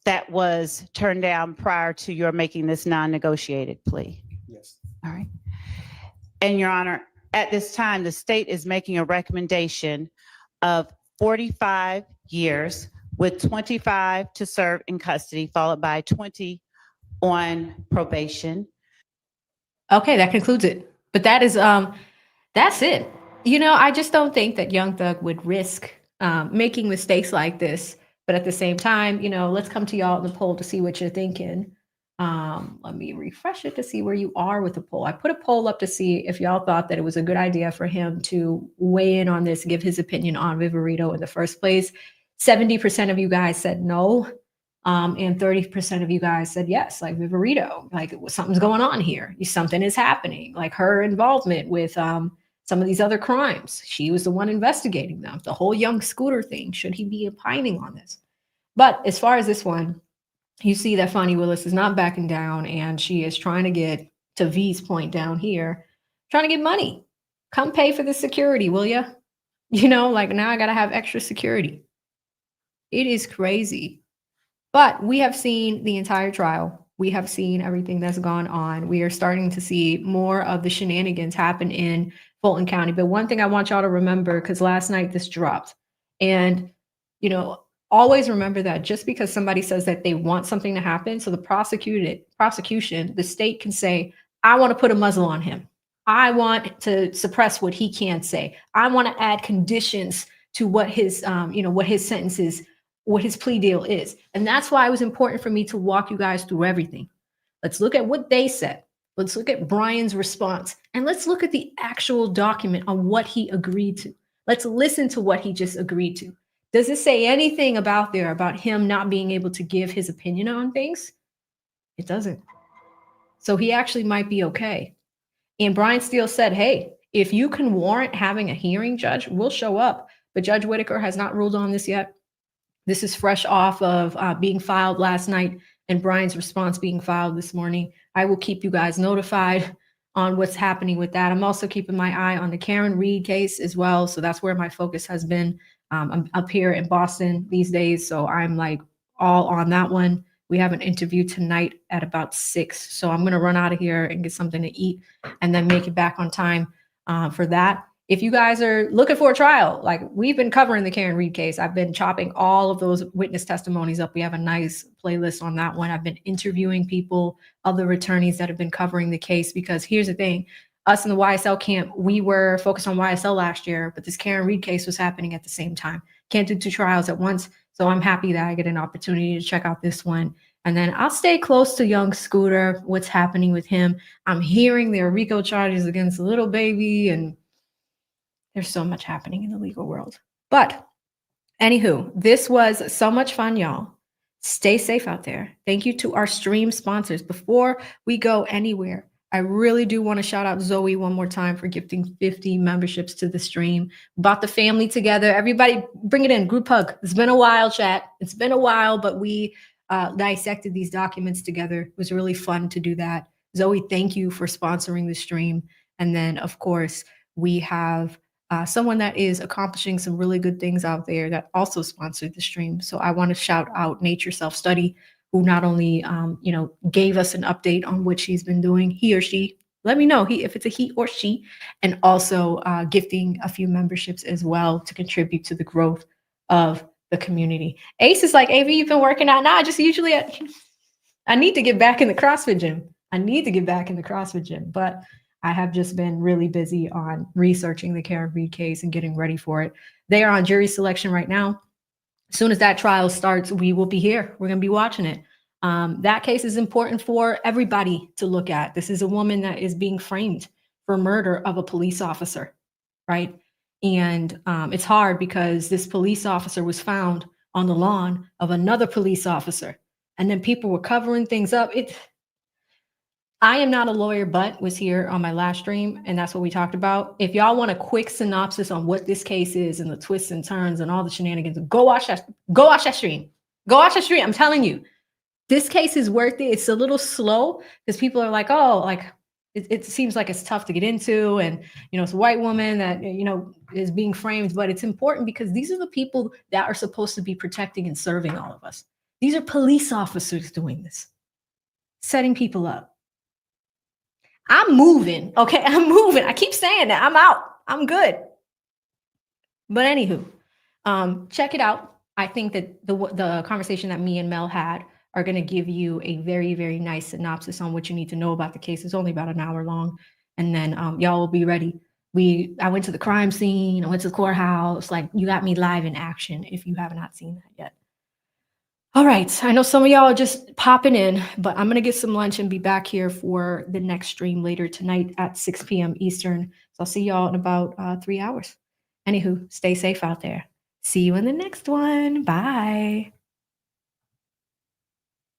that was turned down prior to your making this non-negotiated plea? Yes. All right. And Your Honor, at this time, the state is making a recommendation of 45 years with 25 to serve in custody, followed by 20 on probation. Okay, that concludes it. But that's it. You know, I just don't think that Young Thug would risk making mistakes like this. But at the same time, you know, let's come to y'all in the poll to see what you're thinking. Let me refresh it to see where you are with the poll. I put a poll up to see if y'all thought that it was a good idea for him to weigh in on this, give his opinion on Viverito in the first place. 70% of you guys said no. And 30% of you guys said yes, like Viverito, like something's going on here. Something is happening, like her involvement with some of these other crimes. She was the one investigating them. The whole young Scooter thing, should he be opining on this? But as far as this one, you see that Fani Willis is not backing down, and she is trying to get, to V's point down here, trying to get money. Come pay for the security, will ya? You know, like now I got to have extra security. It is crazy. But we have seen the entire trial. We have seen everything that's gone on. We are starting to see more of the shenanigans happen in Fulton County. But one thing I want y'all to remember, because last night this dropped, And, you know, always remember that just because somebody says that they want something to happen, so the prosecution, the state can say, I want to put a muzzle on him. I want to suppress what he can't say. I want to add conditions to what his, what his sentence is, what his plea deal is. And that's why it was important for me to walk you guys through everything. Let's look at what they said. Let's look at Brian's response. And let's look at the actual document on what he agreed to. Let's listen to what he just agreed to. Does it say anything about him not being able to give his opinion on things? It doesn't. So he actually might be okay. And Brian Steele said, hey, if you can warrant having a hearing, Judge, we'll show up. But Judge Whitaker has not ruled on this yet. This is fresh off of being filed last night and Brian's response being filed this morning. I will keep you guys notified on what's happening with that. I'm also keeping my eye on the Karen Reed case as well. So that's where my focus has been. I'm up here in Boston these days, so I'm like all on that one. We have an interview tonight at about 6. So I'm going to run out of here and get something to eat and then make it back on time for that. If you guys are looking for a trial, like we've been covering the Karen Reed case, I've been chopping all of those witness testimonies up. We have a nice playlist on that one. I've been interviewing people, other attorneys that have been covering the case, because here's the thing. Us in the YSL camp, we were focused on YSL last year, but this Karen Reed case was happening at the same time. Can't do 2 trials at once. So I'm happy that I get an opportunity to check out this one. And then I'll stay close to young Scooter, what's happening with him. I'm hearing there are RICO charges against the little baby, and there's so much happening in the legal world. But anywho, this was so much fun, y'all. Stay safe out there. Thank you to our stream sponsors. Before we go anywhere, I really do want to shout out Zoe one more time for gifting 50 memberships to the stream. Brought the family together. Everybody bring it in. Group hug. It's been a while, chat. It's been a while, but we dissected these documents together. It was really fun to do that. Zoe, thank you for sponsoring the stream. And then, of course, we have someone that is accomplishing some really good things out there that also sponsored the stream. So I want to shout out Nature Self-Study, who not only, gave us an update on what she's been doing, he or she, let me know if it's a he or she, and also gifting a few memberships as well to contribute to the growth of the community. Ace is like, AV, you've been working out now. I need to get back in the CrossFit gym. But I have just been really busy on researching the Karen Reed case and getting ready for it. They are on jury selection right now. As soon as that trial starts, we will be here. We're going to be watching it. That case is important for everybody to look at. This is a woman that is being framed for murder of a police officer, right? And it's hard because this police officer was found on the lawn of another police officer. And then people were covering things up. I am not a lawyer, but was here on my last stream, and that's what we talked about. If y'all want a quick synopsis on what this case is and the twists and turns and all the shenanigans, go watch that stream. I'm telling you, this case is worth it. It's a little slow because people are like, oh, like it seems like it's tough to get into, and it's a white woman that is being framed, but it's important because these are the people that are supposed to be protecting and serving all of us. These are police officers doing this, setting people up. I'm moving. Okay, I'm moving. I keep saying that. I'm out. I'm good. But anywho, check it out. I think that the conversation that me and Mel had are going to give you a very, very nice synopsis on what you need to know about the case. It's only about an hour long. And then y'all will be ready. I went to the crime scene. I went to the courthouse. Like, you got me live in action if you have not seen that yet. All right. I know some of y'all are just popping in, but I'm going to get some lunch and be back here for the next stream later tonight at 6 p.m. Eastern. So I'll see y'all in about 3 hours. Anywho, stay safe out there. See you in the next one. Bye.